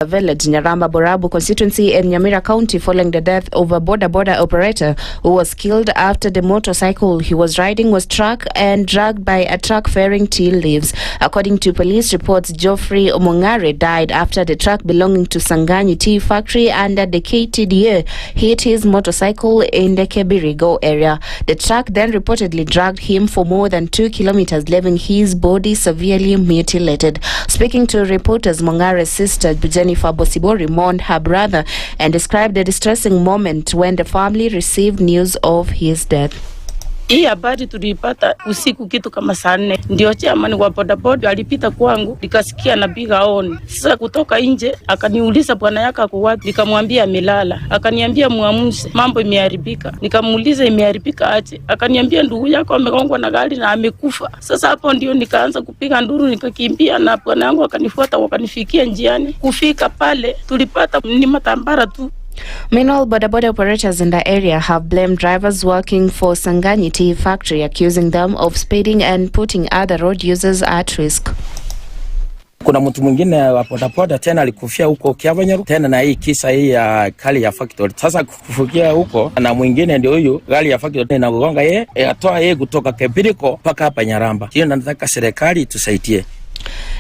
Village, Nyaramba Borabu constituency in Nyamira County following the death of a border operator who was killed after the motorcycle he was riding was struck and dragged by a truck ferrying tea leaves. According to police reports, Geoffrey Omongare died after the truck belonging to Sangani Tea Factory under the KTDA hit his motorcycle in the Kebirigo area. The truck then reportedly dragged him for more than 2 kilometers, leaving his body severely mutilated. Speaking to reporters, Mongare's sister Jennifer Bosibori mourned her brother and described the distressing moment when the family received news of his death. Hii habari tulipata usiku kitu kama saa 4. Ndio chairman wa bodaboda alipita kwangu, nikasikia napiga honi. Sasa kutoka nje akaniuliza bwana yake ako wapi, nikamwambia amelala. Akaniambia muamuse, mambo imeharibika. Nikamuuliza imeharibika aje? Akaniambia ndugu yako amegongwa na gari na amekufa. Sasa hapo ndio nikaanza kupiga nduru, nikakimbia na bwana yangu akanifuata, wakanifikia njiani. Kufika pale tulipata ni matambara tu. Meanwhile, boda operators in the area have blamed drivers working for Sangani Tea Factory, accusing them of speeding and putting other road users at risk. Kuna mtu mwingine wa bodaboda tena alikufia huko Kamanya tena na hii kisa hii ya gari ya factory. Sasa kufukia huko na mwingine ndio huyu gari ya factory inagonga yeye atoa yeye kutoka Kebiriko mpaka hapa Nyaramba. Hiyo nataka serikali tusaidie.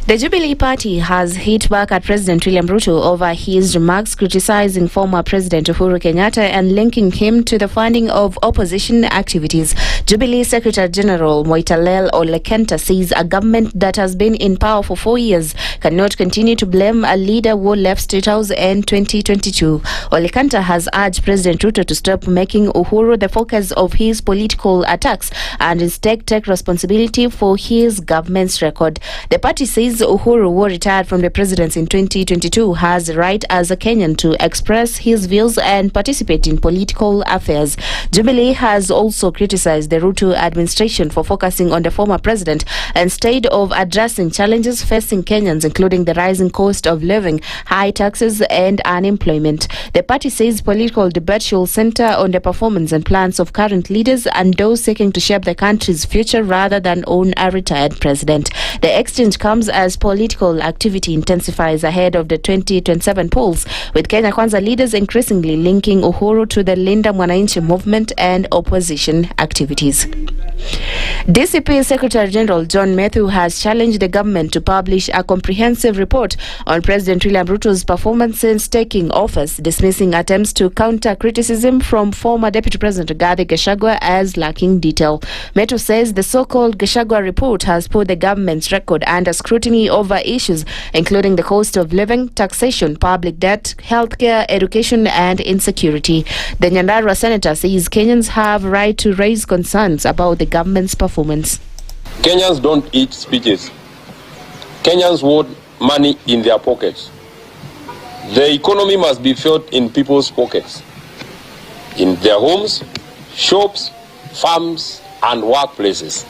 The Jubilee Party has hit back at President William Ruto over his remarks criticizing former President Uhuru Kenyatta and linking him to the funding of opposition activities. Jubilee Secretary General Moitalel Olekenta says a government that has been in power for 4 years cannot continue to blame a leader who left State House in 2022. Olekenta has urged President Ruto to stop making Uhuru the focus of his political attacks and instead take responsibility for his government's record. The party says Uhuru, who retired from the presidency in 2022, has the right as a Kenyan to express his views and participate in political affairs. Jubilee has also criticized the Ruto administration for focusing on the former president instead of addressing challenges facing Kenyans, including the rising cost of living, high taxes and unemployment. The party says political debate should center on the performance and plans of current leaders and those seeking to shape the country's future rather than own a retired president. The exchange comes as political activity intensifies ahead of the 2027 polls, with Kenya Kwanza leaders increasingly linking Uhuru to the Linda Mwananchi movement and opposition activities. DCP Secretary General John Mathew has challenged the government to publish a comprehensive report on President William Ruto's performance since taking office, dismissing attempts to counter criticism from former Deputy President Rigathi Gachagua as lacking detail. Mathew says the so-called Gachagua report has put the government's record under scrutiny over issues including the cost of living, taxation, public debt, healthcare, education and insecurity. The Nyandarua senator says Kenyans have a right to raise concerns about the government's performance. Kenyans don't eat speeches. Kenyans want money in their pockets. The economy must be felt in people's pockets, in their homes, shops, farms and workplaces.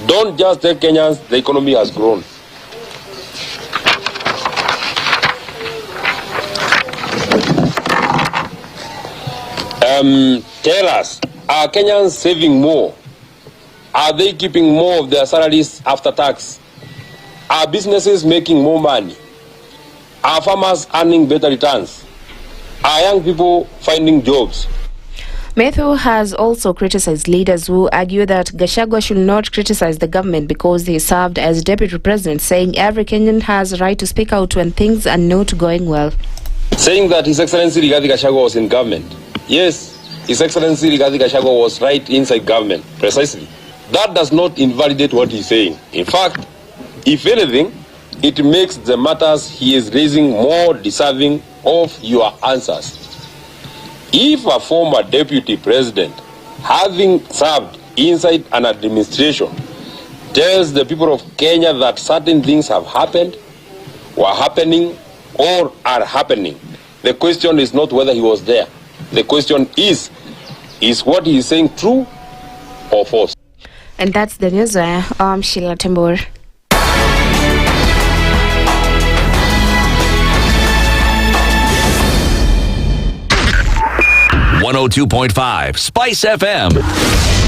Don't just tell Kenyans the economy has grown. Tell us, are Kenyans saving more? Are they keeping more of their salaries after tax? Are businesses making more money? Are farmers earning better returns? Are young people finding jobs? Mathew has also criticized leaders who argue that Gachagua should not criticize the government because he served as deputy president, saying every Kenyan has a right to speak out when things are not going well. Saying that His Excellency Rigathi Gachagua was in government. Yes, His Excellency Rigathi Gachagua was right inside government, precisely. That does not invalidate what he's saying. In fact, if anything, it makes the matters he is raising more deserving of your answers. If a former deputy president, having served inside an administration, tells the people of Kenya that certain things have happened, were happening, or are happening, the question is not whether he was there. The question is what he is saying true or false? And that's the news. I'm Sheila Tembur. 102.5 SpiceFM,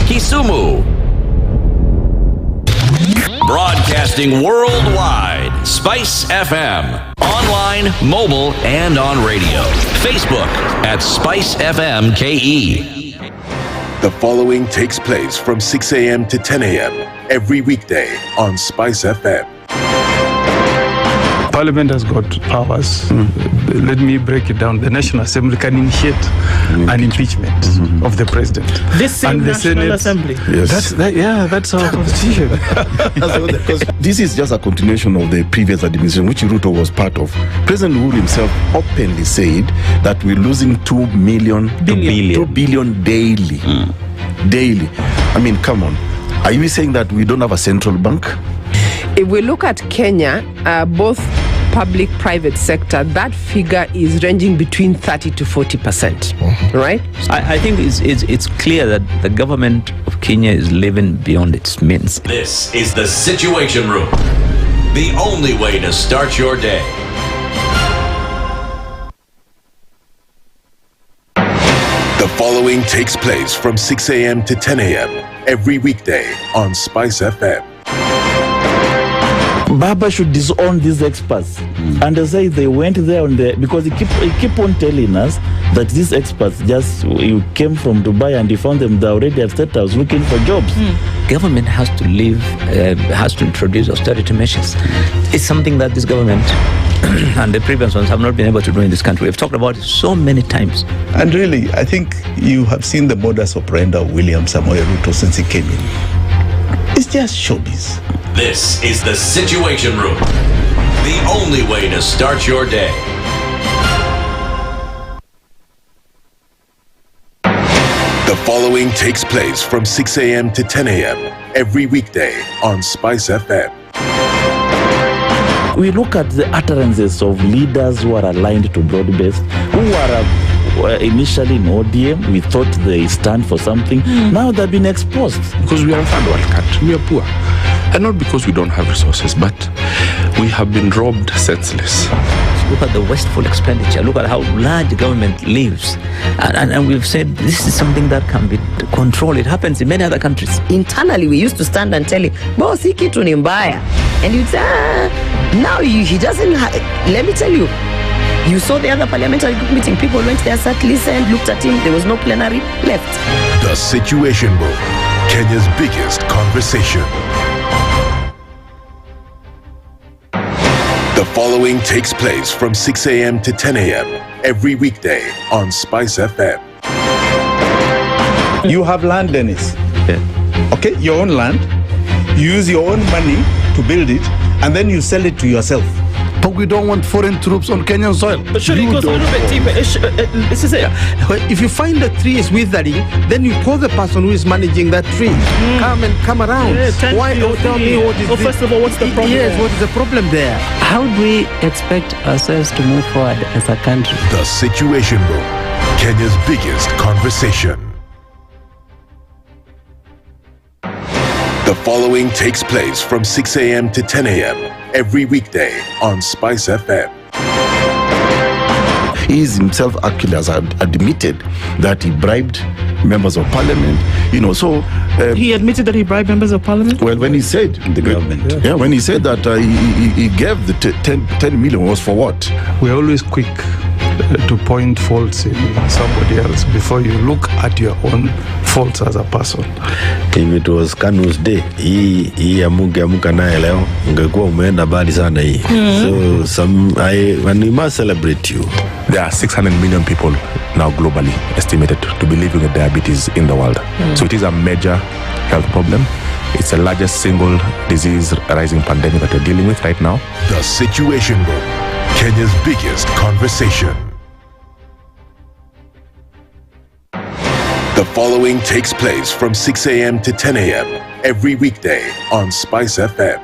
Kisumu. Broadcasting worldwide. Spice FM. Online, mobile, and on radio. Facebook at Spice FM KE. The following takes place from 6 a.m. to 10 a.m. every weekday on Spice FM. Parliament has got powers. Let me break it down. The National Assembly can initiate an impeachment of the president. This same National Assembly. Yes. That's our constitution. This is just a continuation of the previous administration, which Ruto was part of. President Uhuru himself openly said that we're losing 2 billion daily. Daily. I mean, come on. Are you saying that we don't have a central bank? If we look at Kenya, both public-private sector, that figure is ranging between 30 to 40%, right? I think it's clear that the government of Kenya is living beyond its means. This is the Situation Room. The only way to start your day. The following takes place from 6 a.m. to 10 a.m. every weekday on Spice FM. Baba should disown these experts and they say they went there on the because he keep on telling us that these experts just you came from Dubai and you found them they already at State House looking for jobs. Government has to has to introduce austerity measures. It's something that this government and the previous ones have not been able to do in this country. We've talked about it so many times. And really, I think you have seen the modus operandi of William Samoei Ruto since he came in. It's just showbiz. This is the Situation Room. The only way to start your day. The following takes place from 6 a.m. to 10 a.m. every weekday on Spice FM. We look at the utterances of leaders who are aligned to broad-based, who are initially in ODM. We thought they stand for something. Now they've been exposed. Because we are a third world country, we are poor. And not because we don't have resources, but we have been robbed senseless. Look at the wasteful expenditure. Look at how large the government lives. And we've said this is something that can be controlled. It happens in many other countries. Internally, we used to stand and tell him, boss, hii kitu ni mbaya. And you'd say, now he doesn't let me tell you. You saw the other parliamentary group meeting. People went there, sat, listened, looked at him. There was no plenary, left. The Situation Room, Kenya's biggest conversation. The following takes place from 6 a.m. to 10 a.m. every weekday on Spice FM. You have land, Dennis. Okay, your own land. You use your own money to build it, and then you sell it to yourself. But we don't want foreign troops on Kenyan soil. But surely it goes a little bit deeper. If you find the tree is withering, then you call the person who is managing that tree. Come around. Why don't tell me what is first of all, what's the problem? Yes, what is the problem there? How do we expect ourselves to move forward as a country? The Situation Room, Kenya's biggest conversation. The following takes place from 6 a.m. to 10 a.m. every weekday on Spice FM. He is himself actually has admitted that he bribed members of parliament. He admitted that he bribed members of parliament? Well, when he said the government. Yeah, when he said that he gave the 10 million was for what? We're always quick to point faults in somebody else before you look at your own faults as a person. If it was Kanu's day, hii amuka naye leo ungekuwa umeenda bali sana hii. So we must celebrate you. There are 600 million people now globally estimated to be living with diabetes in the world. So it is a major health problem. It's the largest single disease rising pandemic that we're dealing with right now. The Situation Room, Kenya's biggest conversation. The following takes place from 6 a.m. to 10 a.m. every weekday on Spice FM.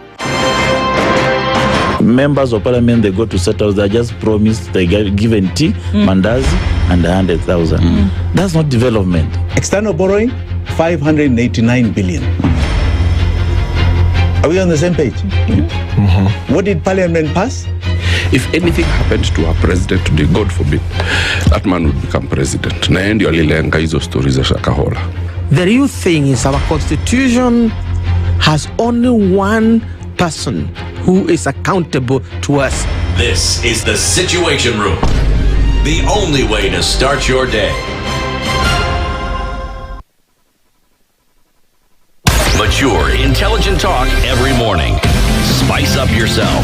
Members of parliament, they go to State House, they just promised they get given tea, mandazi, and 100,000. That's not development. External borrowing, 589 billion. Are we on the same page? What did parliament pass? If anything happened to our president today, God forbid, that man would become president. Na ndio alilenga hizo stories za Shakahola. The real thing is our constitution has only one person who is accountable to us. This is the Situation Room, the only way to start your day. Mature, intelligent talk every morning. Spice up yourself.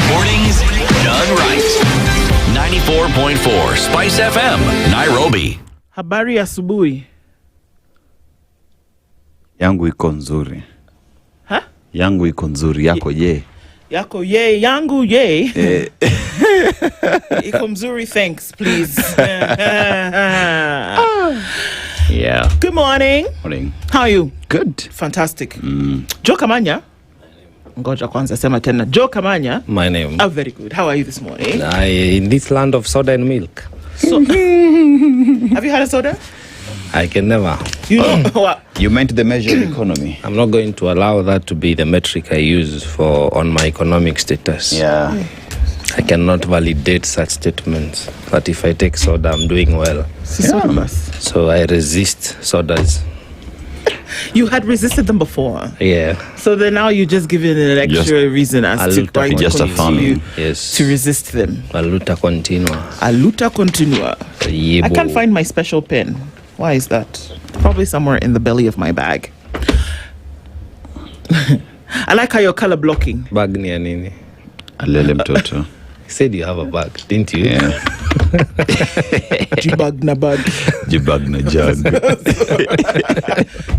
Mornings done right. 94.4 Spice FM, Nairobi. Habari asubuhi. Yangu iko nzuri. Ha? Yangu iko nzuri, yako je? Yako ye, yangu ye. Iko mzuri, thanks, please. Yeah. Good morning. Morning. How are you? Good. Fantastic. Joe Kamanya. Ngoja kwanza sema tena. Joe Kamanya. My name. Oh, very good. How are you this morning? In this land of soda and milk. So, have you had a soda? I can never. You know what? You meant the measured economy. I'm not going to allow that to be the metric I use on my economic status. Yeah. I cannot validate such statements that if I take soda, I'm doing well. Yeah. So I resist sodas. You had resisted them before. Yeah. So then now you just give it an extra reason as to why just continue yes. to resist them. A luta continua. A luta continua. Yebo. I can't find my special pen. Why is that? Probably somewhere in the belly of my bag. I like how you're color blocking. Bag ni ya nini? Alele mtoto. You said you have a bag, didn't you? Yeah. Jibag na bag. Jibag na jag.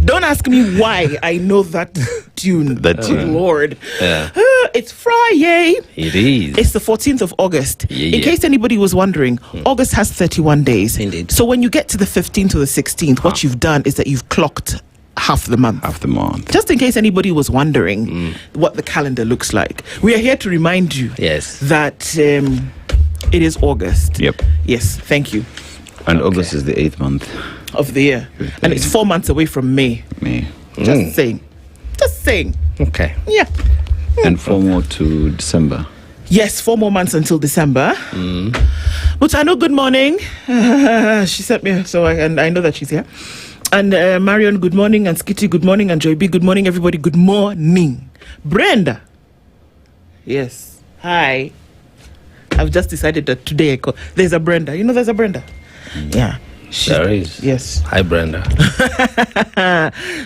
Don't ask me why I know that tune. That tune. Lord. Yeah. It's Friday. It is. It's the 14th of August. Yeah. In case anybody was wondering, August has 31 days. Indeed. So when you get to the 15th or the 16th, what you've done is that you've clocked half the month. Half the month. Just in case anybody was wondering what the calendar looks like. We are here to remind you that it is August. Yep. Yes, thank you. And August is the 8th month of the year. And it's 4 months away from May. Just saying. Just saying. Okay. Yeah. And 4 more to December. Yes, 4 more months until December. Mutanu, good morning. She sent me, so I know that she's here. And Marion, good morning. And Skitty, good morning. And Joy B, good morning. Everybody, good morning. Brenda. Yes. Hi. I've just decided that today there's a Brenda. You know there's a Brenda? Yeah. There is. Yes. Hi, Brenda.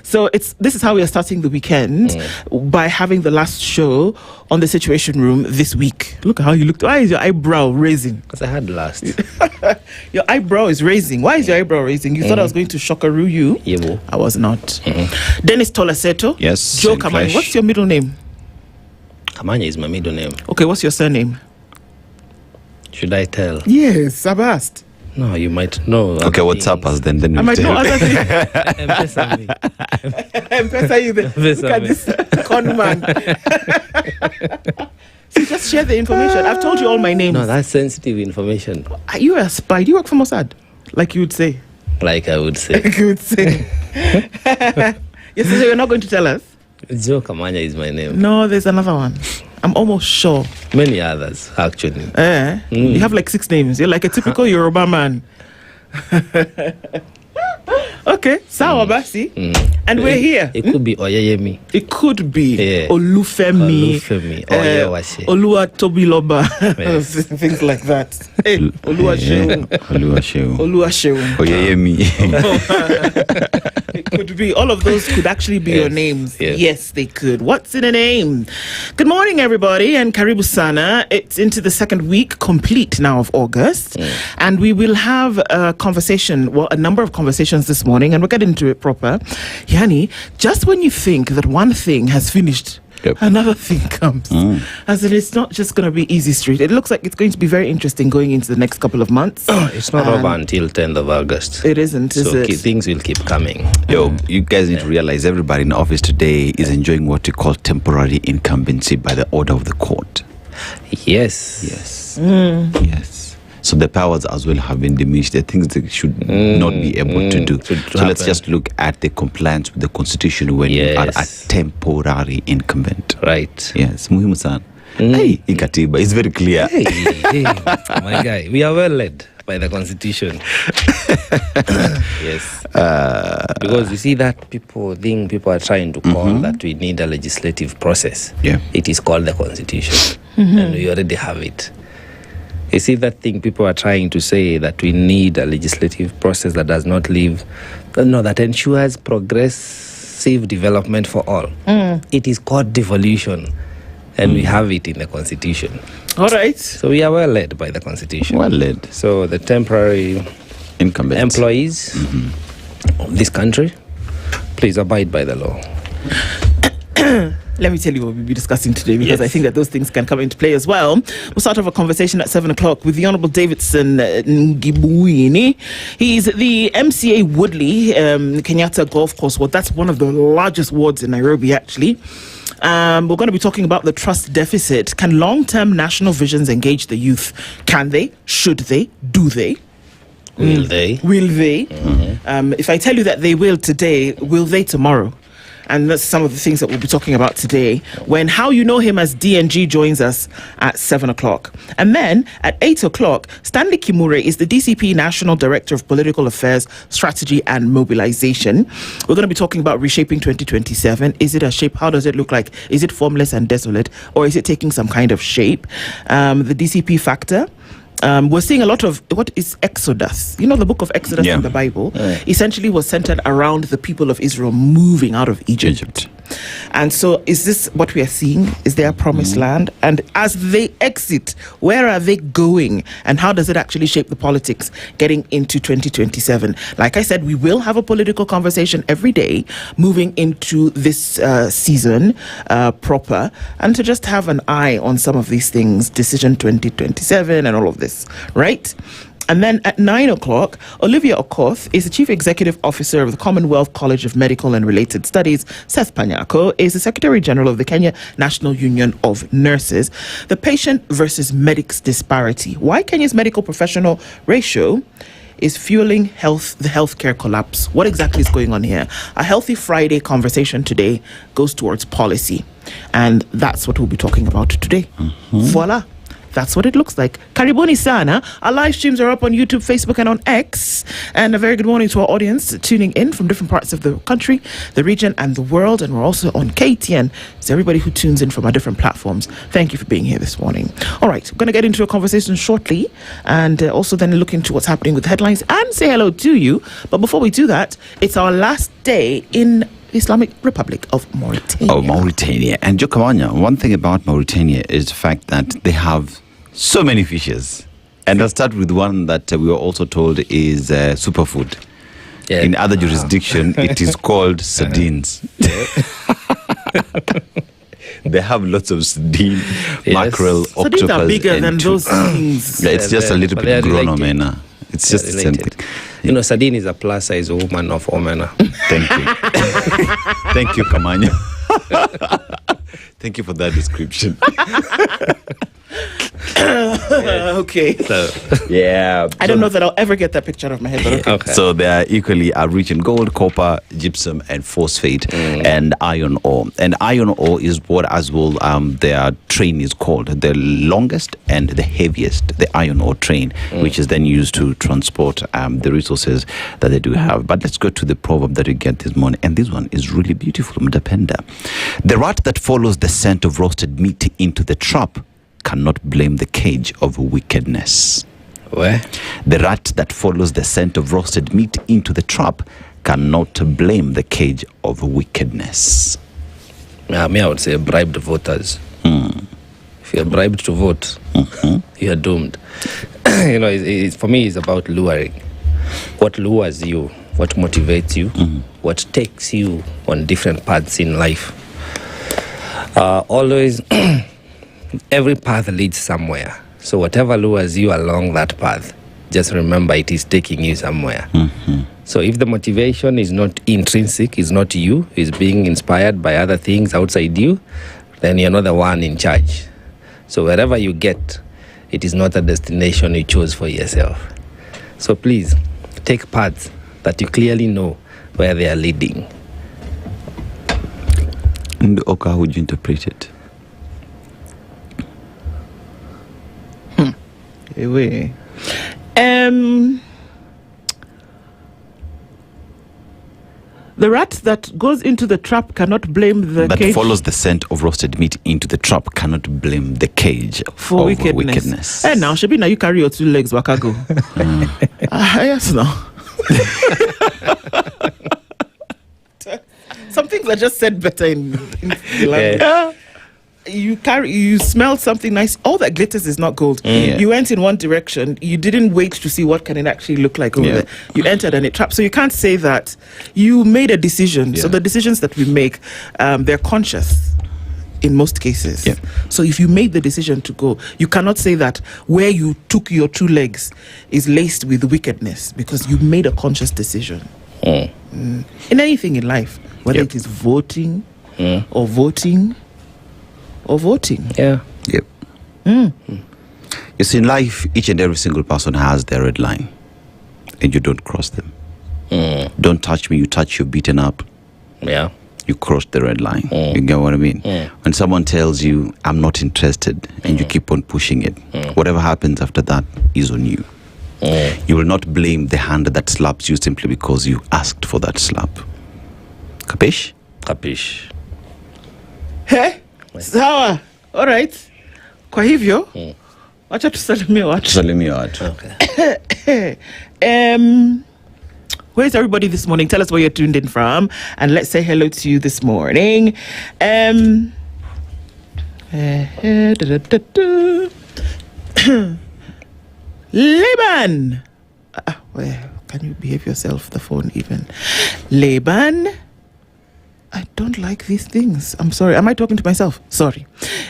So this is how we are starting the weekend by having the last show on the Situation Room this week. Look at how you looked. Why is your eyebrow raising? Because I had last. Your eyebrow is raising. Why is your eyebrow raising? You thought I was going to shockaroo you? Yeah, I was not. Dennis Aseto. Yes. Joe Kamanya. What's your middle name? Kamanya is my middle name. Okay, what's your surname? Should I tell? Yes, I've asked. No, you might know. Okay, what's up us then? I might know other things. M-Pesa me. M-Pesa you there. Look at this con man. So just share the information. I've told you all my names. No, that's sensitive information. Are you a spy? Do you work for Mossad? Like you would say. Like I would say. Like you would say. Yes, so you're not going to tell us? Joe Kamanya is my name. No, there's another one. I'm almost sure. Many others, actually. You have like 6 names. You're like a typical Yoruba man. Okay, sawa basi. And we're here. It could be Oyeyemi. It could be Olufemi. Oyewase. Oluwatobiloba. Things like that. Hey, Oluwasheun. Oluwasheun. Oyeyemi. It could be. All of those could actually be your names. Yes, they could. What's in a name? Good morning, everybody, and Karibu Sana. It's into the second week, complete now of August. And we will have a conversation, a number of conversations this morning, and we'll get into it proper. Yani, just when you think that one thing has finished, another thing comes. As in, it's not just going to be easy street. It looks like it's going to be very interesting going into the next couple of months. It's not over until 10th of August. It isn't, is it? Things will keep coming. Yo, you guys need to realize everybody in the office today is enjoying what we call temporary incumbency by the order of the court. Yes. Yes. So the powers as well have been diminished. The things they should not be able to do. So let's just look at the compliance with the constitution when you are a temporary incumbent. Right. Yes. Muhimu sana. Hey, ikatiba. It's very clear. Hey, my guy. We are well led. by the Constitution. Yes. Because you see that people are trying to call that we need a legislative process. Yeah. It is called the Constitution. And we already have it. You see that thing people are trying to say that we need a legislative process that does not that ensures progressive development for all. It is called devolution. And we have it in the Constitution. All right. So we are well led by the Constitution. Well led. So the temporary employees of this country, please abide by the law. Let me tell you what we'll be discussing today, because I think that those things can come into play as well. We'll start off a conversation at 7 o'clock with the Honourable Davidson Ngibuini. He's the MCA Woodley Kenyatta Golf Course. Well, that's one of the largest wards in Nairobi, actually. We're going to be talking about the trust deficit. Can long-term national visions engage the youth? Can they? Should they? Do they? Will they? Will they? If I tell you that they will today, will they tomorrow? And that's some of the things that we'll be talking about today, when How You Know Him as DNG joins us at 7 o'clock. And then at 8 o'clock, Stanley Kimure is the DCP National Director of Political Affairs, Strategy and Mobilization. We're going to be talking about reshaping 2027. Is it a shape? How does it look like? Is it formless and desolate? Or is it taking some kind of shape? The DCP factor. We're seeing a lot of what is Exodus. You know, the book of Exodus in the Bible essentially was centered around the people of Israel moving out of Egypt. And so is this what we are seeing? Is there a promised land? And as they exit, where are they going? And how does it actually shape the politics getting into 2027? Like I said, we will have a political conversation every day moving into this season proper, and to just have an eye on some of these things, Decision 2027 and all of this, right? And then at 9 o'clock, Olivia Okoh is the Chief Executive Officer of the Commonwealth College of Medical and Related Studies. Seth Panyako is the Secretary General of the Kenya National Union of Nurses. The patient versus medics disparity. Why Kenya's medical professional ratio is fueling the healthcare collapse. What exactly is going on here? A Healthy Friday conversation today goes towards policy. And that's what we'll be talking about today. Voila. That's what it looks like. Karibuni sana. Our live streams are up on YouTube, Facebook, and on X. And a very good morning to our audience tuning in from different parts of the country, the region, and the world. And we're also on KTN. So everybody who tunes in from our different platforms, thank you for being here this morning. All right, we're going to get into a conversation shortly, and also then look into what's happening with the headlines and say hello to you. But before we do that, it's our last day in Islamic Republic of Mauritania. And Kamanya, one thing about Mauritania is the fact that they have so many fishes. And I'll start with one that we were also told is superfood. In other jurisdiction, it is called sardines. They have lots of sardine, mackerel, octopus. Sardines are bigger than those things. It's just a little bit grown omena. It's just the same thing. You know, sardine is a plus size woman of omena. Thank you. Thank you, Kamanya. Thank you for that description. Okay. So, yeah. I don't know that I'll ever get that picture out of my head. But okay. So they are equally rich in gold, copper, gypsum, and phosphate, and iron ore. And iron ore is what as well their train is called. The longest and the heaviest, the iron ore train, which is then used to transport the resources that they do have. But let's go to the proverb that we get this morning. And this one is really beautiful. Mdapenda. The rat that follows the scent of roasted meat into the trap cannot blame the cage of wickedness. Where? The rat that follows the scent of roasted meat into the trap cannot blame the cage of wickedness. Me, I would say bribed voters. If you're bribed to vote, you're doomed. You know, for me, it's about luring. What lures you? What motivates you? What takes you on different paths in life? Always... Every path leads somewhere. So whatever lures you along that path, just remember it is taking you somewhere. So if the motivation is not intrinsic, is not you, is being inspired by other things outside you, then you're not the one in charge. So wherever you get, it is not a destination you chose for yourself. So please, take paths that you clearly know where they are leading. And Okoh, how would you interpret it? The rat that goes into the trap cannot blame the That cage follows the scent of roasted meat into the trap cannot blame the cage for of wickedness. Hey, now, Shabi, now you carry your 2 legs, Wakago. Yes, no. Some things are just said better in the language. You smelled something nice. All that glitters is not gold. You went in one direction. You didn't wait to see what can it actually look like over there. You entered and it trapped. So you can't say that. You made a decision. So the decisions that we make, they're conscious in most cases. So if you made the decision to go, you cannot say that where you took your 2 legs is laced with wickedness, because you made a conscious decision. In anything in life, whether it is voting or voting. You see, in life, each and every single person has their red line, and you don't cross them. Don't touch me. You touch, you're beaten up. You crossed the red line. You get what I mean? When someone tells you, I'm not interested, and you keep on pushing it, whatever happens after that is on you. You will not blame the hand that slaps you simply because you asked for that slap. Capish? Capish. Hey, sawa. All right. Kwa hivyo, wacha tusalimie watu. Okay. Where's everybody this morning? Tell us where you're tuned in from, and let's say hello to you this morning. Laban. Where can you behave yourself? The phone even. Laban. I don't like these things. I'm sorry. Am I talking to myself? Sorry.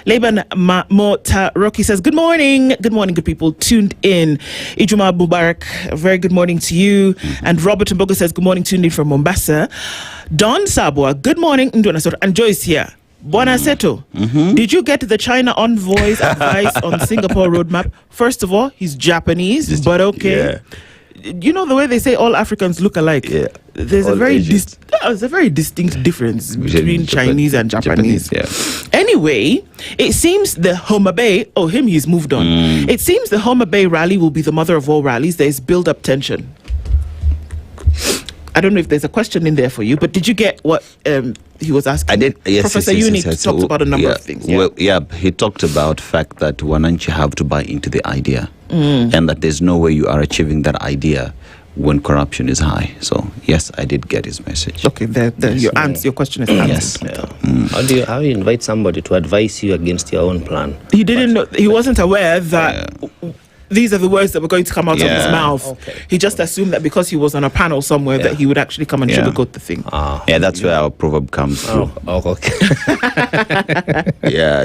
Laban Mota Rocky says, good morning. Good morning, good people tuned in. Ijuma Mubarak, a very good morning to you. And Robert Mbogo says, good morning, tuned in from Mombasa. Don Sabwa, good morning. Nduh, and Joyce here. Bwana Aseto, did you get the China envoy's advice on Singapore roadmap? First of all, he's Japanese, but okay. You know the way they say all Africans look alike? There's a very distinct difference between Chinese and Japanese. Anyway, it seems the Homa Bay, he's moved on. It seems the Homa Bay rally will be the mother of all rallies. There's build-up tension. I don't know if there's a question in there for you, but did you get what he was asking? I did. Yes, Professor Uni talked about a number of things. Well, he talked about the fact that Wananchi have to buy into the idea, and that there's no way you are achieving that idea when corruption is high. So yes, I did get his message. Okay, your question is answered. Yes. How do you invite somebody to advise you against your own plan? He didn't know. He wasn't aware that. These are the words that were going to come out of his mouth. Okay. He just assumed that because he was on a panel somewhere that he would actually come and sugarcoat the thing. That's where our proverb comes through. Okay.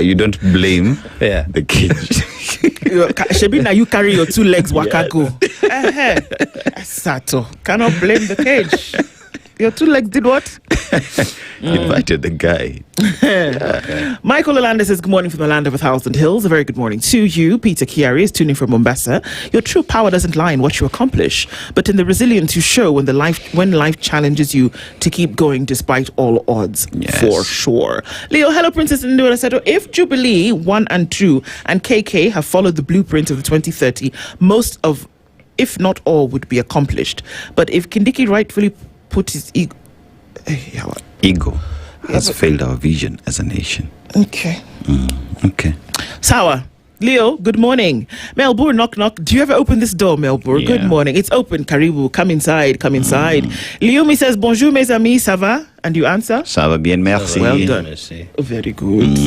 You don't blame the cage. Shebi, now you carry your 2 legs, wakago. Sato, cannot blame the cage. Your 2 legs did what? Invited the guy. Michael Olanda says, good morning from the land of 1,000 hills. A very good morning to you. Peter Chiari is tuning from Mombasa. Your true power doesn't lie in what you accomplish, but in the resilience you show when life challenges you to keep going despite all odds. For sure. Leo, hello, Princess Nduh. Aseto. If Jubilee 1 and 2 and KK have followed the blueprint of the 2030, most of, if not all, would be accomplished. But if Kindiki rightfully put his ego has failed our vision as a nation. Okay. Okay. Sawa. Leo, good morning. Melbourne, knock, knock. Do you ever open this door, Melbourne? Good morning. It's open, Karibu. Come inside, come inside. Leomi says, bonjour, mes amis, ça va? And you answer? Ça va bien, merci. Well done. Very good.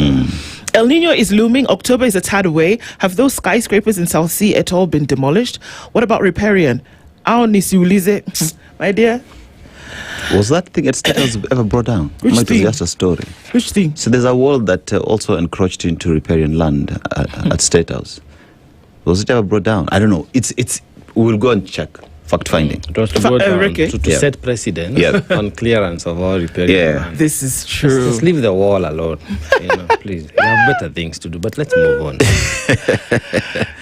El Nino is looming. October is a tad away. Have those skyscrapers in South Sea at all been demolished? What about Riparian? My dear. Was that thing at State House ever brought down? Which thing? It was just a story. Which thing? So there's a wall that also encroached into riparian land at State House. Was it ever brought down? I don't know. We'll go and check. Fact finding. It was to go down, to set precedent on clearance of all riparian land. This is true. Just leave the wall alone. Please. We have better things to do, but let's move on.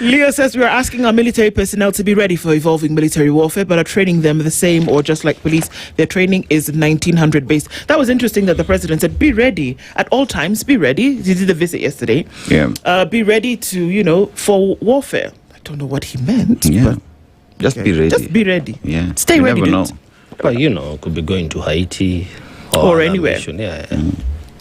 Leo says we are asking our military personnel to be ready for evolving military warfare, but are training them the same or just like police. Their training is 1900 based. That was interesting that the president said, be ready at all times, be ready. He did a visit yesterday. Be ready to, for warfare. I don't know what he meant, but Just be ready. Just be ready. Yeah. Stay you ready. Never know. But could be going to Haiti or anywhere. Yeah.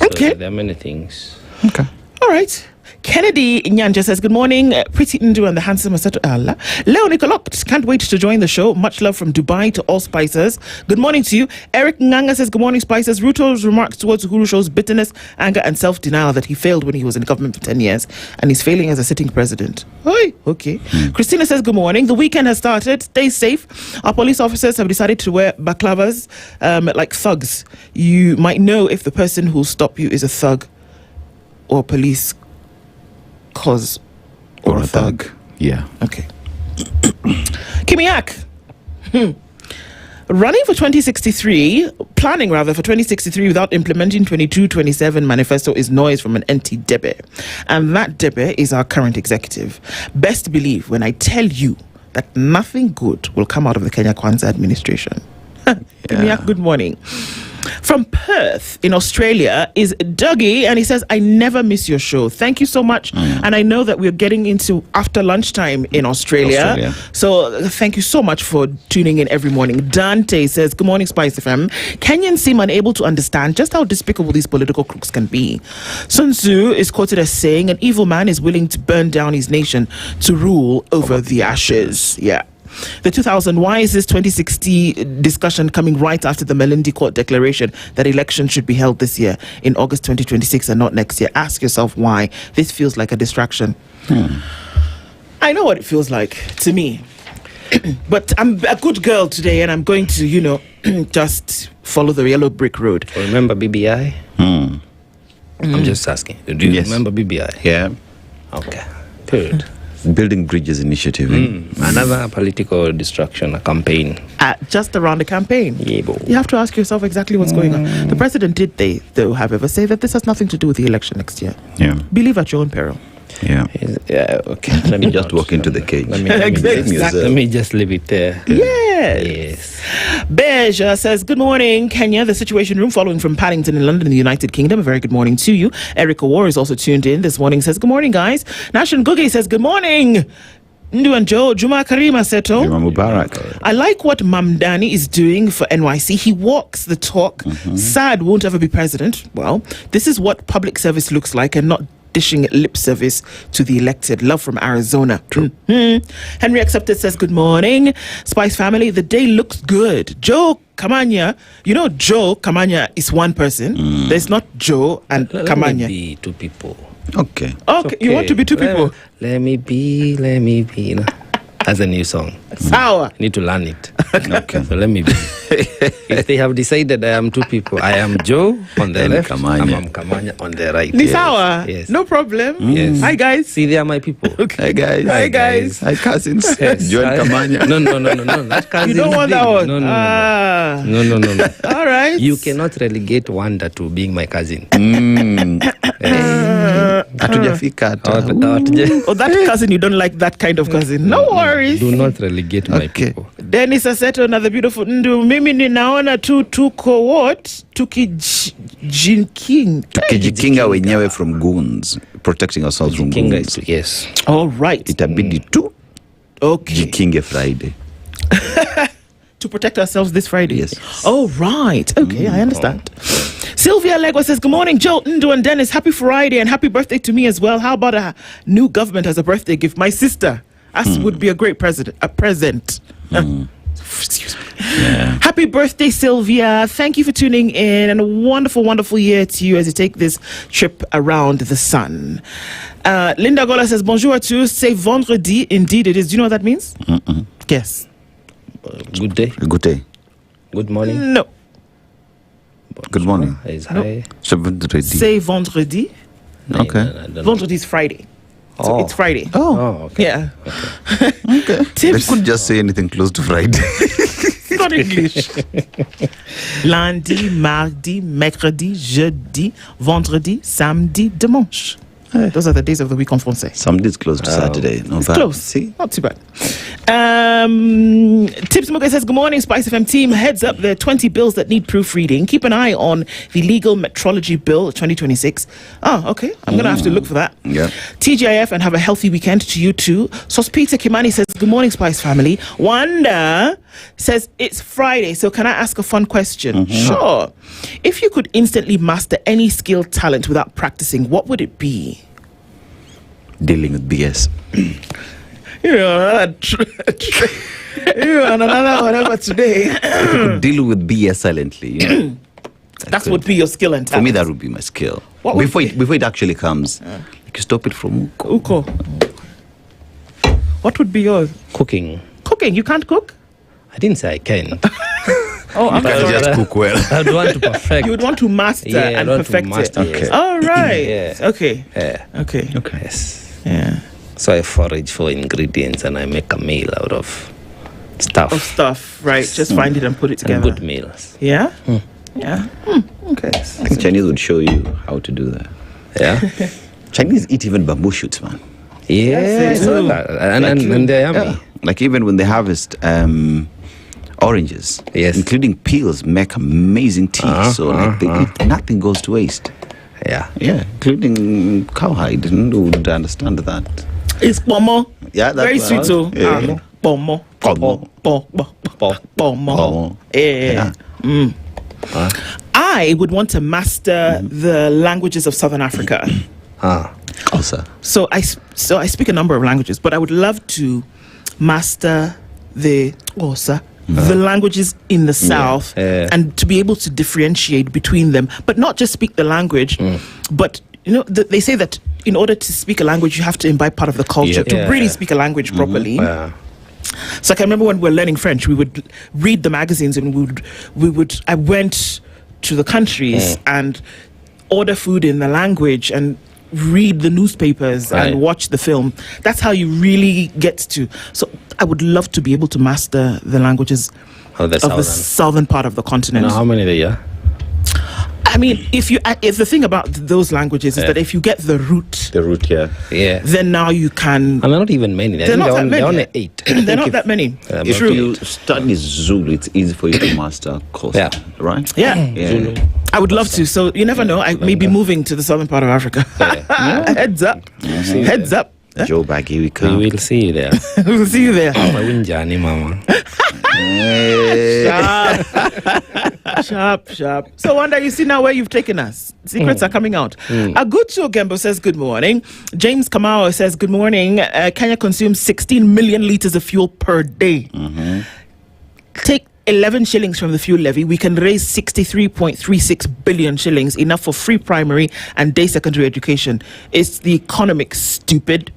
Okay. So there are many things. Okay. All right. Kennedy Nyanja says, good morning, pretty Nduh and the handsome Aseto Allah. Leo Nicolot, can't wait to join the show. Much love from Dubai to all Spicers. Good morning to you. Eric Nganga says, good morning, Spicers. Ruto's remarks towards Uhuru shows bitterness, anger, and self-denial that he failed when he was in government for 10 years and he's failing as a sitting president. Oi, okay. Christina says, good morning. The weekend has started. Stay safe. Our police officers have decided to wear baklavas like thugs. You might know if the person who'll stop you is a thug or police cause or a thug. Yeah. Okay. Kimiak. Running for 2063, planning rather for 2063 without implementing 2227 manifesto is noise from an empty Debe. And that Debe is our current executive. Best believe when I tell you that nothing good will come out of the Kenya Kwanzaa administration. Kimiak, good morning. From Perth in Australia is Dougie, and he says, I never miss your show. Thank you so much. And I know that we're getting into after lunchtime in Australia. So thank you so much for tuning in every morning. Dante says, good morning, SpiceFM. Kenyans seem unable to understand just how despicable these political crooks can be. Sun Tzu is quoted as saying, an evil man is willing to burn down his nation to rule over the ashes. Yeah. The 2000 why is this 2060 discussion coming right after the Malindi Court declaration that elections should be held this year in August 2026 and not next year? Ask yourself why. This feels like a distraction. I know what it feels like to me. But I'm a good girl today and I'm going to, just follow the yellow brick road. Remember BBI? I'm just asking. Do you remember BBI? Yeah. Okay. Good. Building Bridges Initiative. Another political distraction, a campaign. Just around the campaign. Yeah, you have to ask yourself exactly what's going on. The president did, though, however, say that this has nothing to do with the election next year. Yeah. Believe at your own peril. Yeah. Yeah, okay. Let me just walk into the cage. Let me just leave it there. Yes. Beja says, good morning, Kenya, the Situation Room, following from Paddington in London in the United Kingdom. A very good morning to you. Erica War is also tuned in this morning, says, good morning, guys. Nashan Gugi says, good morning. Nduh and Joe, Juma Karima Aseto. Juma Mubarak. I like what Mamdani is doing for NYC. He walks the talk. Sad won't ever be president. Well, this is what public service looks like and not dishing lip service to the elected. Love from Arizona. True. Henry Accepted says, good morning, Spice family. The day looks good. Joe Kamanya. Joe Kamanya is one person. There's not Joe and Kamanya. Let me be two people. Okay. Okay. You want to be two people? Let me be. That's a new song. Sour. Need to learn it. Okay. So let me be. If they have decided I am two people, I am Joe on the left, Kamanya. I'm Kamanya on the right. Ni sawa. Yes. No problem. Yes. Hi guys. See, they are my people. Okay. Hi guys. Hi cousins. Yes. Join Kamanya. No. That cousin. You don't want that one. No. All right. You cannot relegate Wanda to being my cousin. Hatujafika hata. Oh, that cousin, you don't like that kind of cousin. No worries. Do not relegate my people. Dennis Aseto, another beautiful Nduh. Mimi ninaona tuko what? Tukijikinga wenyewe from goons. Protecting ourselves from goons. Yes. All right. Itabidi tu. Okay. Jikinge Friday. To protect ourselves this Friday. Yes. Oh, right. Okay, I understand. Sylvia Legua says, good morning, Joe, Nduh, and Dennis. Happy Friday and happy birthday to me as well. How about a new government as a birthday gift? My sister. Us would be a great present. Excuse me. Yeah. Happy birthday, Sylvia. Thank you for tuning in, and a wonderful, wonderful year to you as you take this trip around the sun. Linda Gola says, bonjour à tous. C'est vendredi. Indeed it is. Do you know what that means? Guess. Good day. Good day. Good morning. No. Good morning. No. C'est vendredi. Okay. Vendredi is Friday. So it's Friday. Oh, okay. Yeah. Okay. They could just say anything close to Friday. It's not English. Lundi, mardi, mercredi, jeudi, vendredi, samedi, dimanche. Those are the days of the week en français. Samedi is close to Saturday. No, it's close. See? Not too bad. Tips Muga says, good morning, SpiceFM team. Heads up, there are 20 bills that need proofreading. Keep an eye on the legal metrology bill 2026. Oh, okay. I'm going to have to look for that. Yeah. TGIF and have a healthy weekend to you too. Sospita Kimani says, Good morning, Spice family. Wanda says it's Friday, so can I ask a fun question? Sure. If you could instantly master any skill, talent without practicing, what would it be? Dealing with BS. Another whatever today. If you could deal with BS silently, you know, that would be your skill and talent. For me, that would be my skill. Before it actually comes, you can stop it from Okoh. What would be yours? Cooking. Cooking? You can't cook? I didn't say I can. I'm sorry. just cook well. I would want to perfect. You would want to master and perfect it. Okay. All right. Yeah. Okay. Yeah. Okay. Yes. Yeah. So I forage for ingredients and I make a meal out of stuff. Right. Just find it and put it together. And good meals. Yeah? Yeah. Okay. I think Chinese would show you how to do that. Yeah. Chinese eat even bamboo shoots, man. Yeah. And they're yummy. Yeah. Like even when they harvest oranges, including peels, make amazing tea. So like nothing goes to waste. Yeah. Yeah. Including cowhide. Who would understand that? It's pomo. Yeah, that's very sweet too. Yeah. Pomo. Yeah. I would want to master the languages of Southern Africa. Also. So I speak a number of languages, but I would love to master the languages in the South and to be able to differentiate between them, but not just speak the language, but you know they say that in order to speak a language, you have to imbibe part of the culture to really speak a language properly. So I can remember when we were learning French, we would read the magazines and I went to the countries and order food in the language and read the newspapers and watch the film. That's how you really get to. So I would love to be able to master the languages of the southern part of the continent. Now, how many there are? I mean, if the thing about those languages is that if you get the root, then now you can. And they're not even many. They're not that many. They're only 8. They're not that many. If you study Zulu, it's easy for you to master Costa, right? Yeah. Zulu. I would love to. So you never know. I may be moving to the southern part of Africa. Heads up. Heads up. Joe Baggy, we come. We will see you there. We'll see you there. Mama. Sharp. So Wanda, you see now where you've taken us. Secrets are coming out. Agucho Gembo says good morning. James Kamau says good morning. Kenya consumes 16 million liters of fuel per day. Take 11 shillings from the fuel levy, we can raise 63.36 billion shillings, enough for free primary and day secondary education. Is the economic stupid?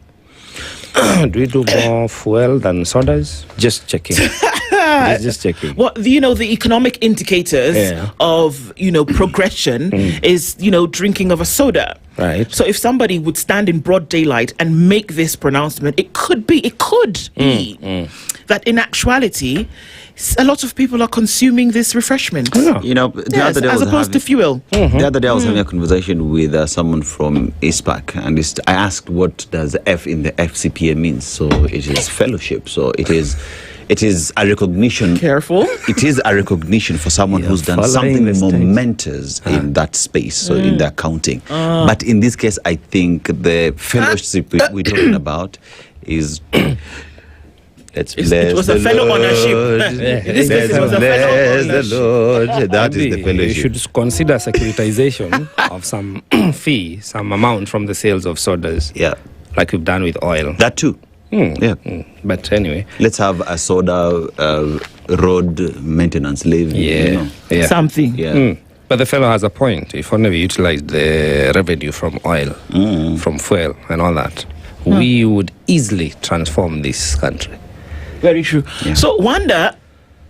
Do we do more fuel than sodas? Just checking. Just checking. Well, the economic indicators of, progression is, drinking of a soda. Right. So if somebody would stand in broad daylight and make this pronouncement, it could be that in actuality, a lot of people are consuming this refreshment. The other day as opposed to fuel. The other day I was having a conversation with someone from ISPAC, and I asked what does F in the FCPA means. So it is fellowship. So it is a recognition. Careful. It is a recognition for someone who's done something momentous in that space, so in the accounting. But in this case, I think the fellowship we're talking about is... It was a fellow ownership. In this case, it was a fellow ownership. The Lord. That is the fellowship. You should consider securitization of some fee, some amount from the sales of sodas. Yeah. Like we've done with oil. That too. But anyway. Let's have a soda road maintenance levy. Something. Yeah. But the fellow has a point. If only we utilized the revenue from oil, from fuel and all that, we would easily transform this country. Very true. Yeah. So Wanda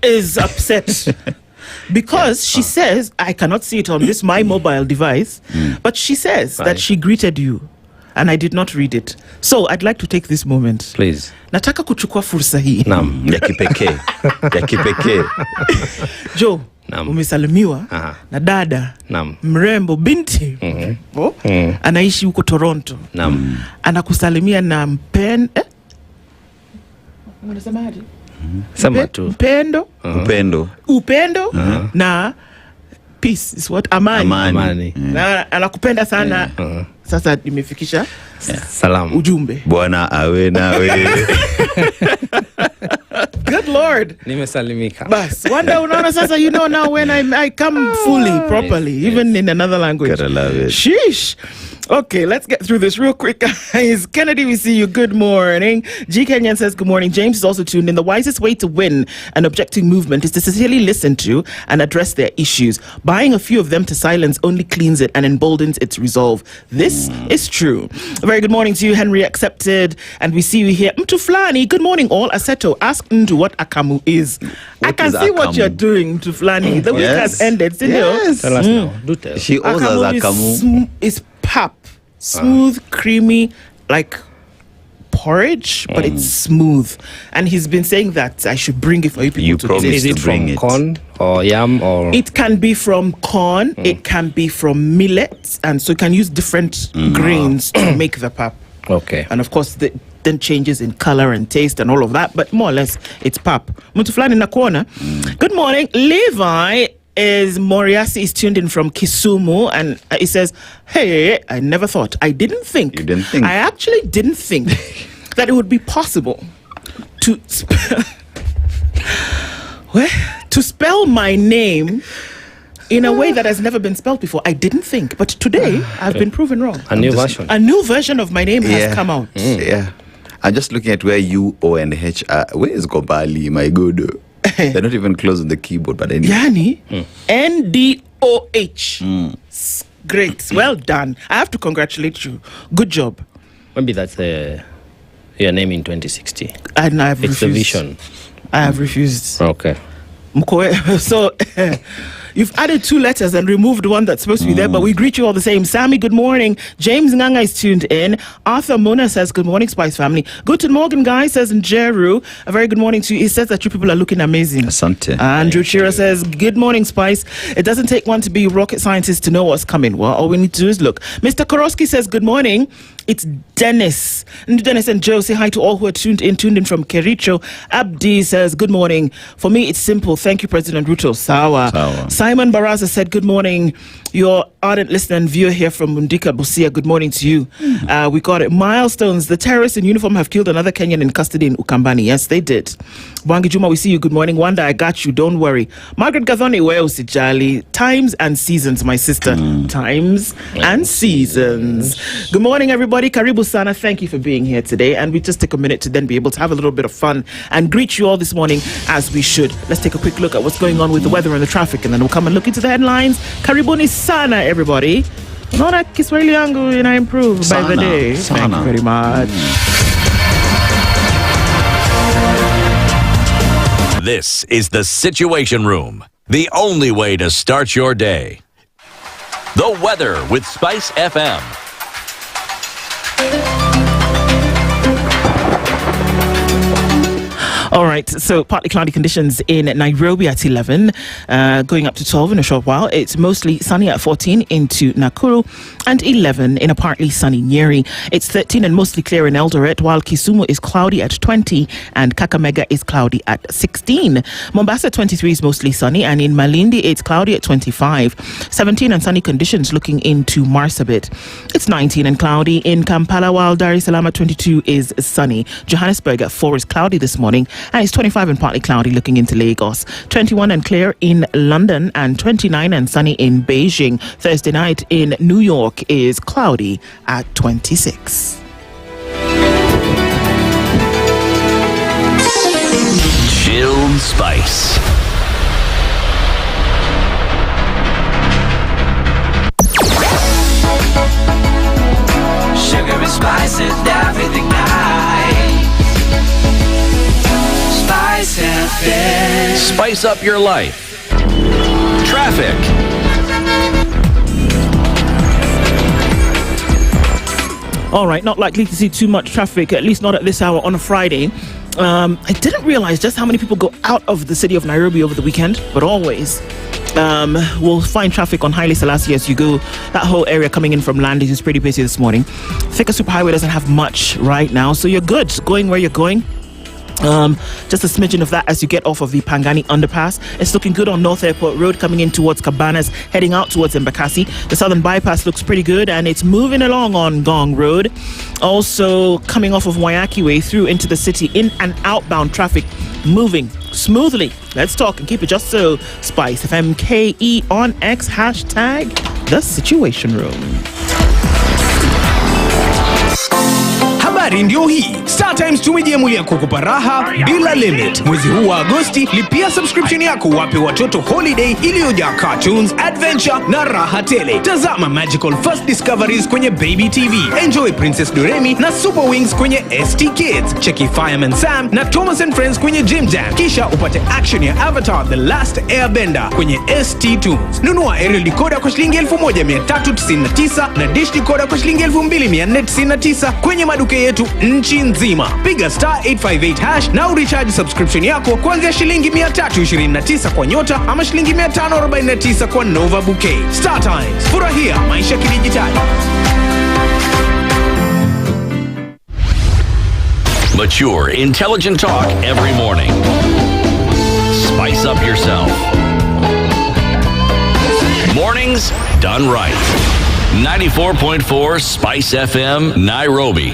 is upset because she says, I cannot see it on my mobile device, but she says that she greeted you and I did not read it. So I'd like to take this moment. Please. Nataka kuchukua fursa hii. Naam. Ya kipekee. Joe, umesalimiwa na dada mrembo binti anaishi huko Toronto. Naam. Anakusalimia na unasemaje? Sema tu. Upendo na peace is what? Amani. Na anakupenda sana. Sasa nimefikisha salamu. Ujumbe. Bwana awe nawe. Good Lord. Nimesalimika. Bas, wanda unaona sasa, you know now when I come fully, properly, even in another language. Gotta love it. Sheesh. Okay, let's get through this real quick, guys. Kennedy, we see you. Good morning. G. Kenyan says, good morning. James is also tuned in. The wisest way to win an objecting movement is to sincerely listen to and address their issues. Buying a few of them to silence only cleans it and emboldens its resolve. This is true. A very good morning to you, Henry Accepted. And we see you here. Mtuflani, good morning all. Aseto, ask Nduh what akamu is. I can see what you're doing, Mtuflani. The week has ended. Yes. Tell us now. Do tell. She owes us akamu. Is pap. Smooth, creamy, like porridge, but it's smooth. And he's been saying that I should bring it for you people You to promised taste. Is it to bring from it. corn or yam or? It can be from corn, it can be from millet, and so you can use different grains to make the pap. Okay. And of course, then changes in color and taste and all of that, but more or less, it's pap. Mutuflani Nakwana. Good morning. Levi is Moriasi is tuned in from Kisumu, and he says, hey, I never thought. I didn't think. You didn't think? I actually didn't think that it would be possible to spell my name in a way that has never been spelled before. I didn't think. But today, I've been proven wrong. A new version. A new version of my name has come out. Yeah. I'm just looking at where U, O, and H are. Where is Gobali, my good? They're not even close on the keyboard, but anyway. Yani, Ndoh. Great. Well done. I have to congratulate you. Good job. Maybe that's your name in 2060. And I've refused. It's a vision. I have refused. Okay. So you've added 2 letters and removed one that's supposed to be there, but we greet you all the same. Sammy, good morning. James Nganga is tuned in. Arthur Mona says, good morning, Spice family. Guten Morgen, guys, says Njeru. A very good morning to you. He says that you people are looking amazing. Asante. Andrew Chira says, good morning, Spice. It doesn't take one to be a rocket scientist to know what's coming. Well, all we need to do is look. Mr. Koroski says, good morning. It's Dennis. Dennis and Joe say hi to all who are tuned in from Kericho. Abdi says, good morning. For me, it's simple. Thank you, President Ruto. Sawa. Simon Barasa said, good morning. Your ardent listener and viewer here from Mundika Busia. Good morning to you. We got it. Milestones. The terrorists in uniform have killed another Kenyan in custody in Ukambani. Yes, they did. Wangi Juma, we see you. Good morning. Wanda, I got you. Don't worry. Margaret Gathoni, where usijali. Times and seasons, my sister. Times and seasons. Good morning, everybody. Karibu sana. Thank you for being here today. And we just take a minute to then be able to have a little bit of fun and greet you all this morning as we should. Let's take a quick look at what's going on with the weather and the traffic, and then we'll come and look into the headlines. Karibuni sana, everybody. Unaona Kiswahili yangu ina improve by the day. Thank you very much. This is the Situation Room, the only way to start your day. The weather with Spice FM. All right, so partly cloudy conditions in Nairobi at 11, going up to 12 in a short while. It's mostly sunny at 14 into Nakuru and 11 in a partly sunny Nyeri. It's 13 and mostly clear in Eldoret, while Kisumu is cloudy at 20 and Kakamega is cloudy at 16. Mombasa 23 is mostly sunny, and in Malindi it's cloudy at 25. 17 and sunny conditions looking into Marsabit. It's 19 and cloudy in Kampala, while Dar es Salaam at 22 is sunny. Johannesburg at 4 is cloudy this morning, and it's 25 and partly cloudy looking into Lagos. 21 and clear in London, and 29 and sunny in Beijing. Thursday night in New York is cloudy at 26. Chilled Spice. Sugar and spice and everything nice. Spice FM. Spice up your life. Traffic. All right, not likely to see too much traffic, at least not at this hour on a Friday. I didn't realize just how many people go out of the city of Nairobi over the weekend, but always we'll find traffic on Haile Selassie as you go. That whole area coming in from Landis is pretty busy this morning. Thika Superhighway doesn't have much right now, so you're good going where you're going. Just a smidgen of that as you get off of the Pangani underpass. It's looking good on North Airport Road coming in towards Cabanas, heading out towards Embakasi. The southern bypass looks pretty good and it's moving along on Gong Road. Also coming off of Waiaki Way through into the city, in and outbound traffic moving smoothly. Let's talk and keep it just so. Spice FM KE on X, hashtag The Situation Room. Habari ndio hii. StarTimes tumejiamulia kukupa raha bila limit. Mwezi huu wa Agosti, lipia subscription yako wape watoto holiday iliyojaa cartoons, adventure na raha tele. Tazama Magical First Discoveries kwenye Baby TV. Enjoy Princess Doremi na Super Wings kwenye ST Kids. Cheki Fireman Sam na Thomas and Friends kwenye Jim Jam. Kisha upate action ya Avatar The Last Airbender kwenye ST Tunes. Nunua aerial decoder kwa shilingi 1399 na dish decoder kwa shilingi 2499 kwenye maduka yetu nchi nzima. Piga *858# na urecharge subscription yako kuanzia shilingi 329 kwa nyota ama shilingi 549 kwa Nova Bouquet. StarTimes, furahia maisha kidijitali. Mature, intelligent talk every morning. Spice up yourself. Mornings done right. 94.4 Spice FM, Nairobi.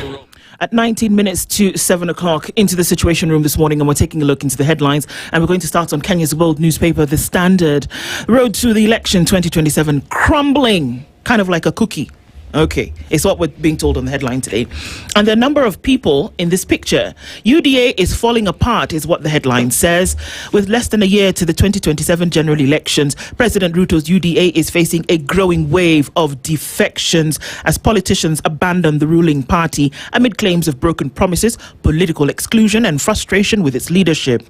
At 19 minutes to 7 o'clock, into the Situation Room this morning, and we're taking a look into the headlines, and we're going to start on Kenya's world newspaper, The Standard. Road to the election 2027 crumbling, kind of like a cookie. Okay, it's what we're being told on the headline today. And the number of people in this picture, UDA is falling apart, is what the headline says. With less than a year to the 2027 general elections, President Ruto's UDA is facing a growing wave of defections as politicians abandon the ruling party amid claims of broken promises, political exclusion and frustration with its leadership.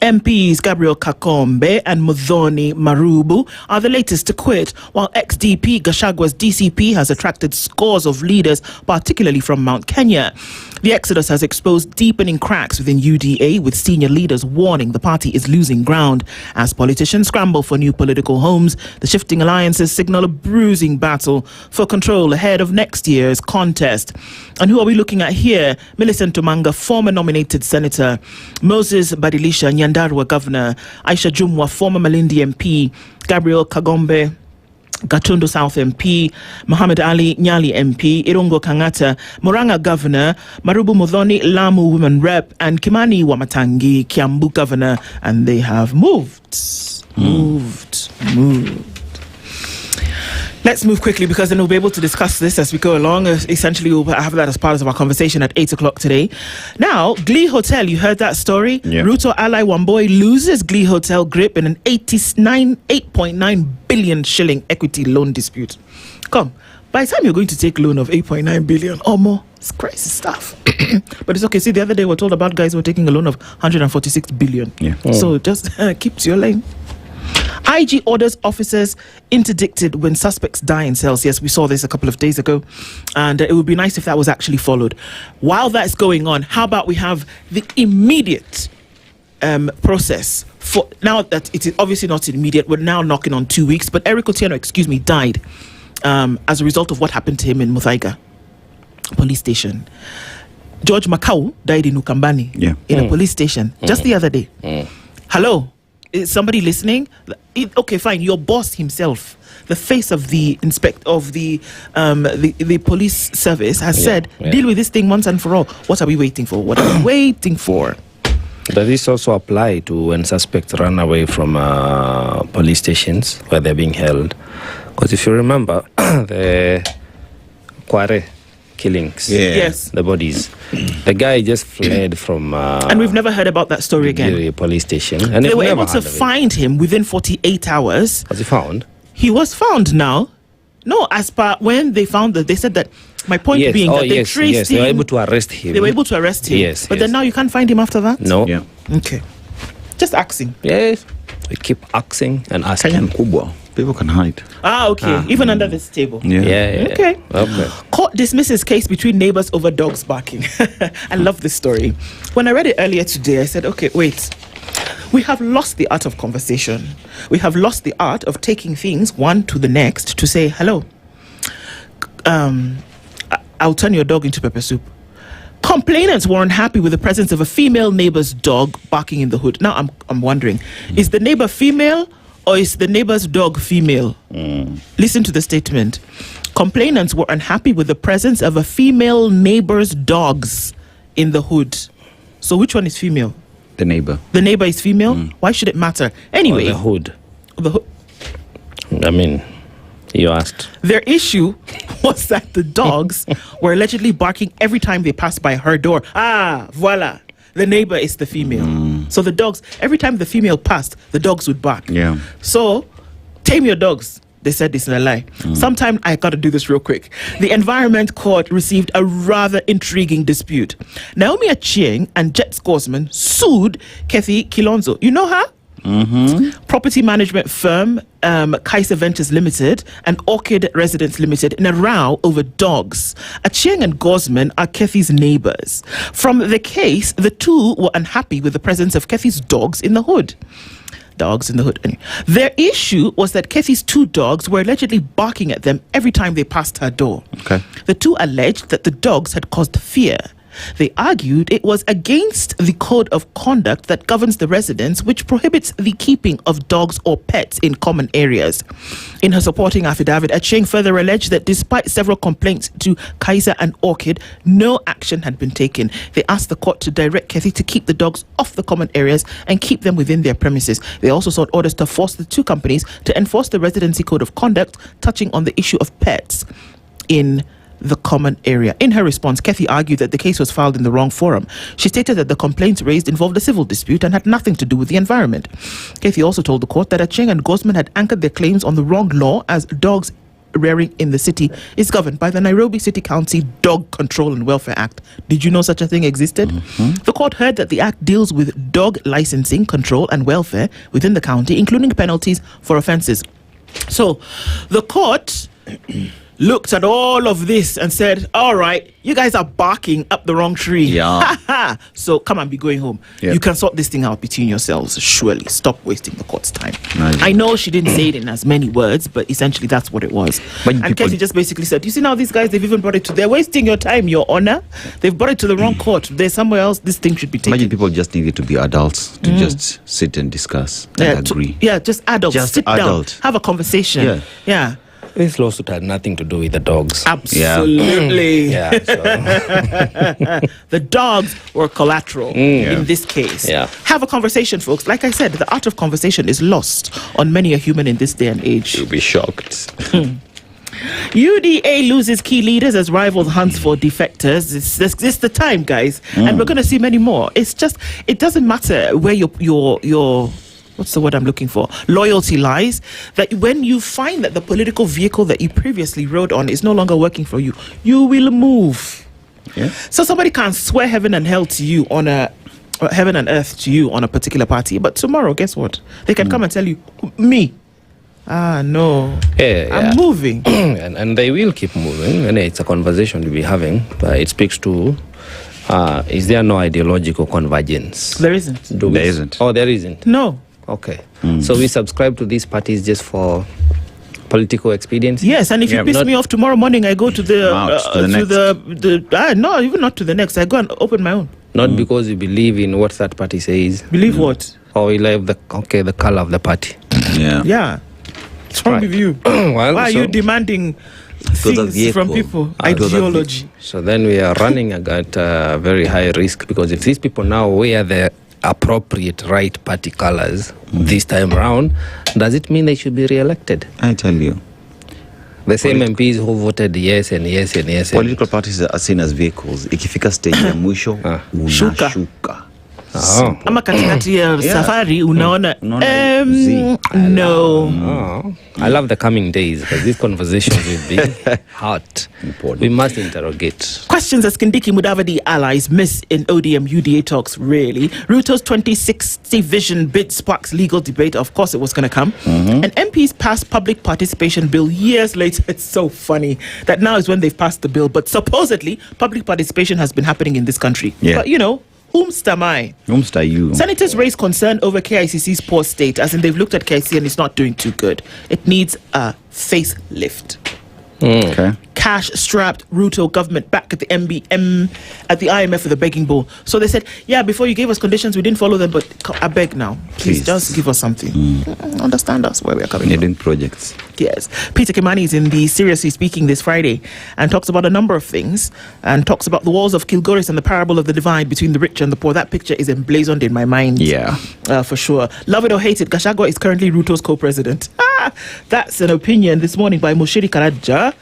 MPs Gabriel Kakombe and Muthoni Marubu are the latest to quit, while ex-DP Gachagwa's DCP has attracted scores of leaders, particularly from Mount Kenya. The exodus has exposed deepening cracks within UDA, with senior leaders warning the party is losing ground. As politicians scramble for new political homes, the shifting alliances signal a bruising battle for control ahead of next year's contest. And who are we looking at here? Millicent Omanga, former nominated senator; Moses Badilisha, Nyandarua governor; Aisha Jumwa, former Malindi MP; Gabriel Kagombe, Gatundu South MP; Muhammad Ali Nyali MP; Irungo Kangata, Murang'a Governor; Marubu Muthoni, Lamu Women Rep; and Kimani Wamatangi, Kiambu Governor. And they have moved. Let's move quickly, because then we'll be able to discuss this as we go along. Essentially, we'll have that as part of our conversation at 8 o'clock today. Now, Glee Hotel, you heard that story? Yeah. Ruto ally Wamboi loses Glee Hotel grip in an 8.9 billion shilling equity loan dispute. Come, by the time you're going to take a loan of 8.9 billion or more, it's crazy stuff. But it's okay. See, the other day we're told about guys who were taking a loan of 146 billion. Yeah. So just keep to your lane. IG orders officers interdicted when suspects die in cells. Yes, we saw this a couple of days ago, and it would be nice if that was actually followed. While that's going on, how about we have the immediate process for, now that it is obviously not immediate, we're now knocking on 2 weeks, but Eric Otieno, died as a result of what happened to him in Muthaiga police station. George Makau died in Ukambani in a police station just the other day. Hello? Is somebody listening? Okay, fine. Your boss himself, the face of the the police service, has said, deal with this thing once and for all. What are we waiting for? What are we waiting for? Does this also apply to when suspects run away from police stations where they're being held? Because if you remember, the Kware killings, yes, the bodies, the guy just fled from and we've never heard about that story again. The police station, and they were able to find him within 48 hours. Was he found? He was found now. No, as per when they found that, they said that. My point being that they traced him. They were able to arrest him. They were able to arrest him. Yes, but then now you can't find him after that. No. Yeah. Okay. Just asking. Yes. We keep asking and asking. People can hide. Okay. Even under this table. Yeah. Okay. Court dismisses case between neighbors over dogs barking. I love this story. When I read it earlier today, I said, okay, wait. We have lost the art of conversation. We have lost the art of taking things one to the next to say, hello. I'll turn your dog into pepper soup. Complainants were unhappy with the presence of a female neighbor's dog barking in the hood. Now I'm wondering, is the neighbor female or is the neighbor's dog female? Listen to the statement. Complainants were unhappy with the presence of a female neighbor's dogs in the hood. So which one is female? The neighbor. The neighbor is female? Why should it matter? Anyway. The hood. The hood. I mean, you asked. Their issue was that the dogs were allegedly barking every time they passed by her door. Ah, voila. The neighbor is the female. So the dogs, every time the female passed, the dogs would bark. Yeah. So, tame your dogs. They said this in a lie. Sometime I got to do this real quick. The Environment Court received a rather intriguing dispute. Naomi Achieng and Jet Scoresman sued Kathy Kilonzo. You know her? Property management firm Kaiser Ventures Limited and Orchid Residence Limited in a row over dogs. Achieng and Gosman are Kathy's neighbors. From the case, the two were unhappy with the presence of Kathy's dogs in the hood. Dogs in the hood. Their issue was that Kathy's two dogs were allegedly barking at them every time they passed her door. Okay. The two alleged that the dogs had caused fear. They argued it was against the code of conduct that governs the residence, which prohibits the keeping of dogs or pets in common areas. In her supporting affidavit, Achieng further alleged that despite several complaints to Kaiser and Orchid, no action had been taken. They asked the court to direct Kathy to keep the dogs off the common areas and keep them within their premises. They also sought orders to force the two companies to enforce the residency code of conduct, touching on the issue of pets in the common area. In her response, Kathy argued that the case was filed in the wrong forum. She stated that the complaints raised involved a civil dispute and had nothing to do with the environment. Kathy also told the court that Achieng and Gosman had anchored their claims on the wrong law, as dogs rearing in the city is governed by the Nairobi City County Dog Control and Welfare Act. Did you know such a thing existed? The court heard that the act deals with dog licensing, control and welfare within the county, including penalties for offences. So the court looked at all of this and said, all right, you guys are barking up the wrong tree. Yeah. So come and be going home. Yep. You can sort this thing out between yourselves. Surely. Stop wasting the court's time. Nice. I know she didn't say it in as many words, but essentially that's what it was. And Casey just basically said, you see now these guys, they've even brought it to, they're wasting your time, your honor. They've brought it to the wrong court. There's somewhere else this thing should be taken. Imagine people just needed to be adults to just sit and discuss and agree. Just adults. Just sit adult. down. Have a conversation. Yeah. This lawsuit had nothing to do with the dogs. Absolutely. Yeah. The dogs were collateral in this case. Yeah. Have a conversation, folks. Like I said, the art of conversation is lost on many a human in this day and age. You'll be shocked. UDA loses key leaders as rivals hunts for defectors. It's the time, guys. And we're going to see many more. It's just, it doesn't matter where your what's the word I'm looking for? Loyalty lies. That when you find that the political vehicle that you previously rode on is no longer working for you, you will move. Yeah. So somebody can swear heaven and hell to you on heaven and earth to you on a particular party, but tomorrow, guess what? They can come and tell you, me. No. I'm moving. and they will keep moving. And it's a conversation to be having. But it speaks to is there no ideological convergence? There isn't. There isn't. Oh, there isn't. No. Okay. So we subscribe to these parties just for political expediency? Yes, and if you piss me off tomorrow morning, I go to the no, even not to the next. I go and open my own. Not because you believe in what that party says. Believe what? Or you like the color of the party. Yeah. What's wrong with you? Why are you demanding things from people? Ideology. So then we are running at a very high risk, because if these people now wear the appropriate right party colors this time around, does it mean they should be re-elected? I tell you. The same MPs who voted yes and yes and yes. Political parties are seen as vehicles. Ikifika stage ya mwisho, unashuka. Ama katikati ya safari unaona no. I love the coming days, because these conversations will be hot. Important. We must interrogate. Questions as Kindiki Mudavadi allies miss in ODM UDA talks, really. Ruto's 2060 vision bid sparks legal debate. Of course it was going to come. And MPs passed public participation bill years later. It's so funny that now is when they've passed the bill. But supposedly, public participation has been happening in this country. Yeah. But, you know, whomsta you? Senators raise concern over KICC's poor state, as in they've looked at KICC and it's not doing too good. It needs a facelift. Okay. Cash-strapped Ruto government back at the at the IMF for the begging bowl. So they said, yeah, before you gave us conditions, we didn't follow them, but I beg now. Please just give us something. Understand us where we are coming from. Needing projects. Yes. Peter Kimani is in the Seriously Speaking this Friday and talks about a number of things and talks about the walls of Kilgoris and the parable of the divide between the rich and the poor. That picture is emblazoned in my mind. Yeah. For sure. Love it or hate it, Gachagua is currently Ruto's co-president. That's an opinion this morning by Mushiri Karaja.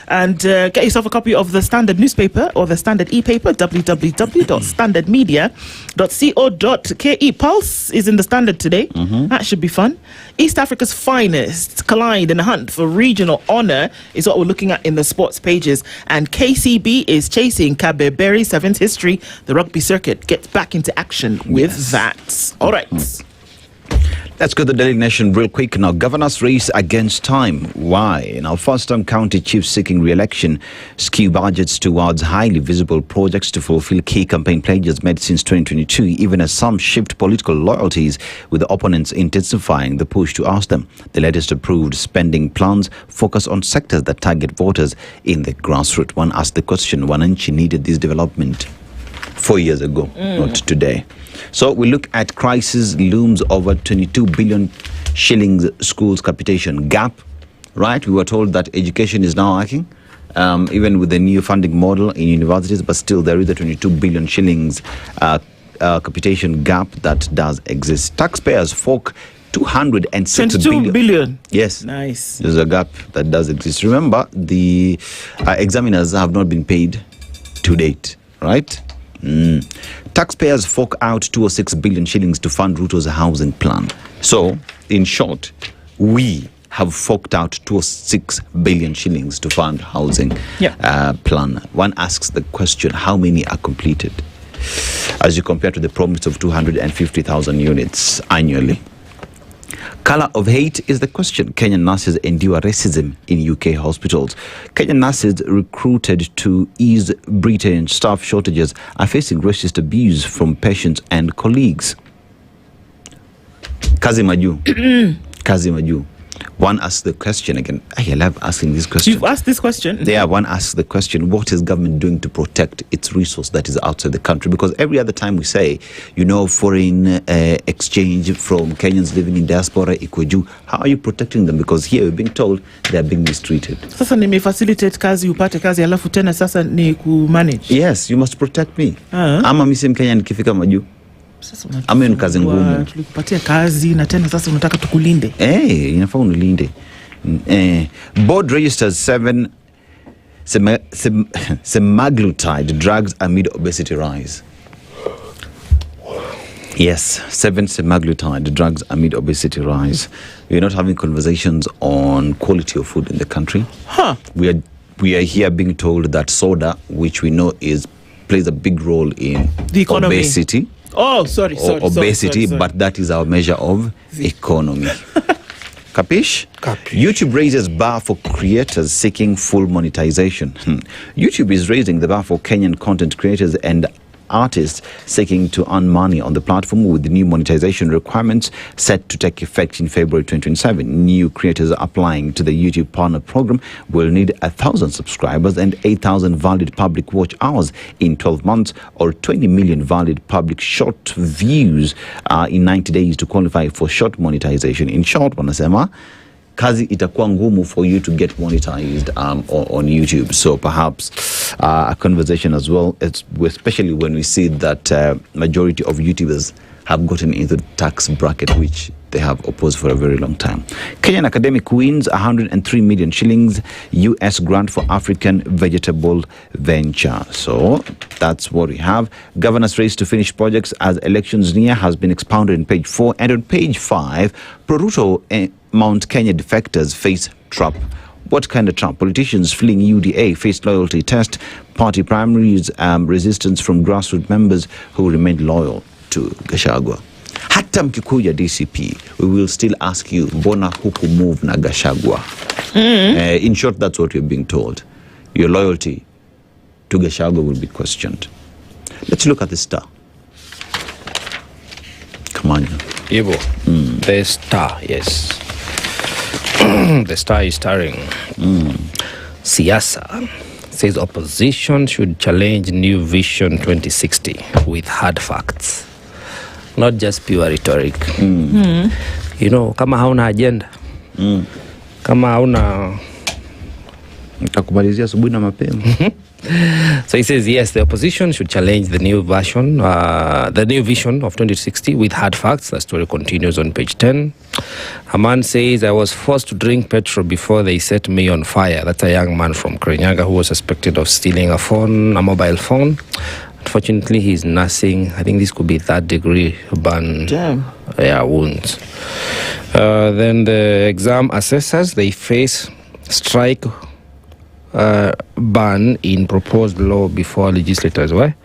And get yourself a copy of the Standard newspaper or the Standard e-paper, www.standardmedia.co.ke. Pulse is in the Standard today. That should be fun. East Africa's finest collide in a hunt for regional honour is what we're looking at in the sports pages. And KCB is chasing Kabeberry 7th history. The rugby circuit gets back into action with that. All right. Let's go to the Daily Nation real quick now. Governor's race against time. Why? Now, first-time county chiefs seeking re-election skew budgets towards highly visible projects to fulfill key campaign pledges made since 2022, even as some shift political loyalties, with the opponents intensifying the push to oust them. The latest approved spending plans focus on sectors that target voters in the grassroots. One asked the question, Wananchi needed this development 4 years ago, not today. So we look at crisis looms over 22 billion shillings schools capitation gap, right? We were told that education is now lacking, even with the new funding model in universities, but still there is a 22 billion shillings capitation gap that does exist. Taxpayers fork 206 billion. Yes. Nice. There's a gap that does exist. Remember, the examiners have not been paid to date, right? Taxpayers fork out 206 billion shillings to fund Ruto's housing plan. So, in short, we have forked out 206 billion shillings to fund housing plan. One asks the question, how many are completed? As you compare to the promise of 250,000 units annually. Color of hate is the question. Kenyan nurses endure racism in UK hospitals. Kenyan nurses recruited to ease Britain staff shortages are facing racist abuse from patients and colleagues. Kazi Maju. One asks the question again. I love asking this question. You've asked this question? Yeah, one asks the question, what is government doing to protect its resource that is outside the country? Because every other time we say, foreign exchange from Kenyans living in diaspora, Ikoju, how are you protecting them? Because here we're being told they are being mistreated. Sasa nimefacilitate kazi, upate kazi, alafu tena sasa ni kumanage. Yes, you must protect me. Ama mimi si Mkenya nikifika Maju. Ama ni kazi ngumu. Tulikupatia kazi na tena sasa unataka tukulinde. Inafaa unilinde. Board registers 7 semaglutide drugs amid obesity rise. Yes, 7 semaglutide drugs amid obesity rise. We're not having conversations on quality of food in the country. We are here being told that soda, which we know plays a big role in the economy. Obesity. Obesity, but that is our measure of economy. Capish? YouTube raises bar for creators seeking full monetization. YouTube is raising the bar for Kenyan content creators and artists seeking to earn money on the platform, with the new monetization requirements set to take effect in February 2027. New creators applying to the YouTube Partner Program will need 1,000 subscribers and 8,000 valid public watch hours in 12 months, or 20 million valid public short views in 90 days to qualify for short monetization. In short, wanasema kazi itakuwa ngumu for you to get monetized on YouTube. So perhaps a conversation as well, especially when we see that majority of YouTubers have gotten into the tax bracket, which they have opposed for a very long time. Kenyan academic wins 103 million shillings US grant for African vegetable venture. So that's what we have. Governor's race to finish projects as elections near has been expounded in page 4. And on page 5, Pro-Ruto Mount Kenya defectors face trap. What kind of trap? Politicians fleeing UDA face loyalty test. Party primaries, resistance from grassroots members who remain loyal to Gachagua. Hata mkikuja DCP, we will still ask you, mbona huku move na Gachagua? In short, that's what we're being told. Your loyalty to Gachagua will be questioned. Let's look at the star. Kamanya. Ibo. The star, yes. The star is starring. Siasa says opposition should challenge New Vision 2060 with hard facts, not just pure rhetoric. You know, kama hauna agenda, kama hauna utakubalizia asubuhi na mapema. So he says, yes, the opposition should challenge the new vision of 2060 with hard facts. The story continues on page 10. A man says, I was forced to drink petrol before they set me on fire. That's a young man from Kirinyaga who was suspected of stealing a mobile phone. Unfortunately, he's nursing, I think this could be third-degree burn wounds. Then the exam assessors, they face strike ban in proposed law before legislators. Why?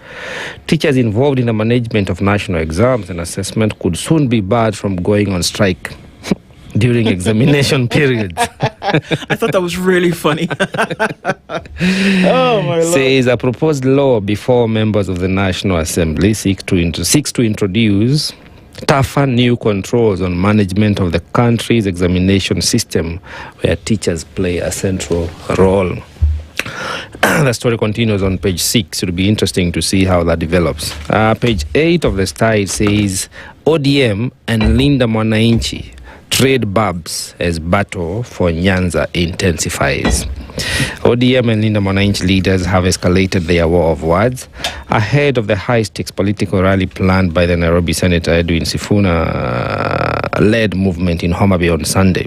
Teachers involved in the management of national exams and assessment could soon be barred from going on strike during examination periods. I thought that was really funny. Oh my Lord. Says a proposed law before members of the National Assembly seeks to introduce tougher new controls on management of the country's examination system, where teachers play a central role. The story continues on page 6. It'll be interesting to see how that develops. Page 8 of the Star says ODM and Linda Mwananchi trade barbs as battle for Nyanza intensifies. ODM and Linda Mwananchi leaders have escalated their war of words ahead of the high-stakes political rally planned by the Nairobi Senator Edwin Sifuna-led movement in Homa Bay on Sunday.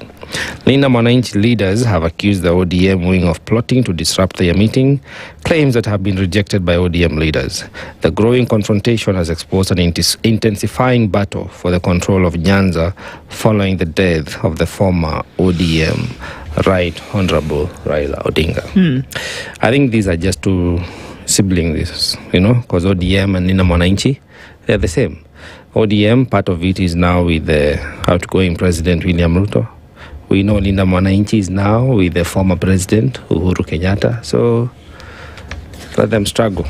Linda Mwananchi leaders have accused the ODM wing of plotting to disrupt their meeting, claims that have been rejected by ODM leaders. The growing confrontation has exposed an intensifying battle for the control of Nyanza following the death of the former ODM Right Honorable Raila Odinga. I think these are just two siblings, because ODM and Linda Mwananchi, they're the same. ODM, part of it is now with the outgoing President William Ruto. We know Linda Mwananchi is now with the former President Uhuru Kenyatta. So let them struggle.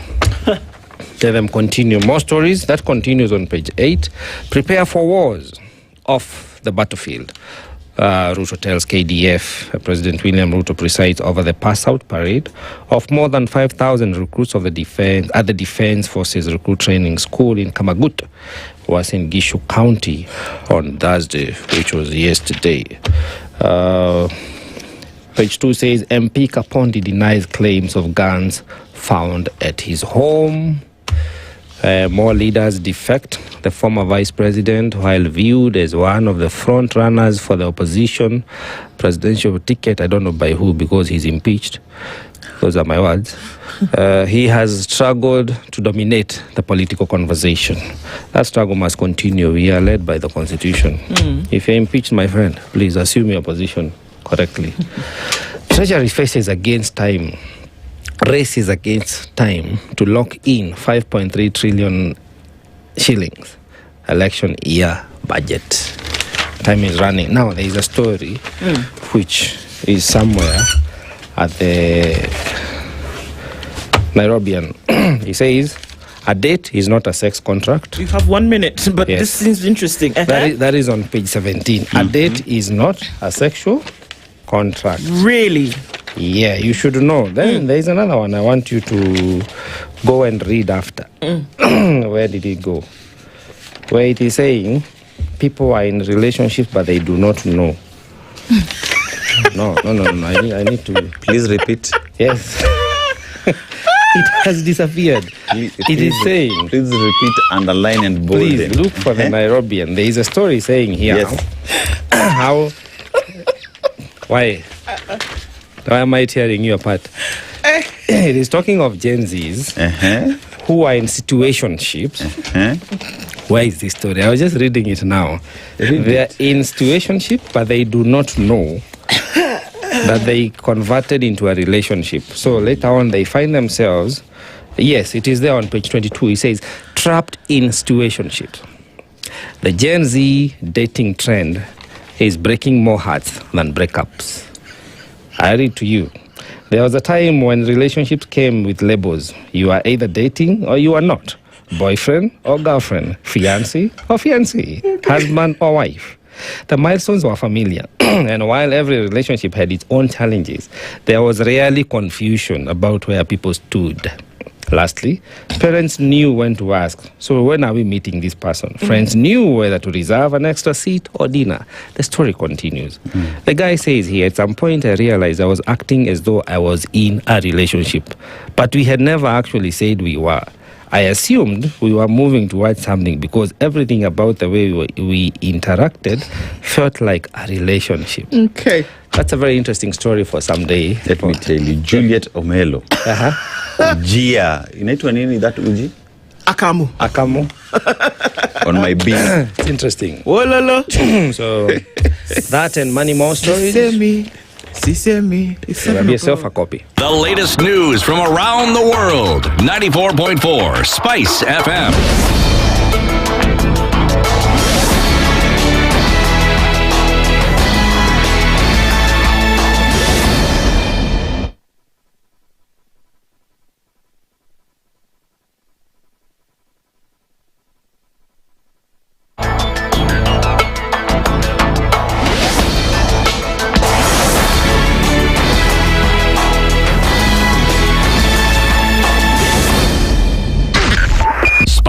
Let them continue. More stories. That continues on page 8. Prepare for wars off the battlefield. Ruto tells KDF. President William Ruto presides over the pass-out parade of more than 5,000 recruits of the Defense Forces Recruit Training School in Kamagut, was in Gishu County on Thursday, which was yesterday. Page 2 says MP Kapondi denies claims of guns found at his home. More leaders defect. The former vice president, while viewed as one of the front runners for the opposition presidential ticket, I don't know by who because he's impeached. Those are my words. He has struggled to dominate the political conversation. That struggle must continue. We are led by the Constitution. If you're impeached, my friend, please assume your position correctly. Treasury races against time to lock in 5.3 trillion shillings election year budget. Time is running. Now, there is a story which is somewhere at the Nairobian. He says, a date is not a sex contract. You have 1 minute, but Yes. this seems interesting. That is on page 17. A date is not a sexual contract. Really? Yeah, you should know. Then there is another one I want you to go and read after. Where did it go? Where it is saying people are in relationships but they do not know. No. I need to. Please repeat. Yes. It has disappeared. It is saying. Please repeat, underline, and bold. Please look for the Nairobian. There is a story saying here how. Why am I tearing you apart? It is talking of Gen Zs who are in situationships. Where is this story? I was just reading it now. They are in situationship, but they do not know that they converted into a relationship. So later on, they find themselves. Yes, it is there on page 22. It says, trapped in situationships. The Gen Z dating trend is breaking more hearts than breakups. I read to you. There was a time when relationships came with labels. You are either dating or you are not. Boyfriend or girlfriend. Fiancé or fiancé. Husband or wife. The milestones were familiar. And while every relationship had its own challenges, there was rarely confusion about where people stood. Lastly, parents knew when to ask, so when are we meeting this person? Friends knew whether to reserve an extra seat or dinner. The story continues. The guy says here, at some point I realized I was acting as though I was in a relationship, but we had never actually said we were. I assumed we were moving towards something because everything about the way we interacted felt like a relationship. Okay. That's a very interesting story for someday. Let me tell you, Juliet Omelo. Gia. Inaitwa nini that uji? Akamu. On my beat. It's interesting. Wololo. So, that and many more stories. Sisemi. Grab yourself a copy. The latest news from around the world. 94.4 Spice FM.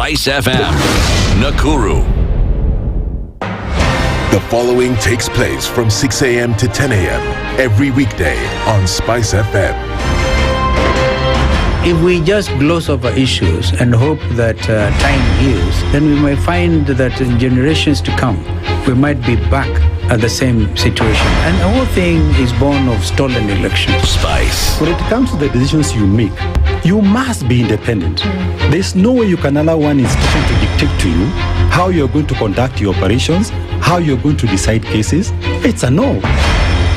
SpiceFM, Nakuru. The following takes place from 6 a.m. to 10 a.m. every weekday on Spice FM. If we just gloss over issues and hope that time heals, then we might find that in generations to come, we might be back at the same situation. And the whole thing is born of stolen elections. Spice. When it comes to the decisions you make, you must be independent. There's no way you can allow one institution to dictate to you how you're going to conduct your operations, how you're going to decide cases. It's a no.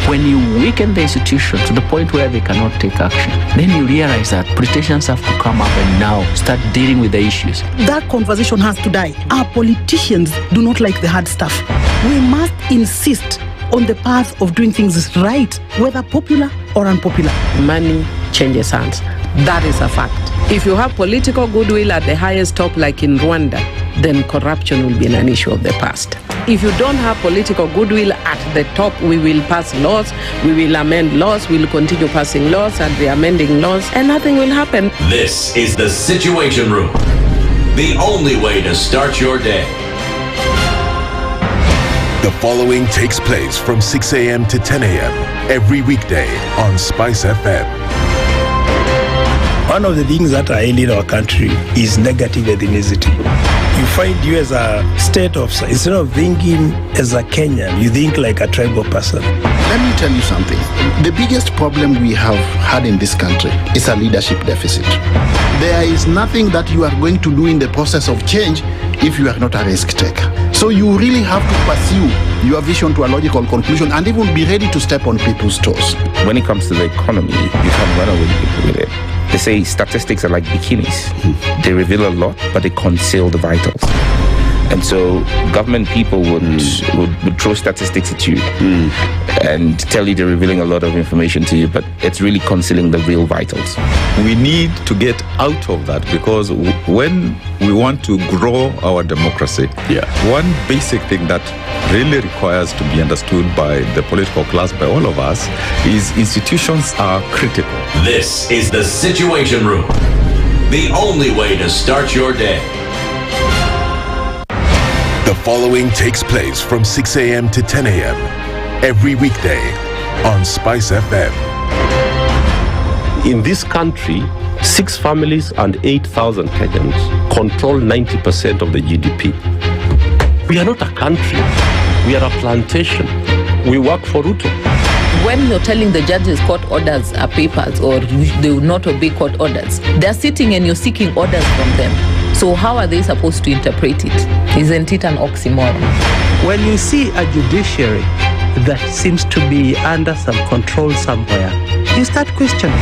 When you weaken the institution to the point where they cannot take action, then you realize that politicians have to come up and now start dealing with the issues. That conversation has to die. Our politicians do not like the hard stuff. We must insist on the path of doing things right, whether popular or unpopular. Money changes hands. That is a fact. If you have political goodwill at the highest top, like in Rwanda, then corruption will be an issue of the past. If you don't have political goodwill at the top, we will pass laws, we will amend laws, we will continue passing laws and re-amending laws, and nothing will happen. This is the Situation Room. The only way to start your day. The following takes place from 6 a.m. to 10 a.m. every weekday on Spice FM. One of the things that are ailing our country is negative ethnicity. You find you as a state officer, instead of thinking as a Kenyan, you think like a tribal person. Let me tell you something. The biggest problem we have had in this country is a leadership deficit. There is nothing that you are going to do in the process of change if you are not a risk taker. So you really have to pursue your vision to a logical conclusion and even be ready to step on people's toes. When it comes to the economy, you can run away people with it. They say statistics are like bikinis. They reveal a lot, but they conceal the vitals. And so government people would throw statistics at you and tell you they're revealing a lot of information to you, but it's really concealing the real vitals. We need to get out of that because when we want to grow our democracy, one basic thing that really requires to be understood by the political class, by all of us, is institutions are critical. This is the Situation Room. The only way to start your day. The following takes place from 6 a.m. to 10 a.m. every weekday on Spice FM. In this country, 6 families and 8,000 Kenyans control 90% of the GDP. We are not a country. We are a plantation. We work for Ruto. When you're telling the judges court orders are papers or they will not obey court orders, they're sitting and you're seeking orders from them. So how are they supposed to interpret it? Isn't it an oxymoron? When you see a judiciary that seems to be under some control somewhere, you start questioning.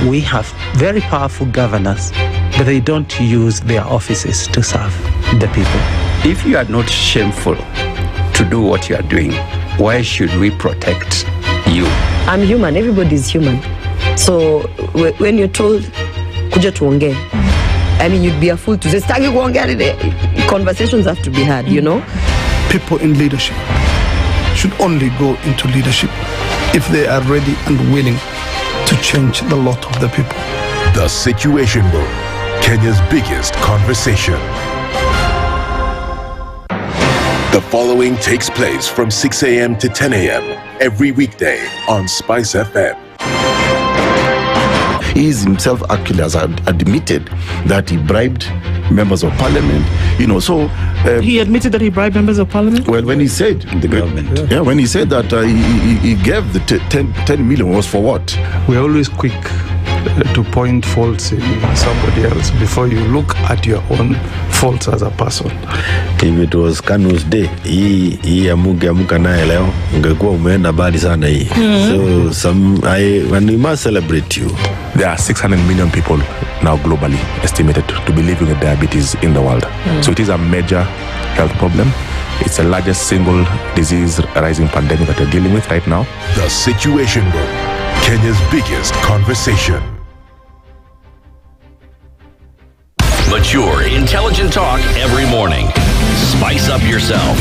We have very powerful governors, but they don't use their offices to serve the people. If you are not shameful to do what you are doing, why should we protect you? I'm human. Everybody's human. So when you're told, kuja tuongee, I mean, you'd be a fool to say, conversations have to be had, you know? people in leadership should only go into leadership if they are ready and willing to change the lot of the people. The Situation Room, Kenya's biggest conversation. The following takes place from 6 a.m. to 10 a.m. every weekday on SpiceFM. He is himself actually has admitted that he bribed members of parliament, so... he admitted that he bribed members of parliament? Well, when he said... The government. Yeah, when he said that he gave the 10 million was for what? We're always quick to point faults in somebody else before you look at your own faults as a person. If it was Kanu's day, hii amuka naye leo ungekuwa umeenda bali sana hii. So when we must celebrate you. There are 600 million people now globally estimated to be living with diabetes in the world. So it is a major health problem. It's the largest single disease rising pandemic that we're dealing with right now. The Situation Room, Kenya's biggest conversation. Mature, intelligent talk every morning. Spice up yourself.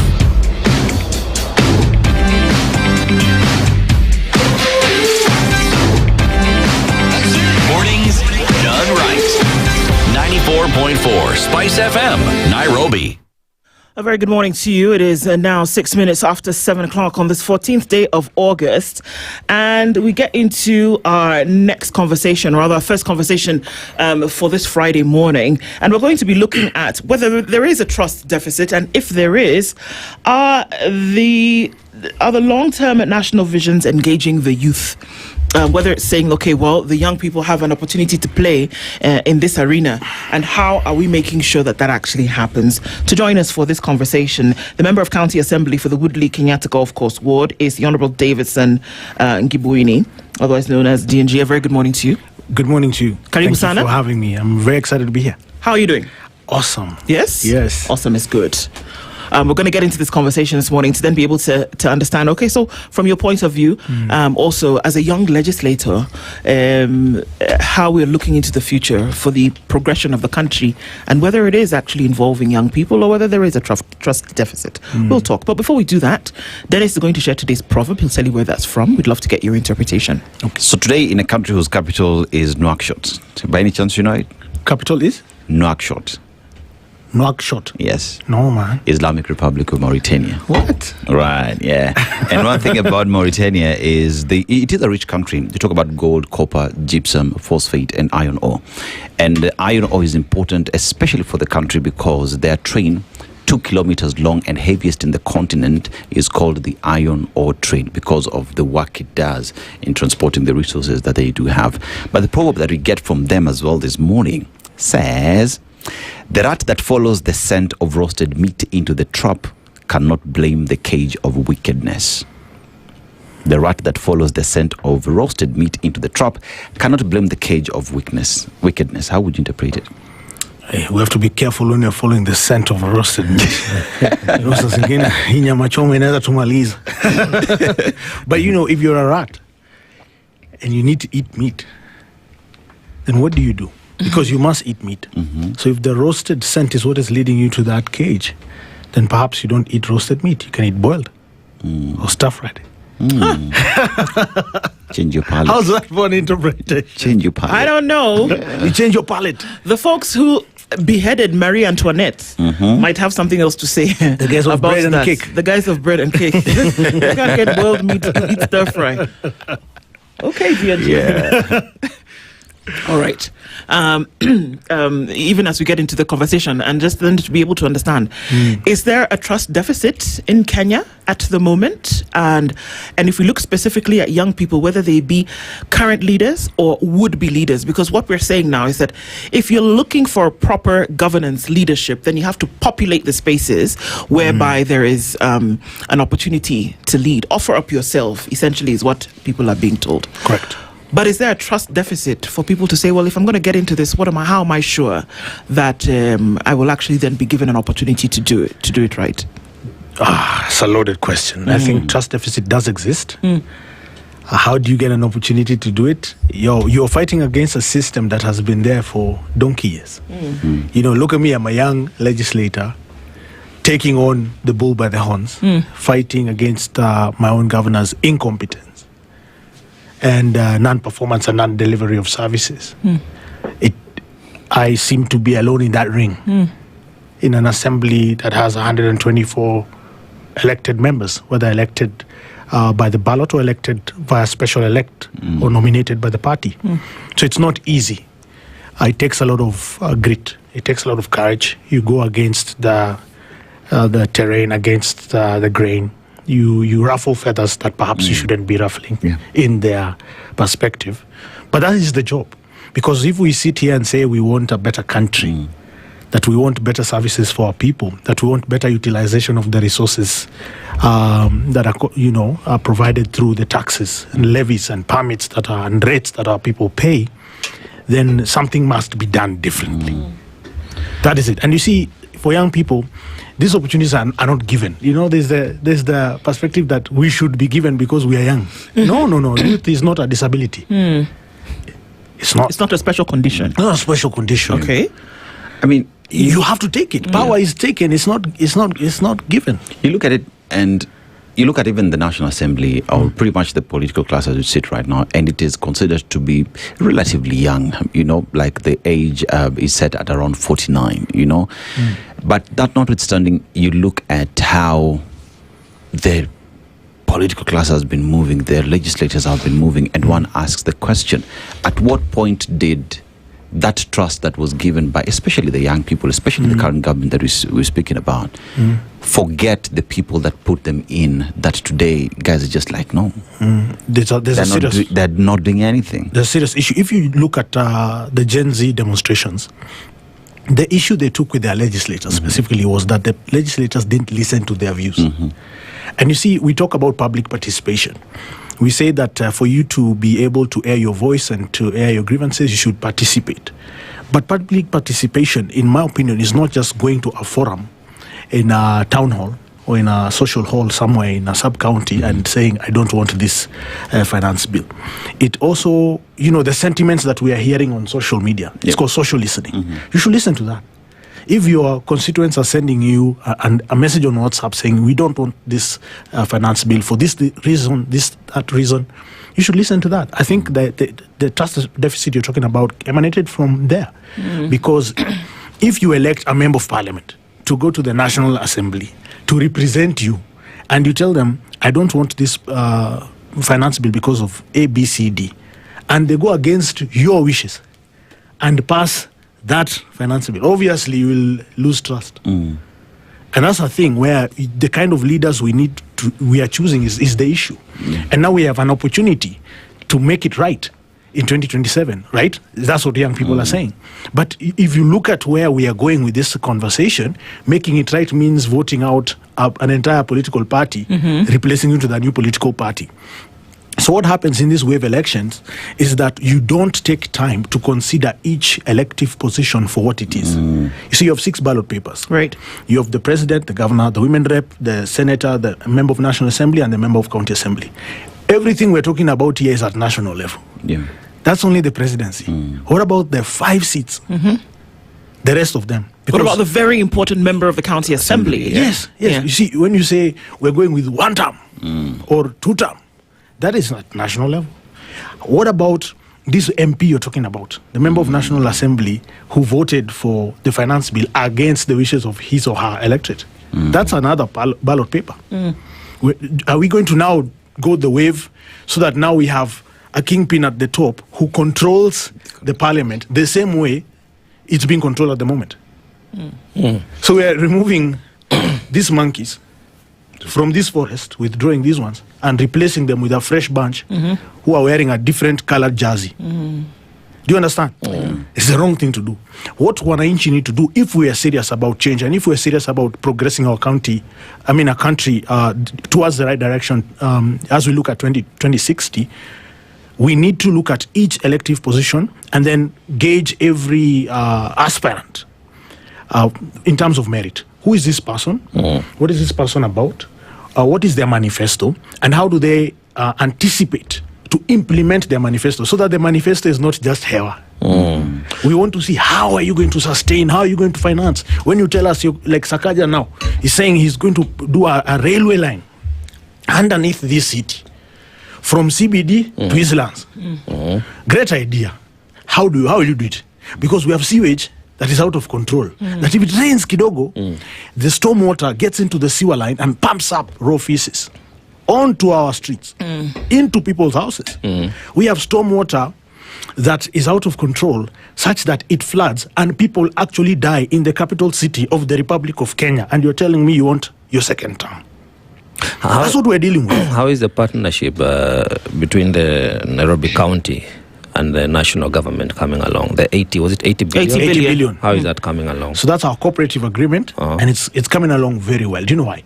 Mornings done right. 94.4 Spice FM, Nairobi. A very good morning to you. It is now 6 minutes after 7 o'clock on this 14th day of August. And we get into our next conversation, or rather our first conversation for this Friday morning. And we're going to be looking at whether there is a trust deficit, and if there is, are the long-term national visions engaging the youth? Whether it's saying, okay, well, the young people have an opportunity to play in this arena, and how are we making sure that actually happens? To join us for this conversation, the Member of County Assembly for the Woodley Kenyatta Golf Course Ward is the Honourable Davidson Ngibuini, otherwise known as DNG. A very good morning to you. Good morning to you. Karibu Thank you for having me. I'm very excited to be here. How are you doing? Awesome. Yes? Yes. Awesome is good. We're going to get into this conversation this morning to then be able to understand, okay, so from your point of view, also as a young legislator, how we're looking into the future for the progression of the country, and whether it is actually involving young people or whether there is a trust deficit. We'll talk. But before we do that, Dennis is going to share today's proverb. He'll tell you where that's from. We'd love to get your interpretation. Okay. So today, in a country whose capital is Nouakchott, by any chance you know it? Capital is? Nouakchott. Nouakchott? Yes. No, man. Islamic Republic of Mauritania. What? Right, yeah. And one thing about Mauritania is it is a rich country. You talk about gold, copper, gypsum, phosphate, and iron ore. And iron ore is important, especially for the country, because their train, 2 kilometers long and heaviest in the continent, is called the iron ore train because of the work it does in transporting the resources that they do have. But the proverb that we get from them as well this morning says, "The rat that follows the scent of roasted meat into the trap cannot blame the cage of wickedness." The rat that follows the scent of roasted meat into the trap cannot blame the cage of wickedness. How would you interpret it? Hey, we have to be careful when you're following the scent of roasted meat. But if you're a rat and you need to eat meat, then what do you do? Because you must eat meat. So if the roasted scent is what is leading you to that cage, then perhaps you don't eat roasted meat. You can eat boiled or stir-fried. Change your palate. How's that for an interpretation? Change your palate. I don't know. You change your palate. The folks who beheaded Marie Antoinette might have something else to say. The guys of bread and cake. The guys of bread and cake. You can't get boiled meat to eat stir-fry. Okay, DNG. Yeah. All right. Even as we get into the conversation, and just then to be able to understand, is there a trust deficit in Kenya at the moment? And if we look specifically at young people, whether they be current leaders or would-be leaders, because what we're saying now is that if you're looking for proper governance leadership, then you have to populate the spaces whereby there is an opportunity to lead. Offer up yourself, essentially, is what people are being told. Correct. But is there a trust deficit for people to say, well, if I'm going to get into this, how am I sure that I will actually then be given an opportunity to do it right? It's a loaded question. I think trust deficit does exist. How do you get an opportunity to do it? You're fighting against a system that has been there for donkey years. Look at me, I'm a young legislator. taking on the bull by the horns, fighting against my own governor's incompetence and non-performance and non-delivery of services. I seem to be alone in that ring in an assembly that has 124 elected members, whether elected by the ballot or elected via special elect or nominated by the party. So it's not easy. It takes a lot of grit. It takes a lot of courage. You go against the terrain, against the grain. You ruffle feathers that perhaps you shouldn't be ruffling in their perspective. But that is the job. Because if we sit here and say we want a better country, that we want better services for our people, that we want better utilization of the resources that are provided through the taxes and levies and permits and rates that our people pay, then something must be done differently. That is it. And you see, for young people, these opportunities are not given. There's the perspective that we should be given because we are young. No. Youth is not a disability. It's not a special condition. Not a special condition. Okay. I mean, you have to take it. Power is taken. It's not given. You look at it, and you look at even the National Assembly, or pretty much the political class as we sit right now, and it is considered to be relatively young. Like the age is set at around 49. But that notwithstanding, you look at how the political class has been moving, their legislators have been moving, and one asks the question, at what point did that trust that was given by especially the young people, especially the current government that we're speaking about, forget the people that put them in, that today guys are just like, no, they're not doing anything. There's a serious issue. If you look at the Gen Z demonstrations, the issue they took with their legislators specifically was that the legislators didn't listen to their views. And you see, we talk about public participation. We say that for you to be able to air your voice and to air your grievances, you should participate. But public participation, in my opinion, is not just going to a forum in a town hall or in a social hall somewhere in a sub-county and saying, I don't want this finance bill. It also, the sentiments that we are hearing on social media, it's called social listening. You should listen to that. If your constituents are sending you a message on WhatsApp saying, we don't want this finance bill for this reason, that reason, you should listen to that. I think that the trust deficit you're talking about emanated from there. Because if you elect a member of parliament to go to the National Assembly to represent you, and you tell them, I don't want this finance bill because of A, B, C, D, and they go against your wishes and pass that finance bill, obviously you will lose trust. And that's a thing where the kind of leaders we are choosing is the issue. And now we have an opportunity to make it right in 2027, right? That's what young people are saying. But if you look at where we are going with this conversation, making it right means voting out an entire political party, replacing it with a new political party. So what happens in these wave elections is that you don't take time to consider each elective position for what it is. You see, you have 6 ballot papers. Right. You have the president, the governor, the women rep, the senator, the member of National Assembly, and the member of County Assembly. Everything we're talking about here is at national level. That's only the presidency. What about the 5 seats? The rest of them? What about the very important member of the County Assembly? Yes. You see, when you say we're going with 1 term or 2 term, that is at national level. What about this MP you're talking about, the member of National Assembly who voted for the finance bill against the wishes of his or her electorate? That's another ballot paper. Are we going to now go the wave so that now we have a kingpin at the top who controls the parliament the same way it's being controlled at the moment? So we are removing these monkeys from this forest, withdrawing these ones and replacing them with a fresh bunch who are wearing a different colored jersey. Do you understand? It's the wrong thing to do. What Wananchi need to do, if we are serious about change and if we are serious about progressing our country towards the right direction, as we look at 2060, we need to look at each elective position and then gauge every aspirant in terms of merit. Who is this person? What is this person about? What is their manifesto? And how do they anticipate to implement their manifesto, so that the manifesto is not just hewa. We want to see how are you going to sustain, how are you going to finance. When you tell us, like Sakaja now, he's saying he's going to do a railway line underneath this city from CBD to Islands. Great idea. How will you do it? Because we have sewage that is out of control. That if it rains kidogo, the storm water gets into the sewer line and pumps up raw feces onto our streets, into people's houses. We have storm water that is out of control, such that it floods and people actually die in the capital city of the Republic of Kenya. And you're telling me you want your second term. That's what we're dealing with. How is the partnership between the Nairobi County and the national government coming along? The 80 billion? 80 billion. How is that coming along? So that's our cooperative agreement, and it's coming along very well. Do you know why?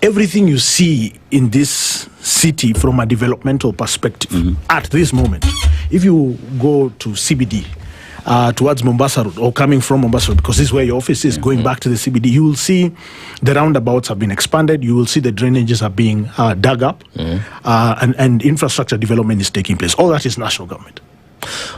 Everything you see in this city from a developmental perspective at this moment, if you go to CBD, towards Mombasa Road, or coming from Mombasa Road, because this is where your office is, going back to the CBD, you will see the roundabouts have been expanded. You will see the drainages are being dug up, and infrastructure development is taking place. All that is national government.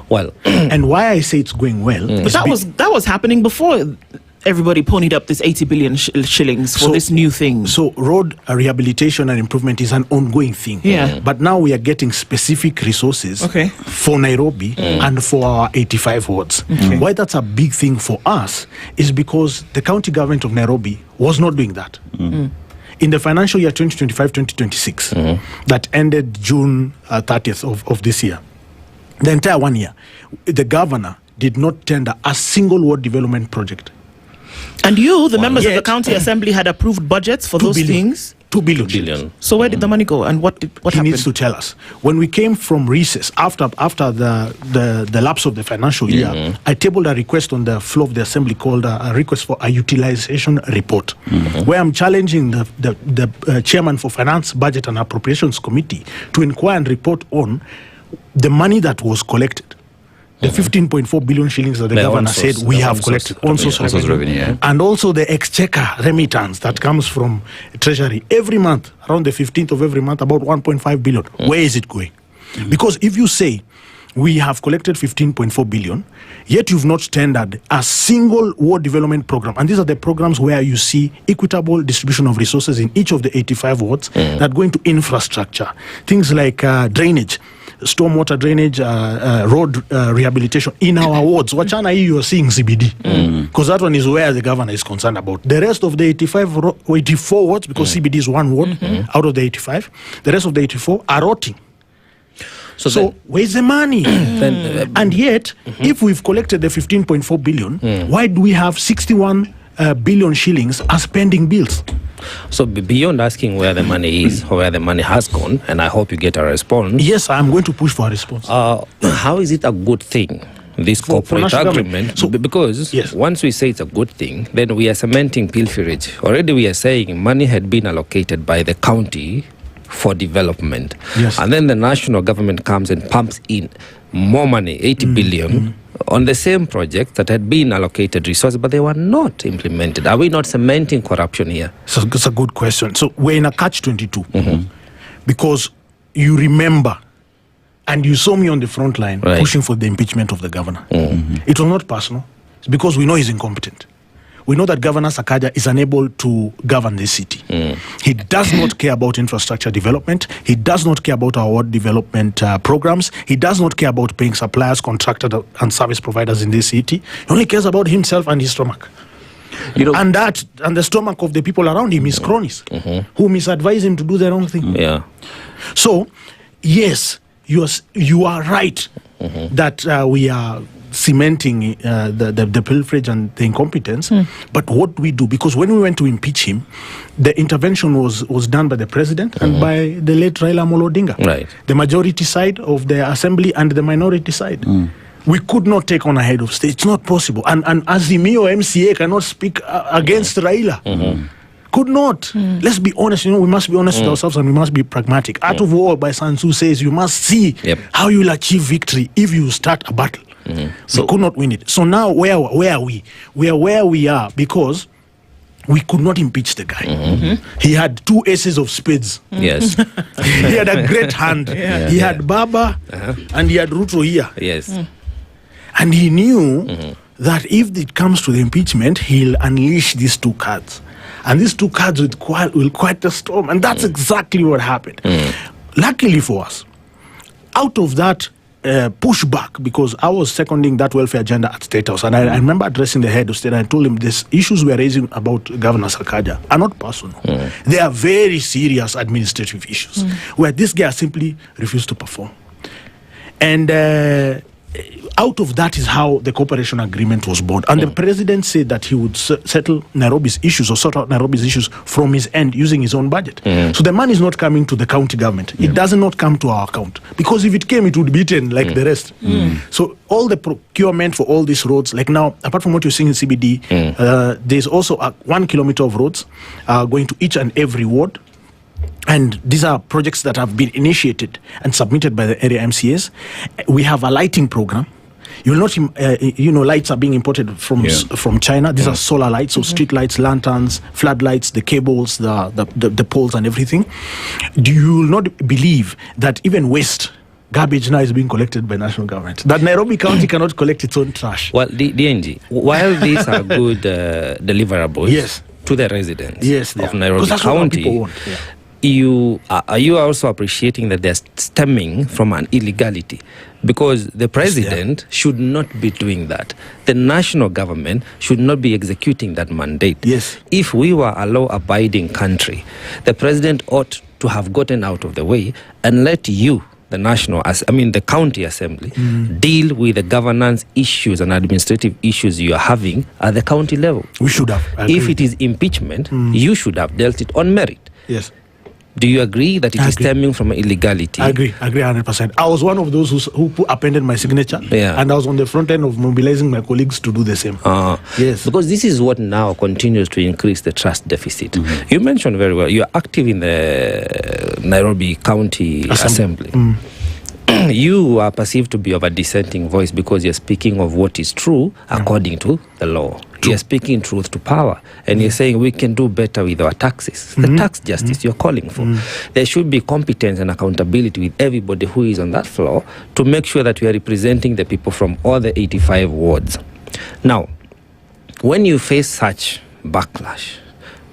Well, and why I say it's going well, but that was happening before everybody ponied up this 80 billion shillings for this new thing. So road rehabilitation and improvement is an ongoing thing. Yeah. But now we are getting specific resources for Nairobi and for our 85 wards. Why that's a big thing for us is because the county government of Nairobi was not doing that. In the financial year 2025-2026, that ended June 30th of this year, the entire 1 year, the governor did not tender a single ward development project. And you, the members of the county assembly, had approved budgets for those things? 2 billion. So where did the money go, and what happened? He needs to tell us. When we came from recess, after the lapse of the financial year, I tabled a request on the floor of the assembly called a request for a utilization report, where I'm challenging the chairman for Finance, Budget and Appropriations Committee to inquire and report on the money that was collected. The 15.4 billion shillings that the governor said we have collected on source revenue. And also the exchequer remittance that comes from Treasury every month, around the 15th of every month, about 1.5 billion. Where is it going? Because if you say we have collected 15.4 billion, yet you've not tendered a single ward development program, and these are the programs where you see equitable distribution of resources in each of the 85 wards that go into infrastructure, things like drainage, stormwater drainage, road rehabilitation in our wards. Wachana hii you are seeing CBD, because that one is where the governor is concerned about. The rest of the 84 wards, because CBD is one ward out of the 85, the rest of the 84 are rotting. So where's the money? And yet, if we've collected the 15.4 billion, why do we have 61 billion shillings as pending bills? So beyond asking where the money is or where the money has gone, and I hope you get a response. Yes, I'm going to push for a response. How is it a good thing, this corporate agreement? Because once we say it's a good thing, then we are cementing pilferage. Already we are saying money had been allocated by the county for development. And then the national government comes and pumps in more money, 80 billion, on the same project that had been allocated resources, but they were not implemented. Are we not cementing corruption here? So it's a good question. So we're in a catch-22 because you remember, and you saw me on the front line pushing for the impeachment of the governor. It was not personal. It's because we know he's incompetent. We know that Governor Sakaja is unable to govern this city. He does not care about infrastructure development. He does not care about our ward development programs. He does not care about paying suppliers, contractors, and service providers in this city. He only cares about himself and his stomach. And the stomach of the people around him is cronies who misadvise him to do the wrong thing. So, yes, you are right that we are cementing the pilferage and the incompetence. But what do we do? Because when we went to impeach him, the intervention was done by the president and by the late Raila Amolo Odinga. The majority side of the assembly and the minority side. We could not take on a head of state. It's not possible. And Azimio MCA cannot speak against Raila. Could not. Let's be honest. We must be honest with ourselves, and we must be pragmatic. Art of War by Sun Tzu says you must see how you'll achieve victory if you start a battle. We could not win it. So now where are we? We are where we are because we could not impeach the guy. He had 2 aces of spades. Yes. He had a great hand. He had Baba and he had Ruto here. Yes. And he knew that if it comes to the impeachment, he'll unleash these 2 cards. And these 2 cards will quite a storm. And that's exactly what happened. Luckily for us, out of that pushback, because I was seconding that welfare agenda at State House, and I remember addressing the head of state, and I told him these issues we are raising about Governor Sakaja are not personal. They are very serious administrative issues, where this guy simply refused to perform. And out of that is how the cooperation agreement was born. And the president said that he would settle Nairobi's issues or sort out Nairobi's issues from his end using his own budget. So the money is not coming to the county government. It does not come to our account. Because if it came, it would be eaten like the rest. So all the procurement for all these roads, like now, apart from what you're seeing in CBD, there's also 1 kilometer of roads going to each and every ward. And these are projects that have been initiated and submitted by the area MCAs. We have a lighting program. You will not, lights are being imported from China. These are solar lights, so street lights, lanterns, floodlights, the cables, the poles and everything. You will not believe that even waste, garbage now is being collected by national government. That Nairobi County cannot collect its own trash. Well, DNG, while these are good deliverables to the residents of Nairobi County, are you also appreciating that they're stemming from an illegality? Because the president should not be doing that. The national government should not be executing that mandate. If we were a law-abiding country, the president ought to have gotten out of the way and let you, the county assembly, deal with the governance issues and administrative issues you are having at the county level. We should have. If it is impeachment, you should have dealt it on merit. Yes. Do you agree that it is stemming from illegality? I agree 100%. I was one of those who appended my signature, and I was on the front end of mobilizing my colleagues to do the same. Yes. Because this is what now continues to increase the trust deficit. You mentioned very well, you are active in the Nairobi County Assembly. You are perceived to be of a dissenting voice because you're speaking of what is true according to the law. You're speaking truth to power, and you're saying we can do better with our taxes. The tax justice you're calling for. There should be competence and accountability with everybody who is on that floor to make sure that we are representing the people from all the 85 wards. Now, when you face such backlash,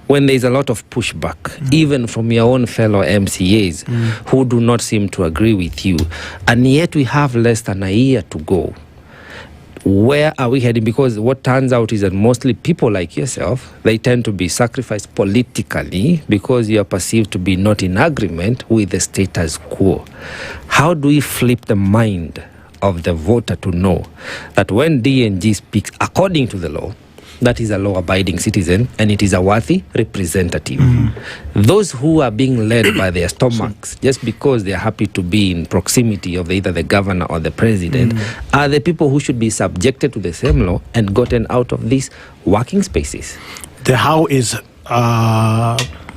when there's a lot of pushback, even from your own fellow MCAs who do not seem to agree with you, and yet we have less than a year to go, where are we heading? Because what turns out is that mostly people like yourself, they tend to be sacrificed politically because you are perceived to be not in agreement with the status quo. How do we flip the mind of the voter to know that when DNG speaks according to the law, that is a law-abiding citizen and it is a worthy representative? Those who are being led by their stomachs just because they are happy to be in proximity of either the governor or the president are the people who should be subjected to the same law and gotten out of these working spaces. The how is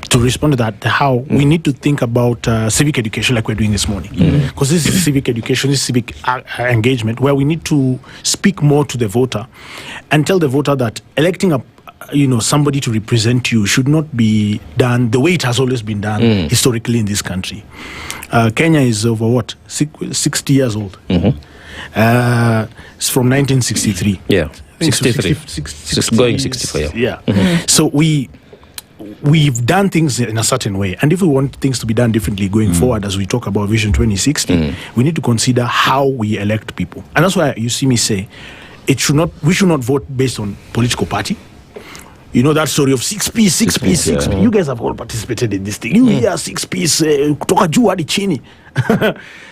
to respond to that, how we need to think about civic education like we're doing this morning. Because this is civic education, this is civic engagement, where we need to speak more to the voter and tell the voter that electing somebody to represent you should not be done the way it has always been done historically in this country. Kenya is over 60 years old. It's from 1963. 63. Going 64. So we've done things in a certain way, and if we want things to be done differently going forward, as we talk about Vision 2060, we need to consider how we elect people. And that's why you see me say we should not vote based on political party. You know that story of 6P. You guys have all participated in this thing. You hear 6P kutoka juu hadi chini.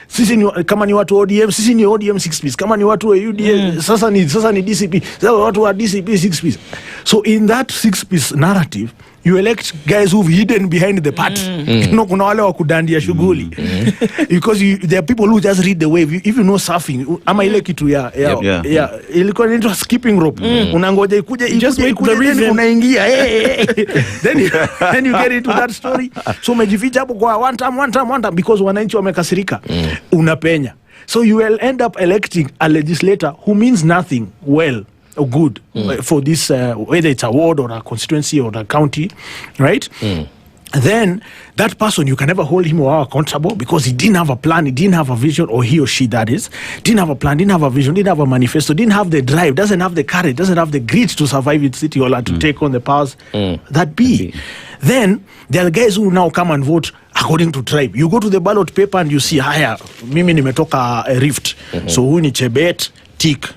Sisi ni kama ni watu ODM, sisi ni ODM 6P. Kama ni watu UDA, sasa ni DCP. Sasa watu wa DCP 6P. So in that 6P narrative, you elect guys who've hidden behind the party. Kuna wale wa kudandia shughuli. Because there are people who just read the wave. If you know surfing, ama ile kitu ya ilikuwa inaitwa skipping rope. Unangoja ikuje unaingia. Then you get into that story. So umejificha hapo kwa one time because wananchi wamekasirika. Unapenya. So you will end up electing a legislator who means nothing well good for this, whether it's a ward or a constituency or a county, right? Then that person, you can never hold him or her accountable because he didn't have a plan, he didn't have a vision, or he or she, that is, didn't have a plan, didn't have a vision, didn't have a manifesto, didn't have the drive, doesn't have the courage, doesn't have the grit to survive in City Hall and to take on the powers that be. Then there are the guys who now come and vote according to tribe. You go to the ballot paper and you see, haya, mimi nimetoka a Rift, so huyu ni Chebet, tick.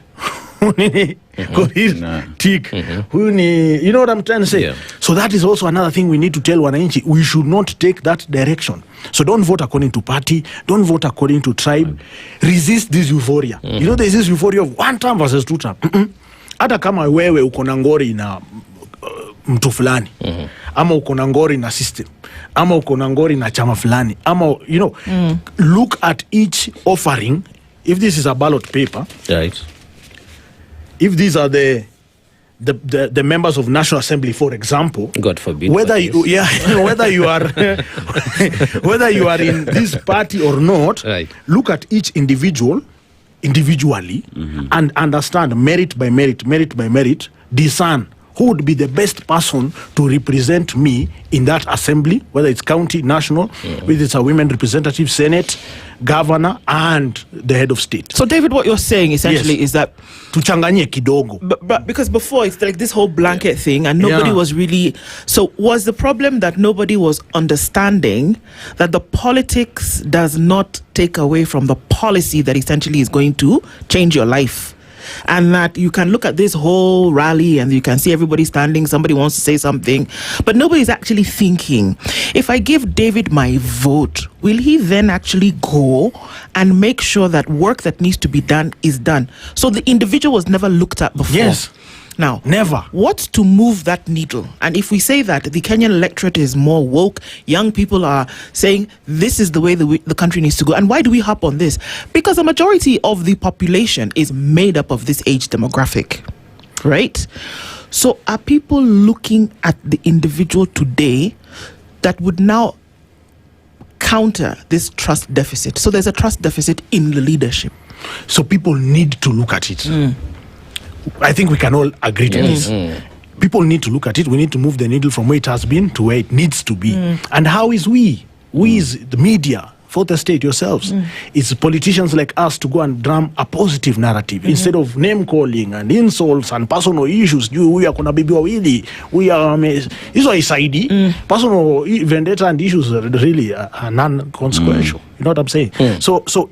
Tick. You know what I'm trying to say? So that is also another thing we need to tell wananchi. We should not take that direction. So don't vote according to party, don't vote according to tribe. Resist this euphoria. You know, there's this euphoria of 1 term versus 2 term. Hata kama wewe uko na ngori na mtu fulani, ama uko na ngori na system, ama uko na ngori na chama fulani, ama, you know, look at each offering. If this is a ballot paper, right? If these are the members of National Assembly, for example, God forbid, whether you whether you are whether you are in this party or not, right. Look at each individually, and understand merit by merit, discern who would be the best person to represent me in that assembly, whether it's county, national, whether it's a women representative, Senate, governor, and the head of state. So, David, what you're saying essentially is that tuchanganye kidogo. But because before it's like this whole blanket thing, and nobody was really. So, was the problem that nobody was understanding that the politics does not take away from the policy that essentially is going to change your life? And that you can look at this whole rally and you can see everybody standing, somebody wants to say something, but nobody's actually thinking, if I give David my vote, will he then actually go and make sure that work that needs to be done is done? So the individual was never looked at before. Yes. Now, never. What's to move that needle? And if we say that the Kenyan electorate is more woke, young people are saying this is the way the country needs to go. And why do we harp on this? Because the majority of the population is made up of this age demographic, right? So are people looking at the individual today that would now counter this trust deficit? So there's a trust deficit in the leadership. So people need to look at it. I think we can all agree to this. People need to look at it. We need to move the needle from where it has been to where it needs to be. And how is we is the media, fourth estate, yourselves, it's politicians like us to go and drum a positive narrative instead of name calling and insults and personal issues. We are kuna bibi wawili, we are hizo isaidi. Personal vendetta and issues are really non-consequential. You know what I'm saying? So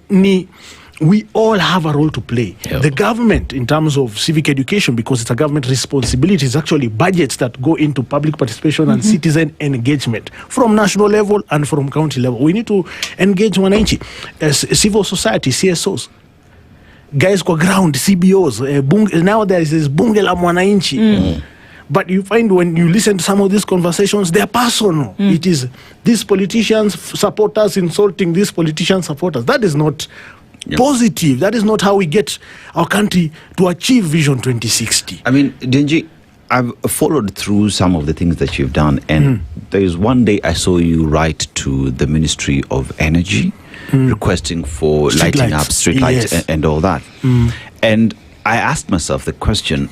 we all have a role to play. The government, in terms of civic education, because it's a government responsibility, is actually budgets that go into public participation and citizen engagement from national level and from county level. We need to engage wananchi, civil society, CSOs, guys kwa ground, CBOs. Now there is this bunge la mwananchi. But you find when you listen to some of these conversations, they're personal. It is these politicians support us insulting these politicians support us. That is not positive. That is not how we get our country to achieve Vision 2060. I mean, Denji, I've followed through some of the things that you've done, and there is one day I saw you write to the Ministry of Energy requesting for lighting up street lights and all that. And I asked myself the question,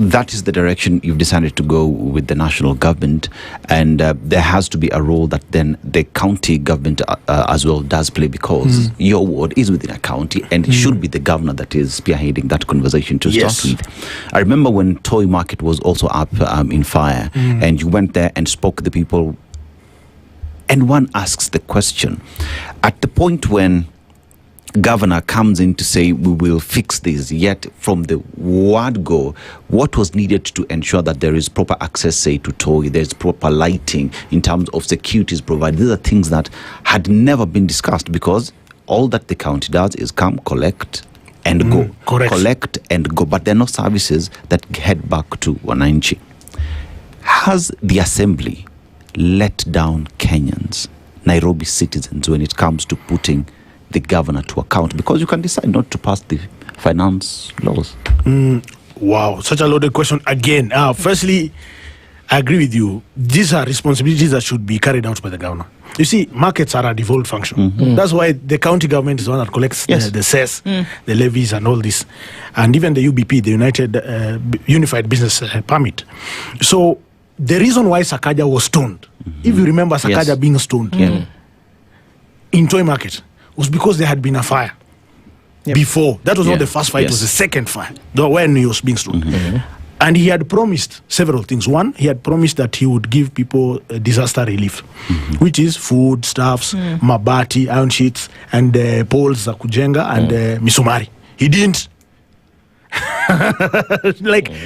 that is the direction you've decided to go with the national government, and there has to be a role that then the county government as well does play, because your ward is within a county and it should be the governor that is spearheading that conversation to start with. I remember when Toy Market was also up in fire, and you went there and spoke to the people, and one asks the question, at the point when governor comes in to say we will fix this, yet from the word go, what was needed to ensure that there is proper access, say, to Toy, there's proper lighting in terms of securities provided? These are things that had never been discussed, because all that the county does is come, collect and go. Collect and go, but there are no services that head back to wananchi. Has the assembly let down Kenyans, Nairobi citizens, when it comes to putting the governor to account? Because you can decide not to pass the finance laws. Wow, such a loaded question again. Firstly, I agree with you. These are responsibilities that should be carried out by the governor. You see, markets are a devolved function. That's why the county government is the one that collects the cess, the levies and all this. And even the UBP, the Unified Business Permit. So the reason why Sakaja was stoned, if you remember Sakaja being stoned in Toy Market, was because there had been a fire before. That was not the first fire, it was the second fire, when he was being stoned. And he had promised several things. One, he had promised that he would give people disaster relief, which is food, stuffs, mabati, iron sheets, and poles za kujenga and misumari. He didn't.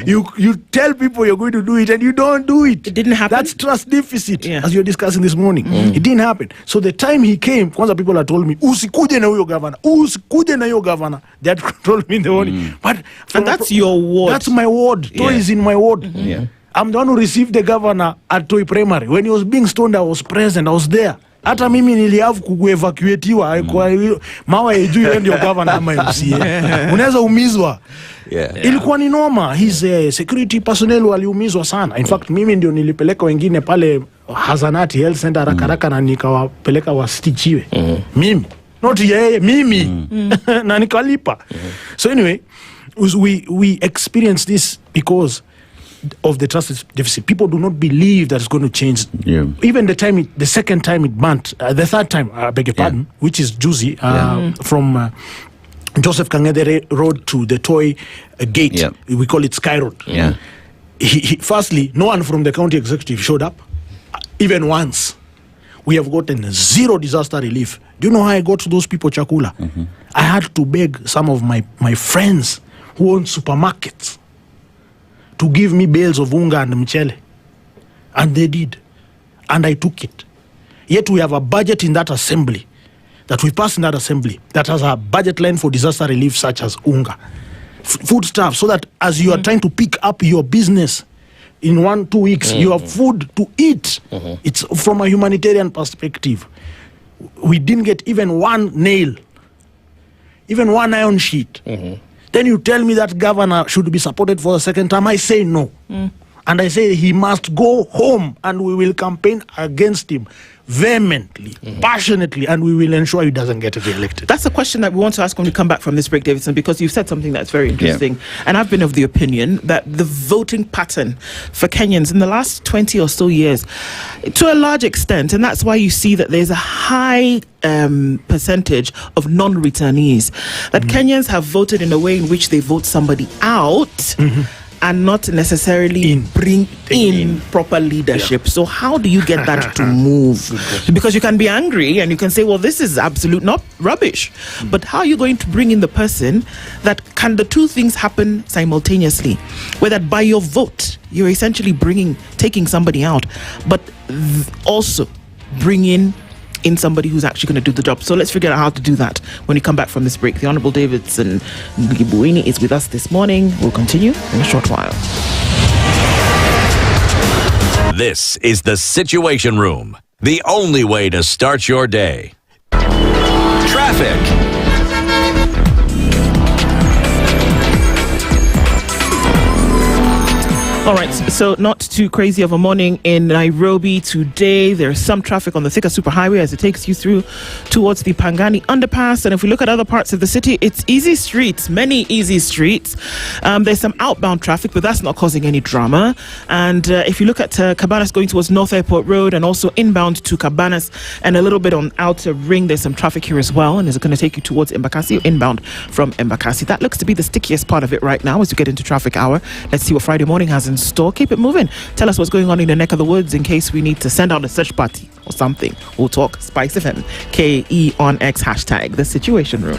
You tell people you're going to do it and you don't do it. It didn't happen. That's trust deficit, as you're discussing this morning. It didn't happen. So the time he came, kwanza people had told me, usikuje na huyo governor, usikuje na huyo governor. They had told me in the morning. And that's your ward. That's my ward. Toy is in my ward. I'm the one who received the governor at Toy Primary. When he was being stoned, I was present. I was there. Hata mimi niliavu kuevacuatiwa mawa ejui ndio governor ama MCA. Unaweza umizwa. Ilikuwa ni noma. His security personnel waliumizwa sana. In fact, mimi ndio nilipeleka wengine pale Hazanati Health Center rakaraka na nikawapeleka wastitchiwe. Mimi. Not yeye, mimi. Na nikalipa. So anyway, we experienced this because of the trust deficit. People do not believe that it's going to change. Even the second time it burnt, the third time, I beg your pardon, which is juicy, from Joseph Kangedere Road to the Toy Gate. We call it Sky Road. He firstly, no one from the county executive showed up, even once. We have gotten zero disaster relief. Do you know how I got to those people, Chakula? I had to beg some of my friends who own supermarkets to give me bales of unga and mchele. And they did. And I took it. Yet we have a budget in that assembly, that we passed in that assembly, that has a budget line for disaster relief such as unga, food stuff, so that as you are trying to pick up your business in 1-2 weeks, you have food to eat. It's from a humanitarian perspective. We didn't get even one nail, even one iron sheet. Then you tell me that governor should be supported for the second time. I say no. And I say he must go home, and we will campaign against him vehemently, passionately, and we will ensure he doesn't get re-elected. That's a question that we want to ask when we come back from this break, Davidson, because you've said something that's very interesting. And I've been of the opinion that the voting pattern for Kenyans in the last 20 or so years, to a large extent, and that's why you see that there's a high percentage of non-returnees, that Kenyans have voted in a way in which they vote somebody out and not necessarily bring in proper leadership. So how do you get that to move? Because you can be angry and you can say, well, this is absolute not rubbish. But how are you going to bring in the person that can the two things happen simultaneously? Where that by your vote, you're essentially taking somebody out, but also bringing in somebody who's actually going to do the job. So let's figure out how to do that when we come back from this break. The Honorable Davidson Gibuini is with us this morning. We'll continue in a short while. This is the Situation Room, the only way to start your day. Traffic. All right, so not too crazy of a morning in Nairobi today. There's some traffic on the Thika Superhighway as it takes you through towards the Pangani Underpass. And if we look at other parts of the city, it's easy streets, many easy streets. There's some outbound traffic, but that's not causing any drama. And if you look at Cabanas going towards North Airport Road and also inbound to Cabanas and a little bit on Outer Ring, there's some traffic here as well. And it's going to take you towards Embakasi or inbound from Embakasi. That looks to be the stickiest part of it right now as we get into traffic hour. Let's see what Friday morning has in store. Keep it moving. Tell us what's going on in your neck of the woods in case we need to send out a search party or something. We'll talk SpiceFM, KE on X, hashtag The Situation Room.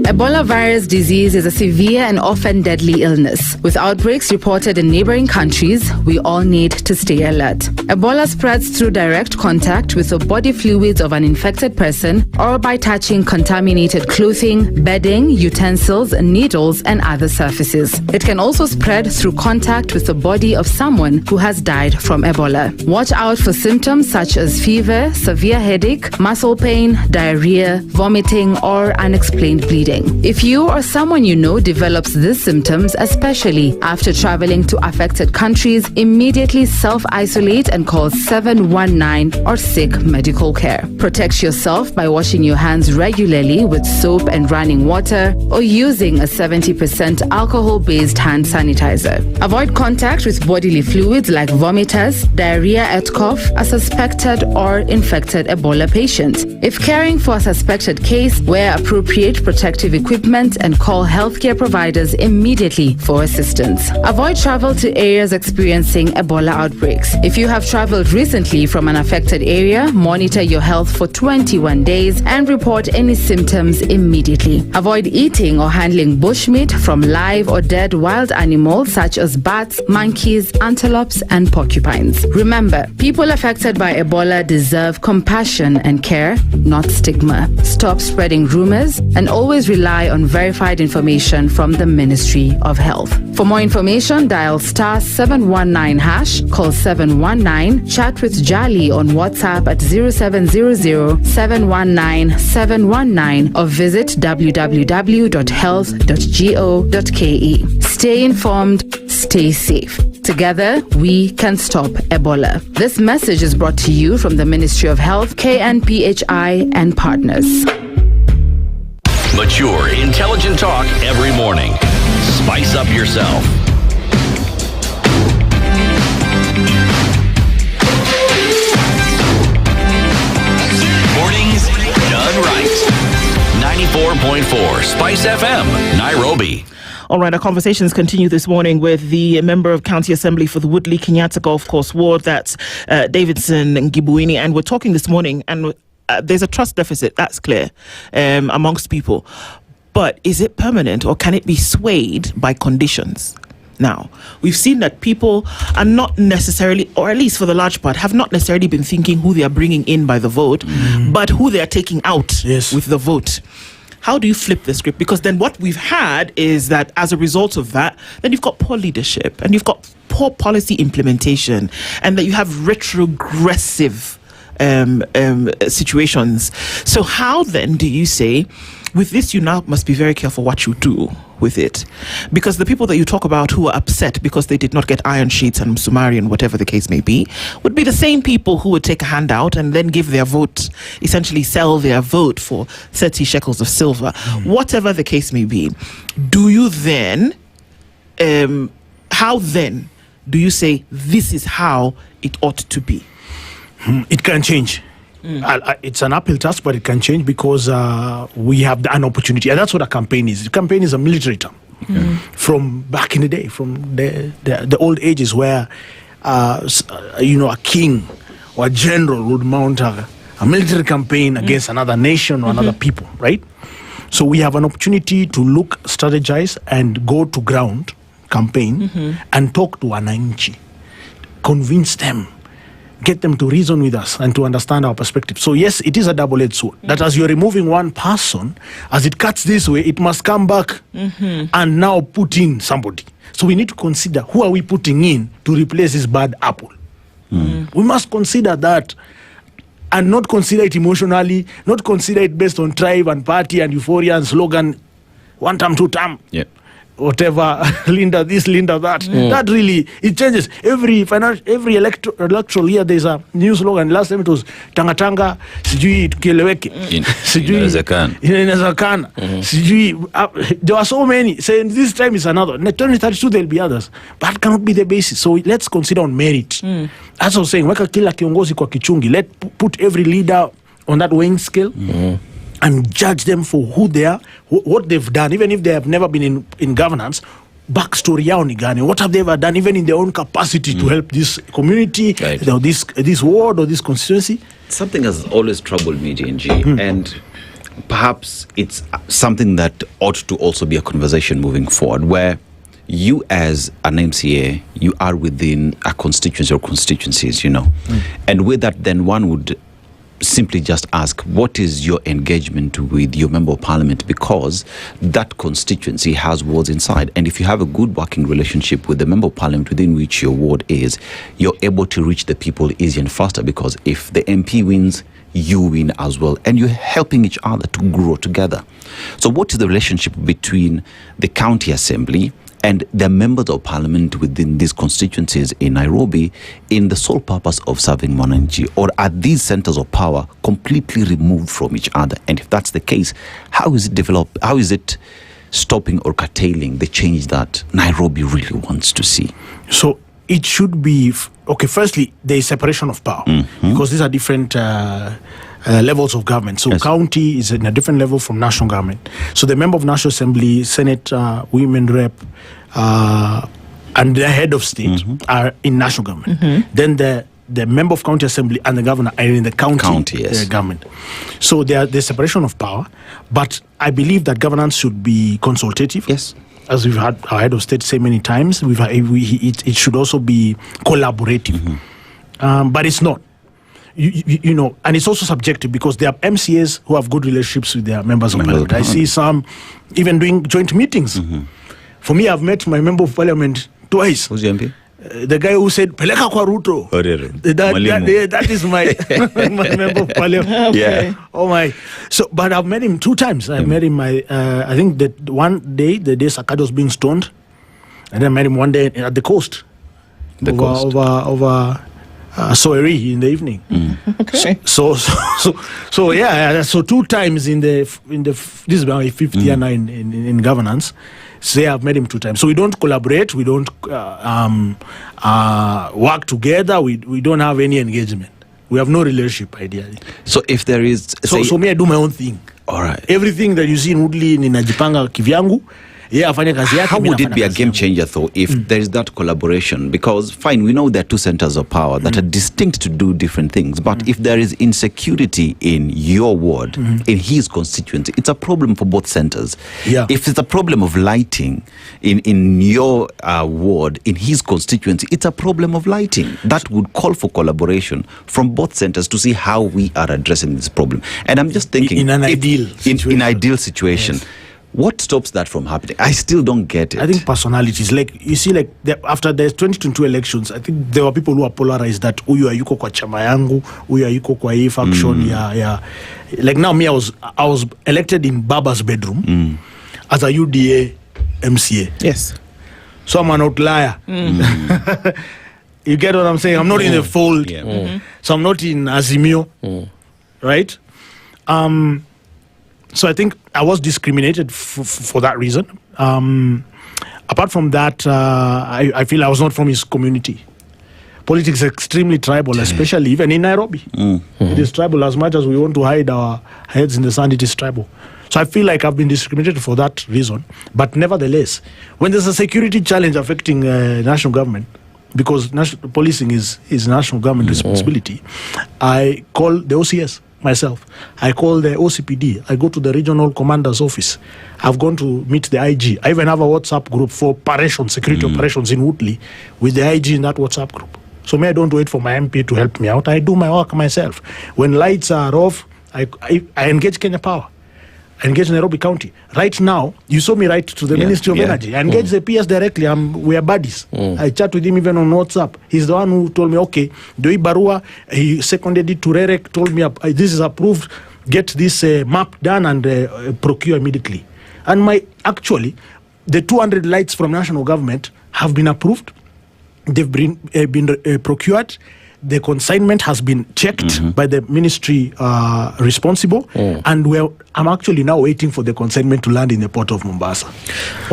Ebola virus disease is a severe and often deadly illness. With outbreaks reported in neighboring countries, we all need to stay alert. Ebola spreads through direct contact with the body fluids of an infected person or by touching contaminated clothing, bedding, utensils, needles, and other surfaces. It can also spread through contact with the body of someone who has died from Ebola. Watch out for symptoms such as fever, severe headache, muscle pain, diarrhea, vomiting, or unexplained bleeding. healing. If you or someone you know develops these symptoms, especially after traveling to affected countries, immediately self-isolate and call 719 or seek medical care. Protect yourself by washing your hands regularly with soap and running water or using a 70% alcohol-based hand sanitizer. Avoid contact with bodily fluids like vomitus, diarrhea at cough, a suspected or infected Ebola patient. If caring for a suspected case, wear appropriate protective equipment and call healthcare providers immediately for assistance. Avoid travel to areas experiencing Ebola outbreaks. If you have traveled recently from an affected area, monitor your health for 21 days and report any symptoms immediately. Avoid eating or handling bushmeat from live or dead wild animals such as bats, monkeys, antelopes, and porcupines. Remember, people affected by Ebola deserve compassion and care, not stigma. Stop spreading rumors and always rely on verified information from the Ministry of Health. For more information, dial *719#, call 719, chat with Jali on WhatsApp at 0700-719-719 or visit www.health.go.ke. Stay informed, stay safe. Together, we can stop Ebola. This message is brought to you from the Ministry of Health, KNPHI, and partners. Mature, intelligent talk every morning. Spice up yourself. Mornings done right. 94.4 Spice FM, Nairobi. All right, our conversations continue this morning with the member of County Assembly for the Woodley Kenyatta Golf Course Ward, that's Davidson Ngibuini, and we're talking this morning, and there's a trust deficit, that's clear, amongst people. But is it permanent, or can it be swayed by conditions? Now, we've seen that people are not necessarily, or at least for the large part, have not necessarily been thinking who they are bringing in by the vote, but who they are taking out with the vote. How do you flip the script? Because then what we've had is that as a result of that, then you've got poor leadership and you've got poor policy implementation, and that you have retrogressive situations. So how then do you say, with this, you now must be very careful what you do with it? Because the people that you talk about who are upset because they did not get iron sheets and Marion, whatever the case may be, would be the same people who would take a handout and then give their vote, essentially sell their vote for 30 shekels of silver, whatever the case may be. Do you then, how then do you say this is how it ought to be? It can change. It's an uphill task, but it can change because we have an opportunity, and that's what a campaign is. A campaign is a military term from back in the day, from the old ages, where a king or a general would mount a military campaign against another nation or another people, right? So we have an opportunity to look, strategize, and go to ground campaign and talk to wananchi, convince them, get them to reason with us and to understand our perspective. So yes, it is a double-edged sword. That as you're removing one person, as it cuts this way, it must come back and now put in somebody. So we need to consider, who are we putting in to replace this bad apple? We must consider that, and not consider it emotionally, not consider it based on tribe and party and euphoria and slogan, one term, two term. Whatever, Linda this, Linda that. That really, it changes. Every electoral year, there's a new slogan. Last time it was Tanga Tanga, sijui tukieleweke. Inawezekana. Sijui, there are so many. So this time is another. In 2032, there'll be others. But that cannot be the basis. So let's consider on merit. As I was saying, weka kila kiongozi kwa kichungi. Let put every leader on that weighing scale. And judge them for who they are, what they've done, even if they have never been in governance. Backstory yao ni gani? What have they ever done, even in their own capacity to help this community, or this ward or this constituency? Something has always troubled me, GNG, and perhaps it's something that ought to also be a conversation moving forward, where you as an MCA, you are within a constituency or constituencies, and with that, then one would simply just ask, what is your engagement with your member of parliament? Because that constituency has wards inside, and if you have a good working relationship with the member of parliament within which your ward is, you're able to reach the people easier and faster, because if the MP wins, you win as well, and you're helping each other to grow together. So what is the relationship between the county assembly and the members of parliament within these constituencies in Nairobi in the sole purpose of serving Mwananchi? Or are these centers of power completely removed from each other? And if that's the case, how is it stopping or curtailing the change that Nairobi really wants to see? So it should be, okay, firstly, there is separation of power, because these are different levels of government. So county is in a different level from national government. So the member of National Assembly, Senate, women rep, and the head of state are in national government. Then the member of county assembly and the governor are in the county government. So there's separation of power, but I believe that governance should be consultative. Yes. As we've had our head of state say many times, it should also be collaborative. But it's not. You know, and it's also subjective because there are MCAs who have good relationships with their members of parliament. I see some even doing joint meetings. For me, I've met my member of parliament twice. Who's the MP? The guy who said Peleka kwa Ruto. That is my my member of parliament. Okay. Yeah. Oh my. So, but I've met him 2 times. I met him. I think that one day, the day Sakado was being stoned, and then I met him one day at the coast. Over Soeri in the evening. Okay. So yeah. So 2 times in the this is my 5th year now in governance. Say I've met him 2 times. So we don't collaborate. We don't work together. We don't have any engagement. We have no relationship ideally. So if there is, so me, I do my own thing. All right. Everything that you see in Woodley, ninajipanga kivyangu. How would it be a game changer, though, if there is that collaboration? Because, fine, we know there are 2 centers of power that are distinct to do different things. But if there is insecurity in your ward, in his constituency, it's a problem for both centers. Yeah. If it's a problem of lighting in your ward, in his constituency, it's a problem of lighting. That would call for collaboration from both centers to see how we are addressing this problem. And I'm just thinking, in an ideal situation. Yes. What stops that from happening? I still don't get it. I think personalities. Like, you see, like, after the 2022 elections, I think there were people who are polarized that uyu ayuko kwa chama yangu, uyu ayuko kwa hii faction, yeah. Like now, me, I was elected in Baba's bedroom as a UDA MCA. Yes. So I'm an outlier. You get what I'm saying? I'm not in the fold. Yeah. So I'm not in Azimio. Right? So I think I was discriminated for that reason. Apart from that, I feel I was not from his community. Politics is extremely tribal, especially even in Nairobi. It is tribal. As much as we want to hide our heads in the sand, it is tribal. So I feel like I've been discriminated for that reason. But nevertheless, when there's a security challenge affecting national government, because policing is national government responsibility, I call the OCS. Myself, I call the OCPD. I go to the regional commander's office. I've gone to meet the IG. I even have a WhatsApp group for operations, security operations in Woodley, with the IG in that WhatsApp group. So I don't wait for my MP to help me out. I do my work myself. When lights are off, I engage Kenya Power. I engage Nairobi County. Right now, you saw me write to the Ministry of Energy. I engage the PS directly. We are buddies. I chat with him even on WhatsApp. He's the one who told me, okay, Doi Barua, he seconded it to Rerek, told me this is approved, get this map done and procure immediately. And actually, the 200 lights from national government have been approved. They've been procured. The consignment has been checked by the ministry responsible, and I'm actually now waiting for the consignment to land in the port of Mombasa.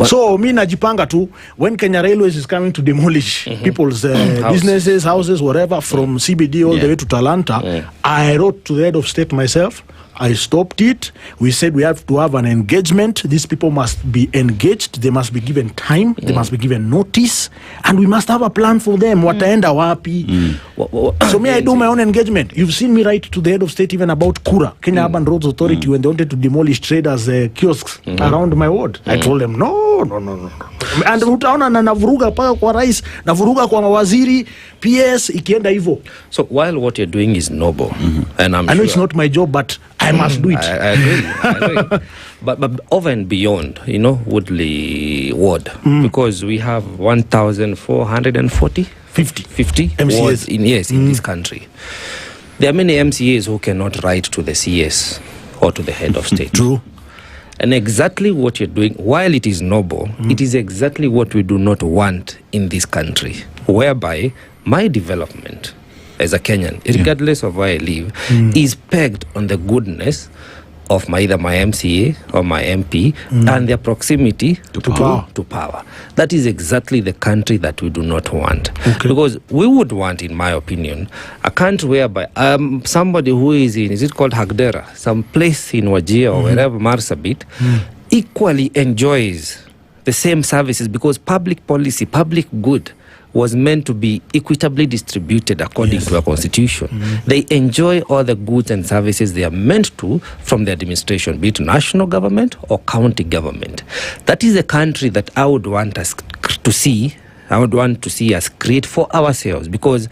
So, me najipanga tu, when Kenya Railways is coming to demolish people's businesses, houses, whatever, from CBD all the way to Talanta, I wrote to the head of state myself. I stopped it. We said we have to have an engagement. These people must be engaged. They must be given time. They must be given notice. And we must have a plan for them. Wataenda wapi. So me, I do my own engagement. You've seen me write to the head of state even about Kura, Kenya Urban Roads Authority, when they wanted to demolish traders' kiosks around my ward. I told them, no. And utaona na navuruga paka kwa rais, navuruga kwa mawaziri, PS, ikienda hivyo. So while what you're doing is noble, and I know it's not my job, but I must do it. I agree. But over and beyond, Woodley Ward, because we have 1,440? 50 MCAs. Wards in this country. There are many MCAs who cannot write to the CS or to the head of state. True. And exactly what you're doing, while it is noble, it is exactly what we do not want in this country, whereby my development as a Kenyan, regardless of where I live, is pegged on the goodness of either my MCA or my MP and their proximity to power. That is exactly the country that we do not want. Okay. Because we would want, in my opinion, a country whereby somebody who is in, is it called Hagdera, some place in Wajir or wherever, Marsabit, equally enjoys the same services, because public policy, public good was meant to be equitably distributed according to our constitution. They enjoy all the goods and services they are meant to from the administration, be it national government or county government. That is a country that I would want us to see. I would want to see us create for ourselves, because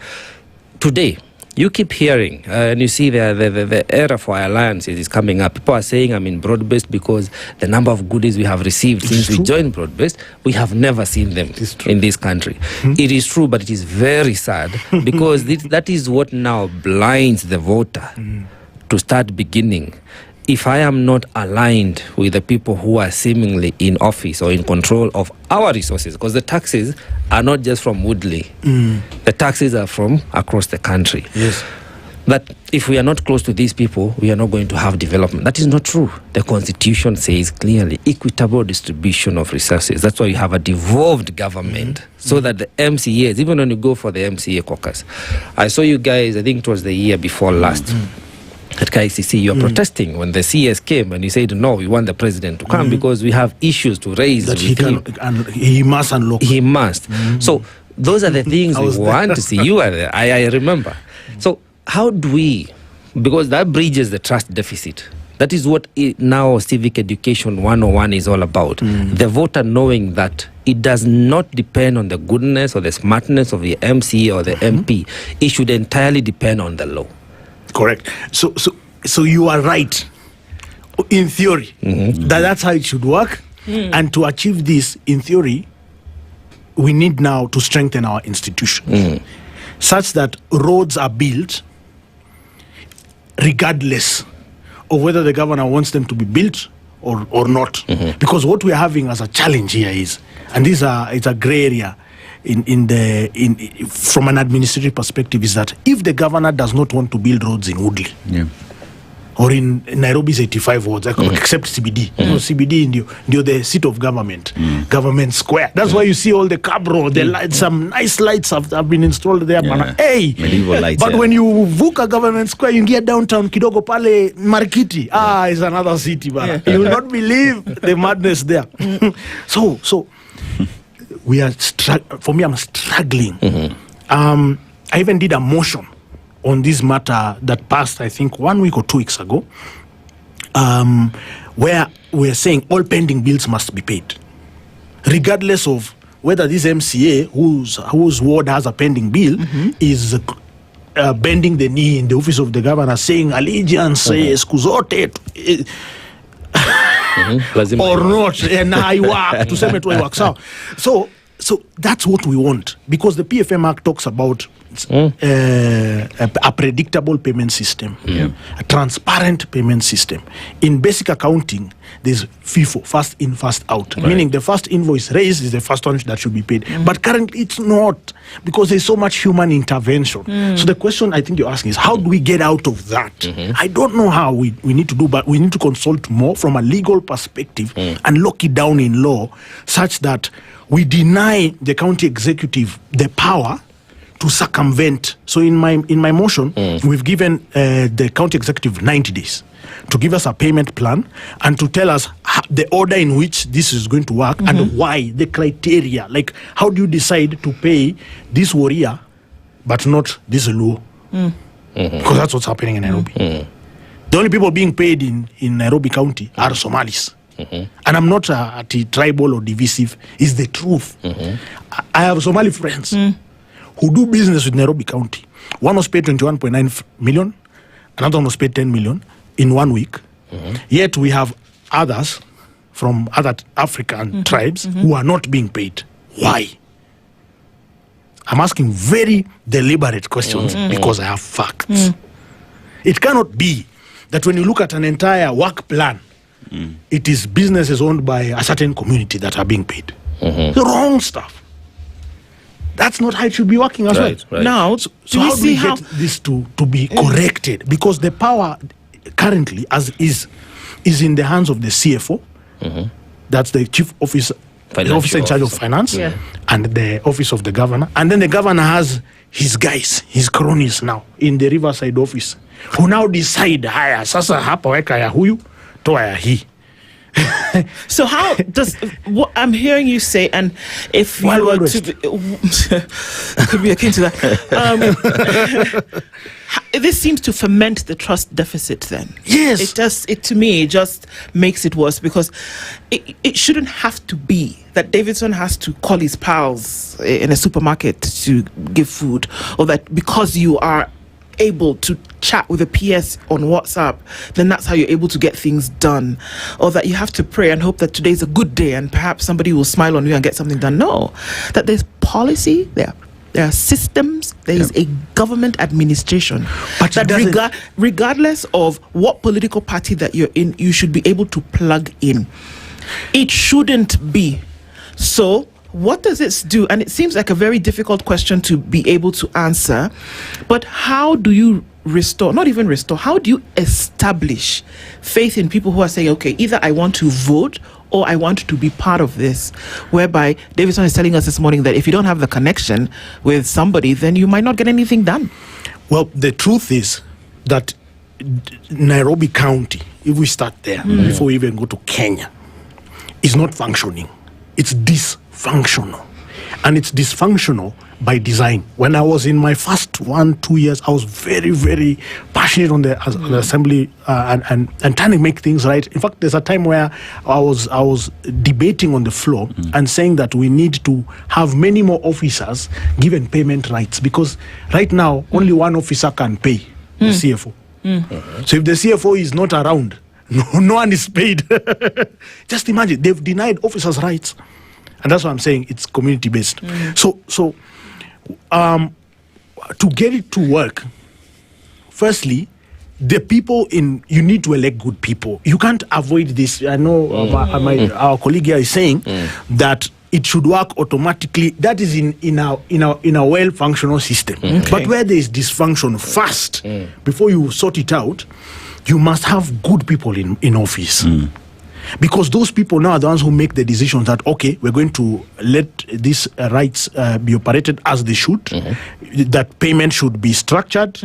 today you keep hearing and you see the era for alliances is coming up. People are saying I'm in broad-based because the number of goodies we have received since we joined broad-based, we have never seen them in this country. It is true, but it is very sad because that is what now blinds the voter to start beginning. If I am not aligned with the people who are seemingly in office or in control of our resources, because the taxes are not just from Woodley, the taxes are from across the country. Yes. That if we are not close to these people, we are not going to have development. That is not true. The Constitution says clearly equitable distribution of resources. That's why you have a devolved government, so that the MCAs, even when you go for the MCA caucus, I saw you guys, I think it was the year before last, at KICC, you are protesting when the CS came and you said, no, we want the president to come because we have issues to raise. That he must unlock. He must. So those are the things we want to see. You are there. I remember. So how do we, because that bridges the trust deficit. That is what now Civic Education 101 is all about. The voter knowing that it does not depend on the goodness or the smartness of the MCA or the MP. It should entirely depend on the law. Correct. So you are right, in theory, that's how it should work. And to achieve this, in theory, we need now to strengthen our institutions such that roads are built regardless of whether the governor wants them to be built or not. Because what we're having as a challenge here is, and it's a gray area, from an administrative perspective, is that if the governor does not want to build roads in Woodley or in Nairobi's 85 wards, except CBD, CBD in the seat of government, government square. That's why you see all the cabro, the lights, some nice lights have been installed there. Hey, lights, but when you vuka government square, you get downtown kidogo pale Marikiti. It's another city, but you will not believe the madness there. So. We are for me, I'm struggling. I even did a motion on this matter that passed, I think, 1 week or 2 weeks ago, where we're saying all pending bills must be paid, regardless of whether this MCA whose ward has a pending bill is bending the knee in the office of the governor, saying allegiance, siku zote. Or not, and I work to say it works out. So that's what we want, because the PFM Act talks about a predictable payment system, a transparent payment system. In basic accounting, there's FIFO, first in, first out, meaning the first invoice raised is the first one that should be paid. But currently it's not, because there's so much human intervention. So the question I think you're asking is, how do we get out of that? I don't know how we need to do, but we need to consult more from a legal perspective and lock it down in law, such that we deny the county executive the power to circumvent. So in my motion, we've given the county executive 90 days to give us a payment plan and to tell us the order in which this is going to work and why, the criteria. Like, how do you decide to pay this warrior but not this Luo? Because that's what's happening in Nairobi. The only people being paid in Nairobi County are Somalis. And I'm not tribal or divisive. It's the truth. I have Somali friends who do business with Nairobi County. One was paid 21.9 million, another one was paid 10 million in 1 week. Yet we have others from other African tribes who are not being paid. Why? I'm asking very deliberate questions because I have facts. It cannot be that when you look at an entire work plan, it is businesses owned by a certain community that are being paid. The wrong stuff. That's not how it should be working as well. Right. Now, so how do we get this to be corrected? Because the power currently is in the hands of the CFO. That's the chief officer, the officer in charge of finance, and the office of the governor. And then the governor has his guys, his cronies now in the Riverside office, who now decide, haya sasa hapa weka ya huyu, toa ya hii. So how does what I'm hearing you say, and if you were to could be akin to that, this seems to ferment the trust deficit. Then yes, it to me it just makes it worse, because it shouldn't have to be that Davidson has to call his pals in a supermarket to give food, or that because you are able to chat with a PS on WhatsApp, then that's how you're able to get things done, or that you have to pray and hope that today's a good day and perhaps somebody will smile on you and get something done. No, that there's policy, there are systems, there is a government administration, but that regardless of what political party that you're in, you should be able to plug in. It shouldn't be. So what does this do? And it seems like a very difficult question to be able to answer, but how do you how do you establish faith in people who are saying, okay, either I want to vote or I want to be part of this, whereby Davidson is telling us this morning that if you don't have the connection with somebody, then you might not get anything done. Well, the truth is that Nairobi County, if we start there, before we even go to Kenya, is not functioning. It's dysfunctional. And it's dysfunctional by design. When I was in my first 1-2 years, I was very, very passionate on the assembly and trying to make things right. In fact, there's a time where I was debating on the floor and saying that we need to have many more officers given payment rights, because right now only one officer can pay the CFO. So if the CFO is not around, no one is paid. Just imagine, they've denied officers' rights. And that's what I'm saying, it's community-based. So to get it to work, firstly, the people you need to elect good people. You can't avoid this. I know our colleague here is saying that it should work automatically. That is in a well-functional system. But where there is dysfunction, first, before you sort it out, you must have good people in office. Because those people now are the ones who make the decisions that, okay, we're going to let these rights be operated as they should, that payment should be structured,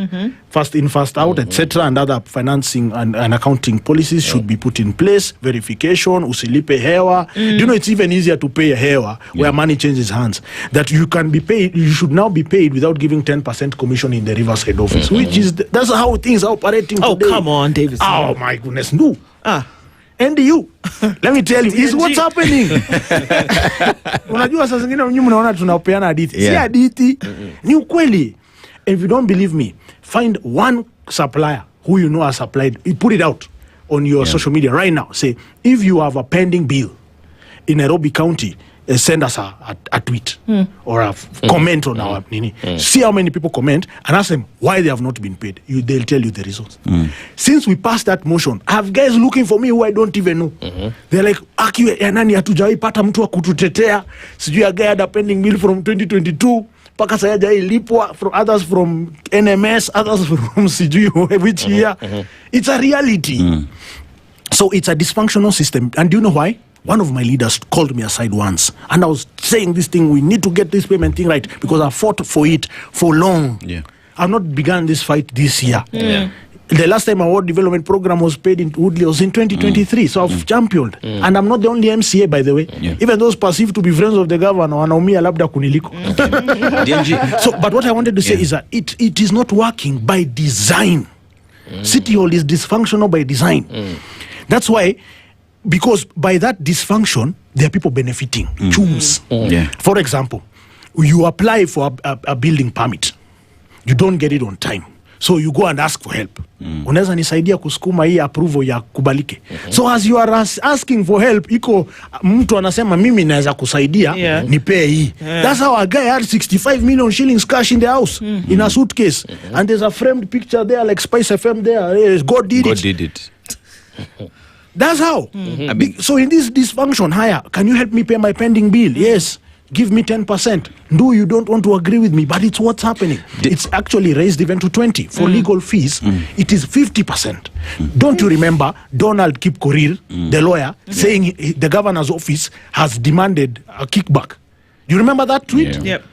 first in, first out, etc., and other financing and accounting policies should be put in place, verification, usilipe hewa. Do you know, it's even easier to pay a hewa where money changes hands, that you can be paid, you should now be paid without giving 10% commission in the Riverside office, which is, that's how things are operating today. Oh, come on, David. Oh, my goodness, no. NDU, let me tell you, is what's happening. Unajua saa zingine nyinyi mnaona tunapeana hadithi. Si hadithi, ni ukweli. If you don't believe me, find one supplier who you know has supplied. You put it out on your social media right now. Say, if you have a pending bill in Nairobi County, send us a tweet or a comment on our nini. See how many people comment and ask them why they have not been paid. They'll tell you the reasons. Since we passed that motion, I have guys looking for me who I don't even know. They're like, akiwe ya nani hatujawai pata mtu wa kututetea. Sijui a guy had a pending bill from 2022. Paka saya jai lipwa, from others from NMS, others from sijui which year. It's a reality. So it's a dysfunctional system. And do you know why? One of my leaders called me aside once, and I was saying this thing, we need to get this payment thing right, because I fought for it for long. I've not begun this fight this year. The last time our World Development Program was paid in Woodley was in 2023, so I've championed. And I'm not the only MCA, by the way. Even those perceived to be friends of the governor, wanaumia labda kuniliko. So, but what I wanted to say is that it is not working by design. City Hall is dysfunctional by design. That's why, because by that dysfunction, there are people benefiting. Chums. For example, you apply for a building permit. You don't get it on time. So you go and ask for help. Unaweza nisaidia kusukuma hii approval ya kubalike. So as you are asking for help, iko mtu anasema mimi naweza kusaidia, nipe hii. That's how a guy had 65 million shillings cash in the house in a suitcase. And there's a framed picture there like SpiceFM there. God did it. That's how. So in this dysfunction, higher, can you help me pay my pending bill? Yes. Give me 10%. Nduh, you don't want to agree with me, but it's what's happening. It's actually raised even to 20. For legal fees, it is 50%. Don't you remember Donald Kipkorir, the lawyer, saying the governor's office has demanded a kickback? Do you remember that tweet? Yep.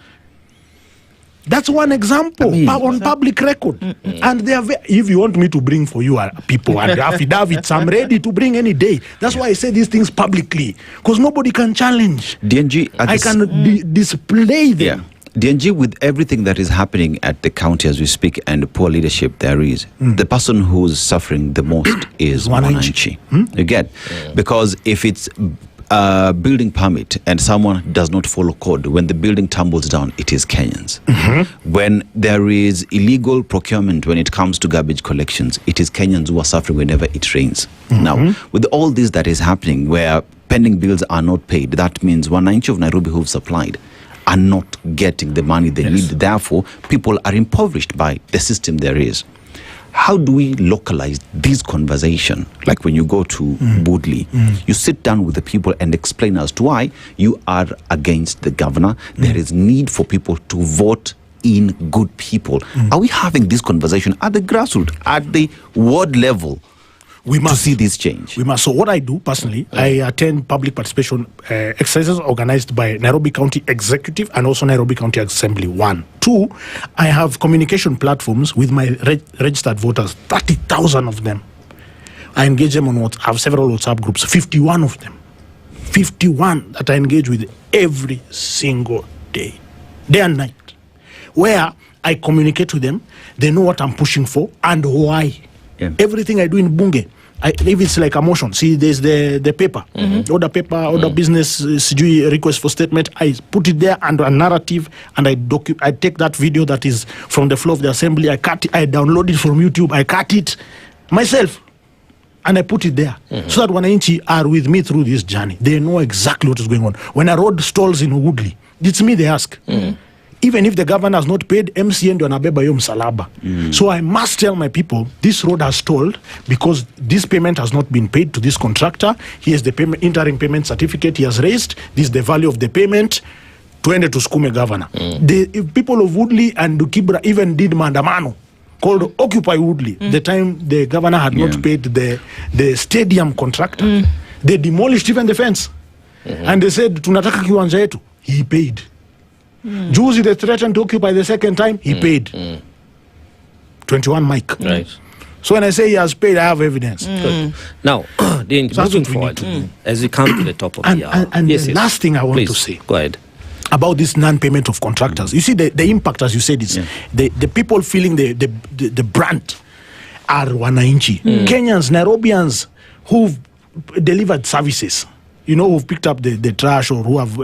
That's one example on public record. And they are if you want me to bring for you people and affidavits, I'm ready to bring any day. That's why I say these things publicly, because nobody can challenge. DNG, I can display them. DNG, with everything that is happening at the county as we speak and the poor leadership there is, the person who's suffering the most is Wananchi. You get? Because if it's building permit and someone does not follow code, when the building tumbles down, it is Kenyans. When there is illegal procurement when it comes to garbage collections, it is Kenyans who are suffering whenever it rains. Now, with all this that is happening where pending bills are not paid, that means 1 inch of Nairobi who've supplied are not getting the money they need. Therefore, people are impoverished by the system there is. How do we localize this conversation? Like when you go to Woodley, you sit down with the people and explain as to why you are against the governor. There is need for people to vote in good people. Are we having this conversation at the grassroots, at the ward level? We must to see this change. We must. So what I do personally, I attend public participation exercises organized by Nairobi County Executive and also Nairobi County Assembly. 1. 2, I have communication platforms with my registered voters, 30,000 of them. I engage them on WhatsApp. I have several WhatsApp groups, 51 of them. 51 that I engage with every single day and night, where I communicate with them. They know what I'm pushing for and why. Everything I do in Bunge, if it's like a motion, see, there's the paper, order paper, order business, request for statement, I put it there under a narrative, and I take that video that is from the floor of the assembly, I cut it, I download it from YouTube, I cut it myself, and I put it there, so that Wananchi are with me through this journey. They know exactly what is going on. When a road stalls in Woodley, it's me they ask. Even if the governor has not paid, MCN ndio anabeba hiyo msalaba. So I must tell my people, this road has stalled because this payment has not been paid to this contractor. Here's the payment, interim payment certificate he has raised. This is the value of the payment. Tuende tusukume governor. The people of Woodley and Kibra even did maandamano called Occupy Woodley. The time the governor had not paid the stadium contractor. They demolished even the fence. And they said, tunataka kiwanja yetu. He paid. Juzi they threatened to occupy the second time, he paid. 21 mic. Right. So when I say he has paid, I have evidence. Good. Now, moving forward, as we come to the top of the hour. And the last thing I want to say. Go ahead. About this non-payment of contractors. You see, the impact, as you said, is the people feeling the brunt are Wananchi. Kenyans, Nairobians who've delivered services, who've picked up the trash, or who have,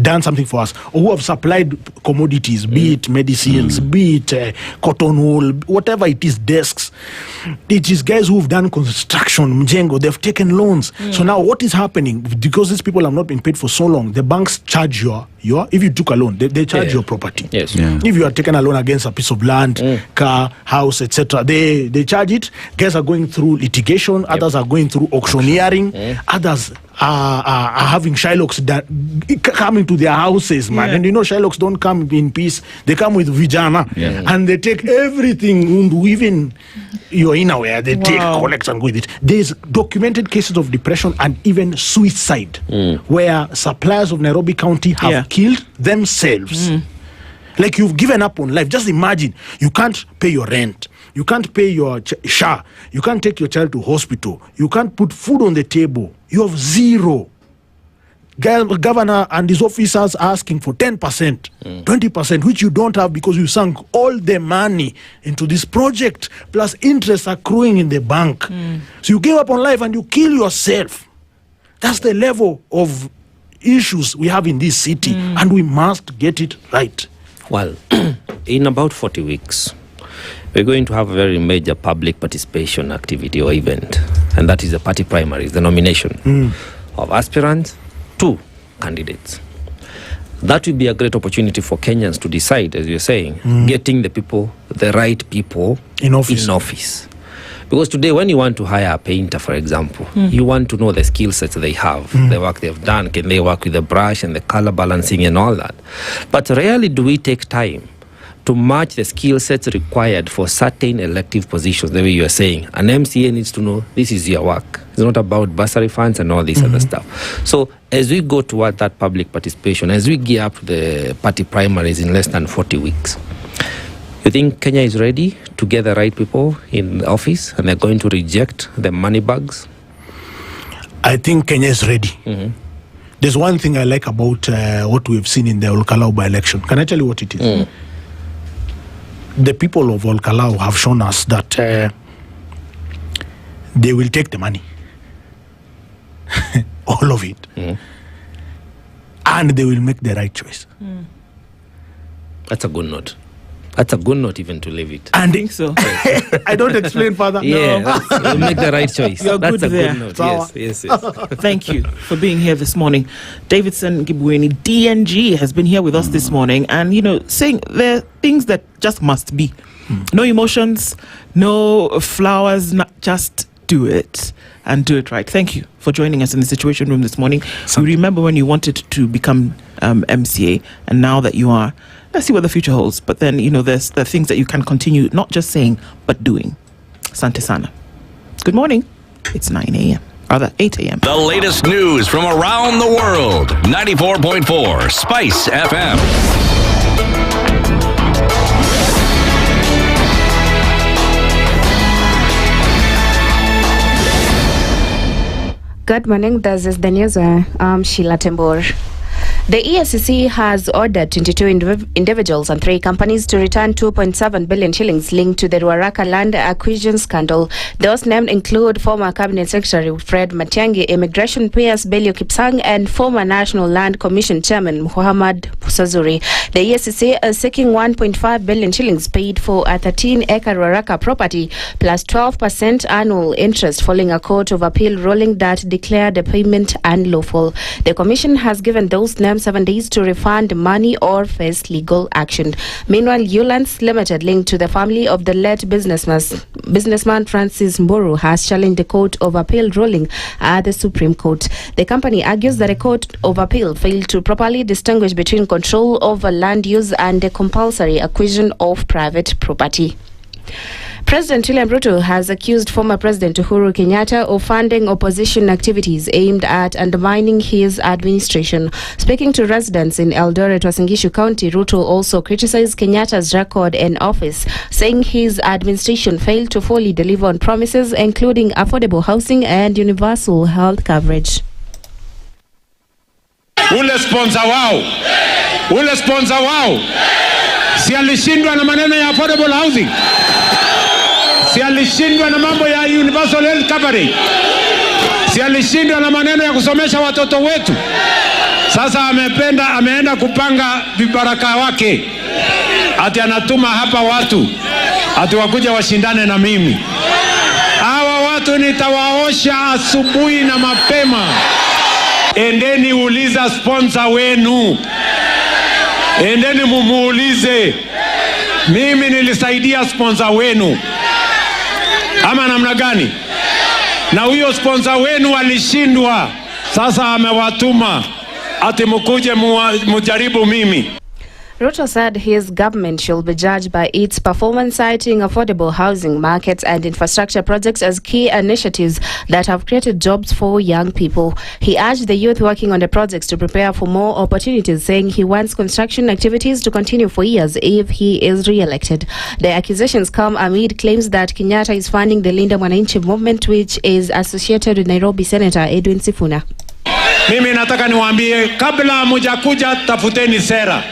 done something for us, or who have supplied commodities, be it medicines, be it cotton wool, whatever it is, desks. It is guys who've done construction, mjengo, they've taken loans. So now what is happening, because these people have not been paid for so long, the banks charge your if you took a loan, they charge your property. Yes. If you are taking a loan against a piece of land, car, house, etc., they charge it. Guys are going through litigation, others are going through auctioneering, others are having Shylocks that coming to their houses, man. And Shylocks don't come in peace. They come with vijana, and they take everything, even your innerwear, they take, collect, and go with it. There's documented cases of depression and even suicide, where suppliers of Nairobi County have killed themselves. Like, you've given up on life. Just imagine, you can't pay your rent, you can't pay your SHA, you can't take your child to hospital, you can't put food on the table, you have zero. Governor and his officers are asking for 10%, 20%, which you don't have because you sunk all the money into this project, plus interest accruing in the bank. So you give up on life and you kill yourself. That's the level of issues we have in this city, and we must get it right. Well, in about 40 weeks, we're going to have a very major public participation activity or event, and that is the party primaries, the nomination of aspirants to candidates. That will be a great opportunity for Kenyans to decide, as you're saying, getting the right people in office. Because today, when you want to hire a painter, for example, you want to know the skill sets they have, the work they've done. Can they work with the brush and the color balancing and all that? But rarely do we take time to match the skill sets required for certain elective positions, the way you are saying. An MCA needs to know this is your work. It's not about bursary funds and all this other stuff. So as we go toward that public participation, as we gear up to the party primaries in less than 40 weeks, you think Kenya is ready to get the right people in office and they're going to reject the money bags? I think Kenya is ready. There's one thing I like about what we've seen in the Olkalau by-election. Can I tell you what it is? The people of Olkalau have shown us that they will take the money. All of it. And they will make the right choice. That's a good note. That's a good note even to leave it. I think so. I don't explain further. Yeah, you'll make the right choice. You're That's good a there. good note. Yes. Thank you for being here this morning. Davidson Gibweni, DNG, has been here with us this morning and, saying there are things that just must be. No emotions, no flowers, just do it and do it right. Thank you for joining us in the Situation Room this morning. We remember when you wanted to become MCA, and now that you are, let's see what the future holds. But then, there's the things that you can continue not just saying, but doing. Sante sana. Good morning. It's 9 a.m. Rather, 8 a.m. The latest news from around the world. 94.4 Spice FM. Good morning, this is the news. I'm Sheila Tembor. The EFCC has ordered 22 individuals and 3 companies to return 2.7 billion shillings linked to the Ruaraka land acquisition scandal. Those named include former Cabinet Secretary Fred Matiang'i, Immigration PS Belio Kipsang, and former National Land Commission Chairman Muhammad Musazuri. The EFCC is seeking 1.5 billion shillings paid for a 13-acre Ruaraka property plus 12% annual interest following a court of appeal ruling that declared the payment unlawful. The commission has given those named 7 days to refund money or face legal action. Meanwhile, Ulans Limited, linked to the family of the late businessman Francis Mburu, has challenged the Court of Appeal ruling at the Supreme Court. The company argues that the Court of Appeal failed to properly distinguish between control over land use and the compulsory acquisition of private property. President William Ruto has accused former President Uhuru Kenyatta of funding opposition activities aimed at undermining his administration. Speaking to residents in Eldoret, Uasin Gishu County, Ruto also criticized Kenyatta's record in office, saying his administration failed to fully deliver on promises including affordable housing and universal health coverage. Ule sponsor wao si alishindwa na maneno ya affordable housing, si alishindwa na mambo ya universal health coverage, si alishindwa na maneno ya kusomesha watoto wetu. Sasa ameenda kupanga vibaraka wake, ati anatuma hapa watu ati wakuja washindane na mimi. Hawa watu nitawaosha asubuhi na mapema. Endeni uliza sponsor wenu, endeni mumuulize, mimi nilisaidia sponsor wenu ama namna gani? Na huyo sponsor wenu alishindwa, sasa amewatuma ati mkuje mujaribu mimi. Ruto said his government should be judged by its performance, citing affordable housing, markets and infrastructure projects as key initiatives that have created jobs for young people. He urged the youth working on the projects to prepare for more opportunities, saying he wants construction activities to continue for years if he is re-elected. The accusations come amid claims that Kenyatta is funding the Linda Mwananchi movement, which is associated with Nairobi Senator Edwin Sifuna. Mimi nataka niwaambie, kabla mujakuja tafuteni sera,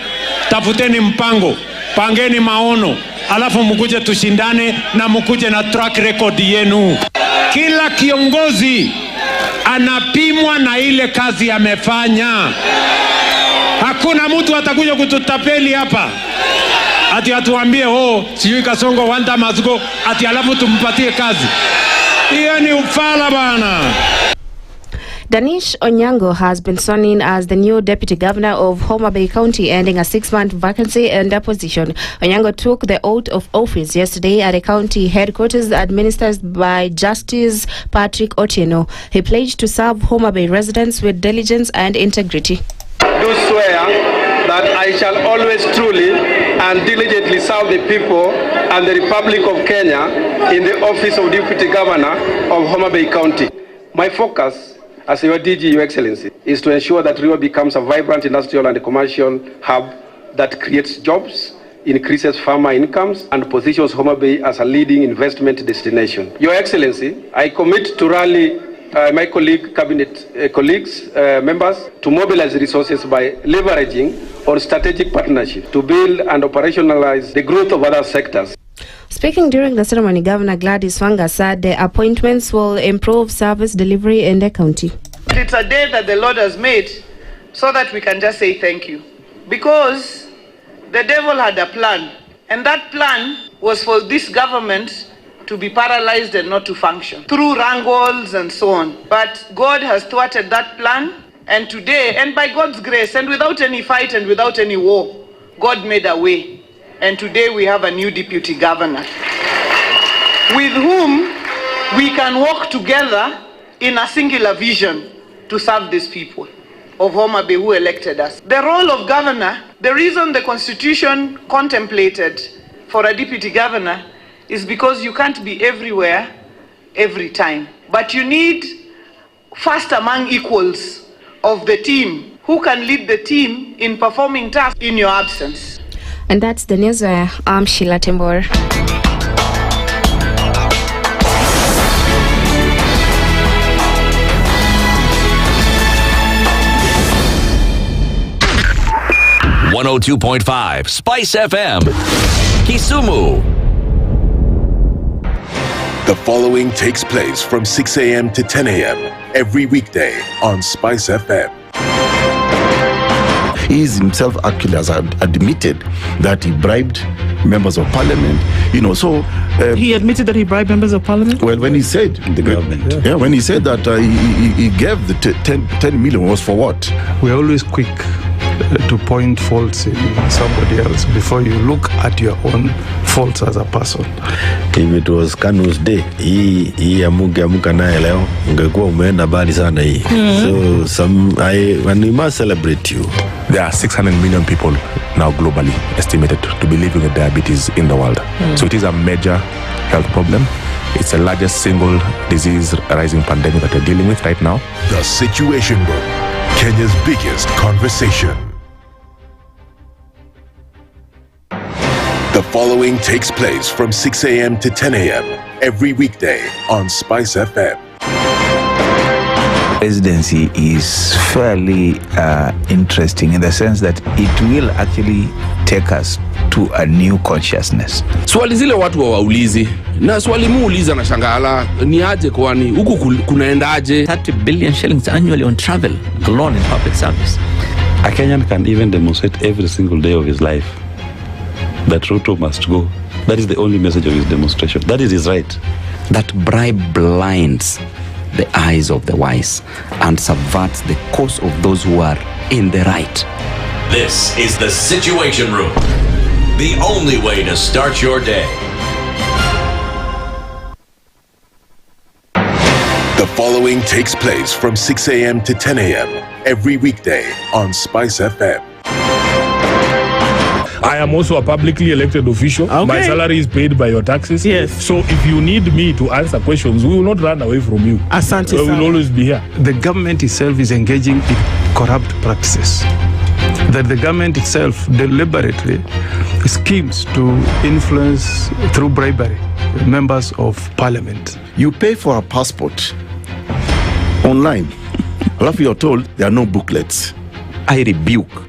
tafuteni mpango, pangeni maono, alafu mkuje tushindane na mkuje na track record yenu. Kila kiongozi anapimwa na ile kazi amefanya. Hakuna mtu atakuja kututapeli hapa. ati atuambie sijui Kasongo one time must go, ati alafu tumpatie kazi. Hiyo ni ufala bana. Danish Onyango has been sworn in as the new Deputy Governor of Homa Bay County, ending a 6-month vacancy in that position. Onyango took the oath of office yesterday at a county headquarters administered by Justice Patrick Otieno. He pledged to serve Homa Bay residents with diligence and integrity. Do swear that I shall always truly and diligently serve the people and the Republic of Kenya in the office of Deputy Governor of Homa Bay County. My focus as your DG, Your Excellency, is to ensure that Rio becomes a vibrant industrial and commercial hub that creates jobs, increases farmer incomes, and positions Homa Bay as a leading investment destination. Your Excellency, I commit to rally my cabinet colleagues, members, to mobilize resources by leveraging on strategic partnership to build and operationalize the growth of other sectors. Speaking during the ceremony, Governor Gladys Wanga said the appointments will improve service delivery in the county. It's a day that the Lord has made so that we can just say thank you. Because the devil had a plan, and that plan was for this government to be paralyzed and not to function through wrangles and so on. But God has thwarted that plan, and today, and by God's grace, and without any fight and without any war, God made a way. And today we have a new deputy governor with whom we can work together in a singular vision to serve these people of Homa Bay who elected us. The role of governor, the reason the Constitution contemplated for a deputy governor is because you can't be everywhere every time. But you need first among equals of the team who can lead the team in performing tasks in your absence. And that's the news. I'm Sheila Tembor. .5 Spice FM, Kisumu. The following takes place from 6 a.m. to 10 a.m. every weekday on Spice FM. He is himself actually has admitted that he bribed members of parliament, so... he admitted that he bribed members of parliament? Well, when he said... The government. Yeah, when he said that he gave the 10 million was for what? We're always quick to point faults in somebody else before you look at your own faults as a person. If it was Kanu's day, hii amuka naye leo, ungekuwa umeenda bali sana hii. So and we must celebrate you. There are 600 million people now globally estimated to be living with diabetes in the world. So it is a major health problem. It's the largest single disease rising pandemic that we're dealing with right now. The Situation Room, Kenya's biggest conversation. The following takes place from 6 a.m. to 10 a.m. every weekday on Spice FM. Residency is fairly interesting in the sense that it will actually take us to a new consciousness. Swali zile watu waulizi na swali muuliza na shangala ni aje kwani huku kunaendaje? 30 billion shillings annually on travel alone in public service. A Kenyan can even demonstrate every single day of his life that Ruto must go. That is the only message of his demonstration. That is his right. That bribe blinds the eyes of the wise and subverts the cause of those who are in the right. This is the Situation Room, the only way to start your day. The following takes place from 6 a.m. to 10 a.m. every weekday on Spice FM. I am also a publicly elected official. Okay. My salary is paid by your taxes. Yes. So if you need me to answer questions, we will not run away from you. Asante we will always be here. The government itself is engaging in corrupt practices. That the government itself deliberately schemes to influence through bribery members of parliament. You pay for a passport online. Alafu you're told there are no booklets. I rebuke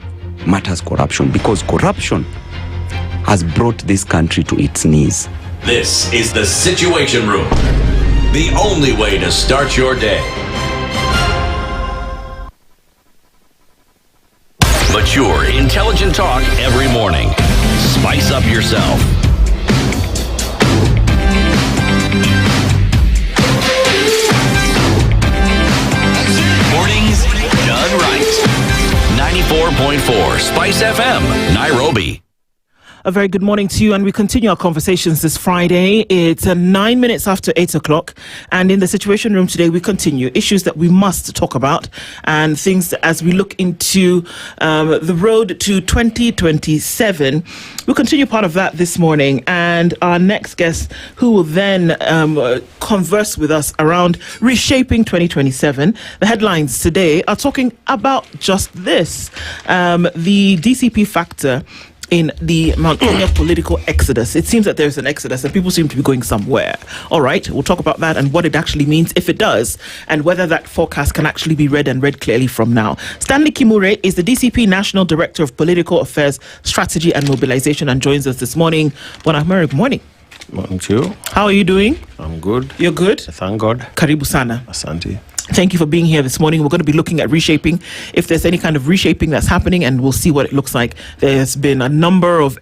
matters corruption because corruption has brought this country to its knees. This is the Situation Room, the only way to start your day. Mature, intelligent talk every morning. spice up yourself. Mornings done right. 94.4 Spice FM, Nairobi. A very good morning to you, and we continue our conversations this Friday. It's 9 minutes after 8 o'clock, and in the Situation Room today, we continue issues that we must talk about and things that, as we look into the road to 2027. We'll continue part of that this morning, and our next guest, who will then converse with us around reshaping 2027. The headlines today are talking about just this, the DCP factor in the Mount Kenya political exodus. It seems that there's an exodus and people seem to be going somewhere. All right, we'll talk about that and what it actually means, if it does, and whether that forecast can actually be read and read clearly from now. Stanley Kimure is the DCP National Director of Political Affairs, Strategy and Mobilization, and joins us this morning. Good morning. Thank you. How are you doing? I'm good. You're good? Thank God. Karibu sana. Asante. Thank you for being here this morning. We're going to be looking at reshaping, if there's any kind of reshaping that's happening, and we'll see what it looks like. There's been a number of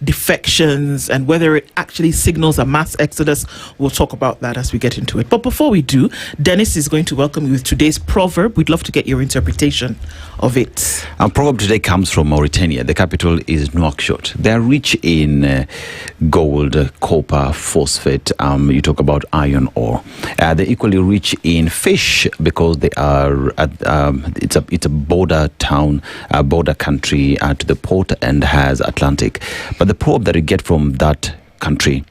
defections, and whether it actually signals a mass exodus, we'll talk about that as we get into it. But before we do, Dennis is going to welcome you with today's proverb. We'd love to get your interpretation of it. Our proverb today comes from Mauritania. The capital is Nouakchott. They are rich in gold, copper, phosphate. You talk about iron ore. They're equally rich in fish, because they are it's a border town, a border country to the port, and has Atlantic. But the proverb that you get from that country: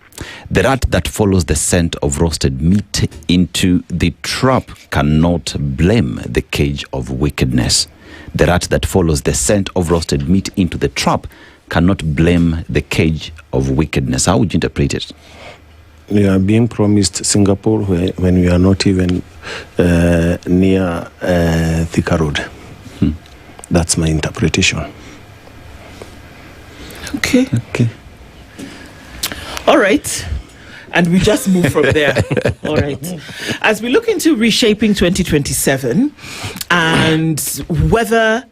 the rat that follows the scent of roasted meat into the trap cannot blame the cage of wickedness. The rat that follows the scent of roasted meat into the trap cannot blame the cage of wickedness. How would you interpret it? We are being promised Singapore when we are not even near Thika Road. That's my interpretation. Okay. All right. And we just move from there. All right. As we look into reshaping 2027 and whether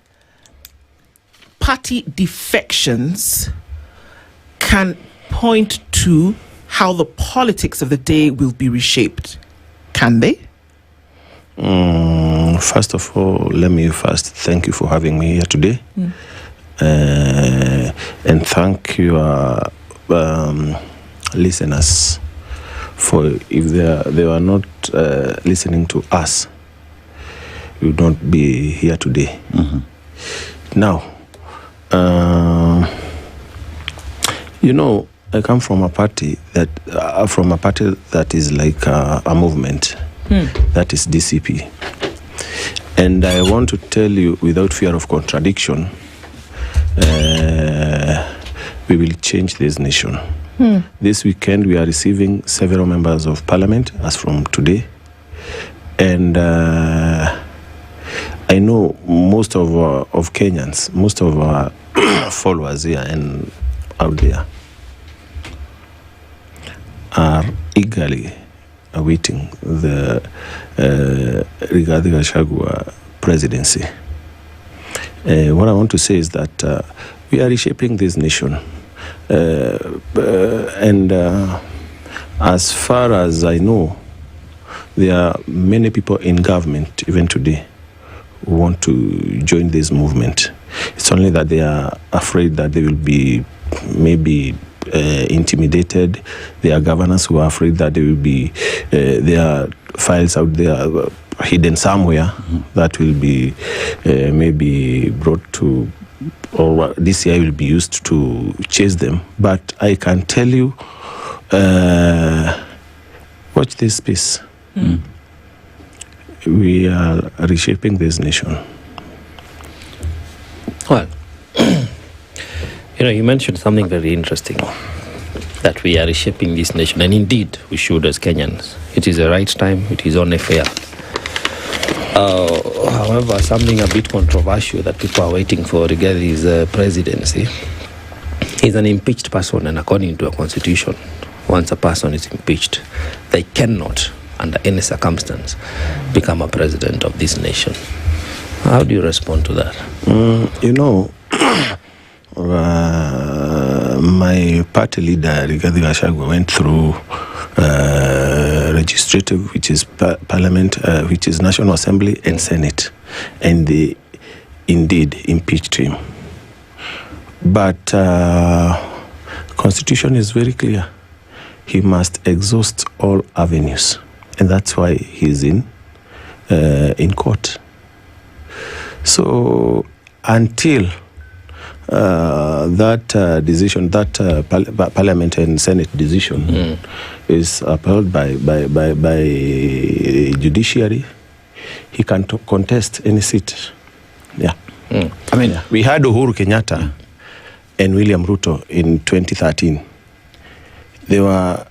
party defections can point to how the politics of the day will be reshaped. Can they? First of all, let me first thank you for having me here today. And thank your listeners for, if they were not listening to us, we would not be here today. Now, I come from a party that is like a movement. That is DCP. And I want to tell you, without fear of contradiction, we will change this nation. This weekend we are receiving several members of parliament as from today. And I know most of Kenyans, most of our followers here and out there are eagerly awaiting the Rigathi Gachagua presidency. What I want to say is that we are reshaping this nation. And as far as I know, there are many people in government, even today, who want to join this movement. It's only that they are afraid that they will be maybe intimidated. There are governors who are afraid that they will be there are files out there hidden somewhere that will be maybe brought to, or this year will be used to chase them. But I can tell you, watch this space. We are reshaping this nation. Well, you mentioned something very interesting, that we are reshaping this nation, and indeed we should as Kenyans. It is the right time, it is only fair. However, something a bit controversial that people are waiting for regarding his presidency is an impeached person, and according to a constitution, once a person is impeached, they cannot, under any circumstance, become a president of this nation. How do you respond to that? my party leader, Rigathi Gachagua, went through legislative, which is parliament, which is National Assembly and Senate, and they indeed impeached him. But Constitution is very clear. He must exhaust all avenues, and that's why he's in court. So until that decision, that Parliament and Senate decision is upheld by judiciary, he can contest any seat. Yeah. I mean, we had Uhuru Kenyatta and William Ruto in 2013. They were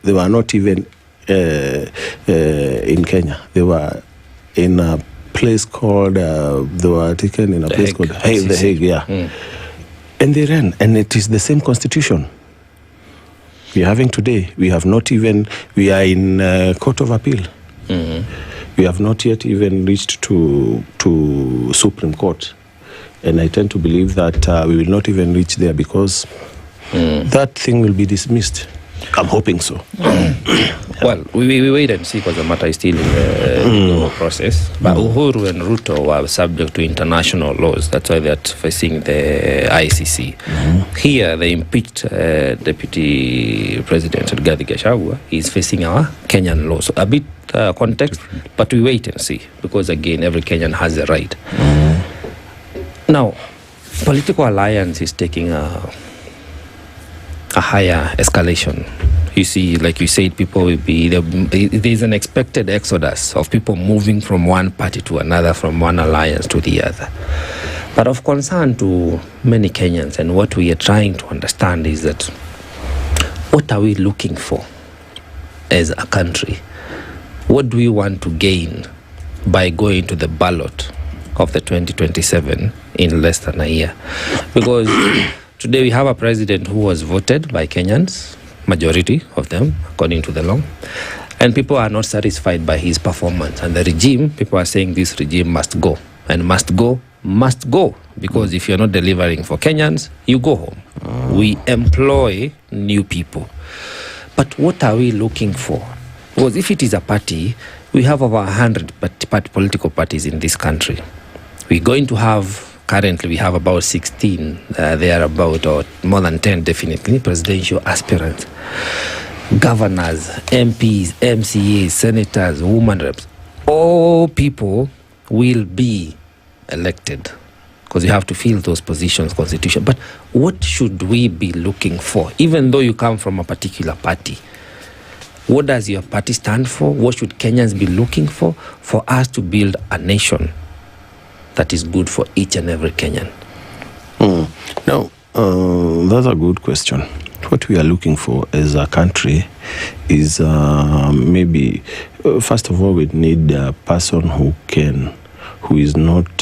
not even in Kenya. They were in a place called they were taken in a place called The Hague, yeah. And they ran, and it is the same constitution we're having today. We are in Court of Appeal. We have not yet even reached to Supreme Court, and I tend to believe that we will not even reach there because that thing will be dismissed. I'm hoping so. Well, we wait and see because the matter is still in the process. But Uhuru and Ruto were subject to international laws. That's why they're facing the ICC. Here, the impeached Deputy President Rigathi Gachagua is facing our Kenyan laws. So a bit context, but we wait and see because, again, every Kenyan has a right. Now, political alliance is taking a higher escalation. You see, like you said, people will be there's an expected exodus of people moving from one party to another, from one alliance to the other. But of concern to many Kenyans, and what we are trying to understand is that what are we looking for as a country? What do we want to gain by going to the ballot of the 2027 in less than a year? Because today we have a president who was voted by Kenyans, majority of them, according to the law, and people are not satisfied by his performance. And the regime, people are saying this regime must go, and must go, because if you're not delivering for Kenyans, you go home. We employ new people. But what are we looking for? Because if it is a party, we have over 100 political parties in this country. We're going to have currently, we have about 16, thereabout, or more than 10 definitely, presidential aspirants, governors, MPs, MCAs, senators, women reps. All people will be elected because you have to fill those positions, constitution. But what should we be looking for? Even though you come from a particular party, what does your party stand for? What should Kenyans be looking for us to build a nation that is good for each and every Kenyan? No, that's a good question. What we are looking for as a country is maybe, first of all, we need a person who is not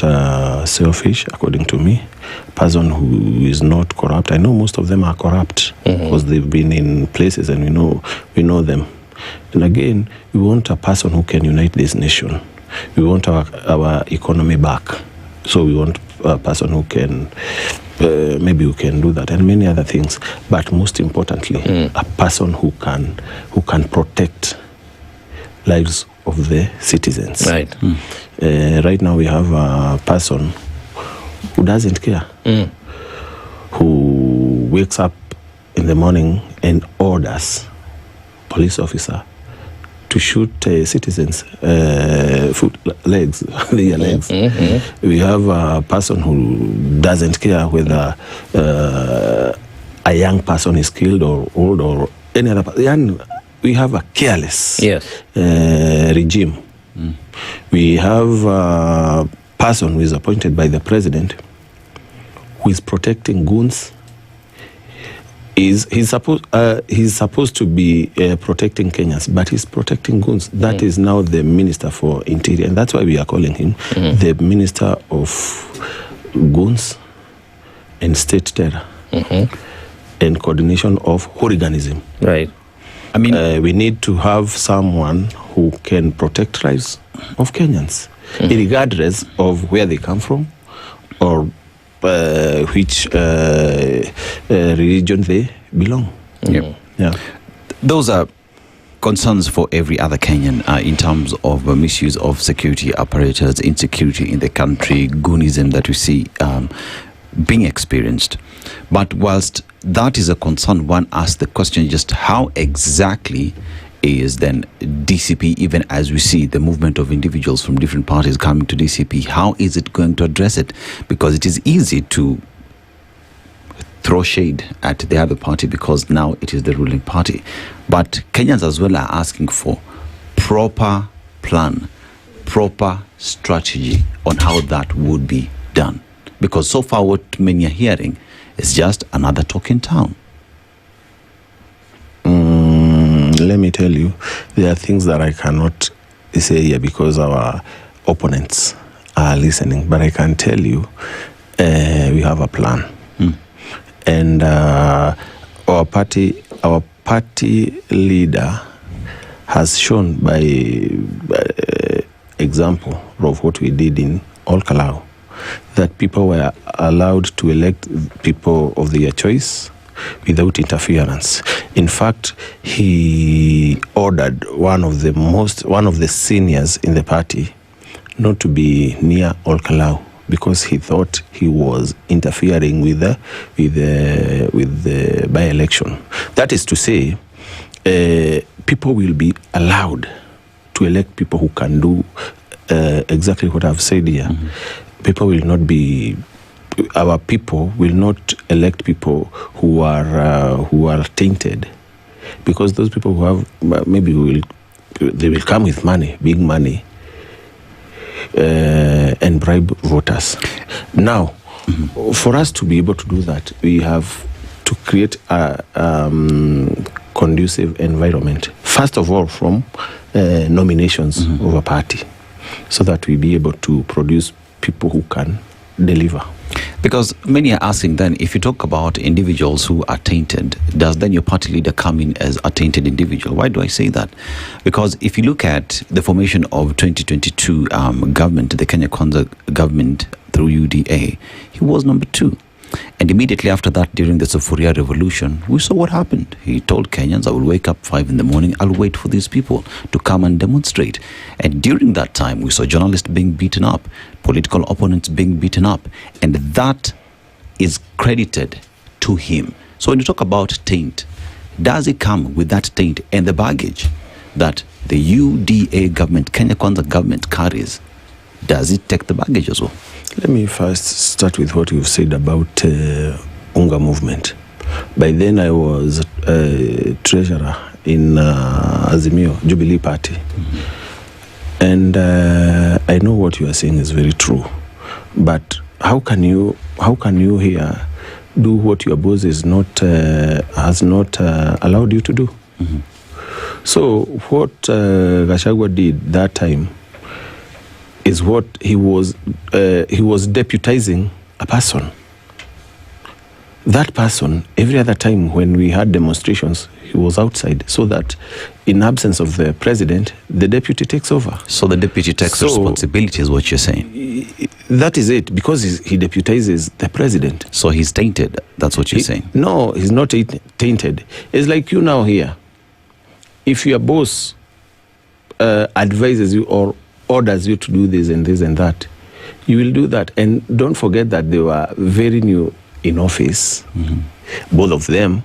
selfish, according to me, a person who is not corrupt. I know most of them are corrupt because they've been in places and we know them. And again, we want a person who can unite this nation. We want our economy back. So we want a person who can, maybe who can do that, and many other things. But most importantly, a person who can protect lives of the citizens. Right. Right now we have a person who doesn't care, who wakes up in the morning and orders police officer to shoot citizens' legs, their legs. We have a person who doesn't care whether a young person is killed or old or any other person. We have a careless regime. We have a person who is appointed by the president who is protecting goons. He's supposed to be protecting Kenyans, but he's protecting goons. That is now the Minister for Interior, and that's why we are calling him the Minister of Goons and State Terror and Coordination of Hooliganism. Right. I mean, we need to have someone who can protect lives of Kenyans, regardless of where they come from or which religion they belong. Yep. Yeah. Those are concerns for every other Kenyan in terms of misuse of security apparatus, insecurity in the country, goonism that we see being experienced. But whilst that is a concern, one asks the question just how exactly is then DCP, even as we see the movement of individuals from different parties coming to DCP, how is it going to address it? Because it is easy to throw shade at the other party because now it is the ruling party. But Kenyans as well are asking for proper plan, proper strategy on how that would be done. Because so far what many are hearing is just another talk in town. Let me tell you, there are things that I cannot say here because our opponents are listening. But I can tell you, we have a plan. And our party leader has shown by example of what we did in Olkalau, that people were allowed to elect people of their choice without interference. In fact, he ordered one of the seniors in the party not to be near Olkalau because he thought he was interfering with the by-election. That is to say, people will be allowed to elect people who can do exactly what I've said here. People will not be. Our people will not elect people who are tainted, because those people who have maybe they will come with money, big money, and bribe voters. Now, for us to be able to do that, we have to create a conducive environment. First of all, from nominations of a party, so that we be able to produce people who can deliver. Because many are asking then, if you talk about individuals who are tainted, does then your party leader come in as a tainted individual? Why do I say that? Because if you look at the formation of 2022 government, the Kenya Kwanza government through UDA, he was number 2. And immediately after that, during the Sufuria revolution, we saw what happened. He told Kenyans, I will wake up 5 in the morning, I'll wait for these people to come and demonstrate. And during that time, we saw journalists being beaten up, political opponents being beaten up. And that is credited to him. So when you talk about taint, does it come with that taint and the baggage that the UDA government, Kenya Kwanza government carries? Does it take the baggage as well? Let me first start with what you've said about Unga movement. By then I was treasurer in Azimio, Jubilee Party. And I know what you are saying is very true. But how can you here do what your boss has not allowed you to do? So what Gachagua did that time is what he was deputizing a person. That person, every other time when we had demonstrations, he was outside, so that in absence of the president, the deputy takes over. So the deputy takes responsibility is what you're saying? That is it, because he deputizes the president. So he's tainted, that's what you're saying? No, he's not tainted. It's like you now here. If your boss advises you or orders you to do this and this and that, you will do that. And don't forget that they were very new in office, both of them,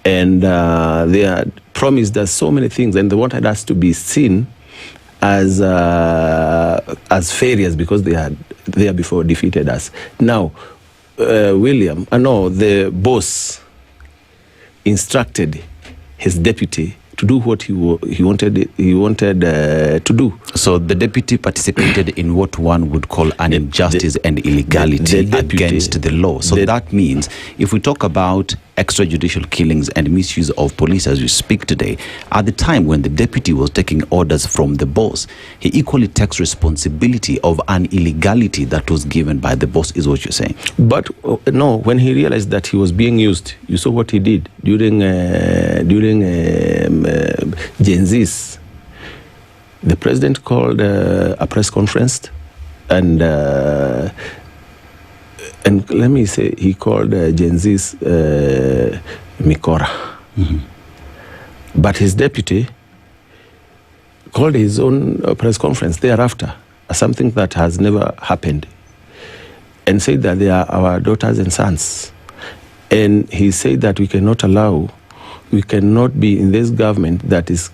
and they had promised us so many things, and they wanted us to be seen as failures because they had there before defeated us. Now, the boss instructed his deputy to do what he wanted to do. So the deputy participated in what one would call an injustice and illegality against the law. So that means if we talk about extrajudicial killings and misuse of police as we speak today, at the time when the deputy was taking orders from the boss, he equally takes responsibility of an illegality that was given by the boss, is what you're saying. But no, when he realized that he was being used, you saw what he did during Gen Z's. The president called a press conference, and And let me say, he called Gen Z's Mikora. But his deputy called his own press conference thereafter, something that has never happened, and said that they are our daughters and sons. And he said that we cannot be in this government that is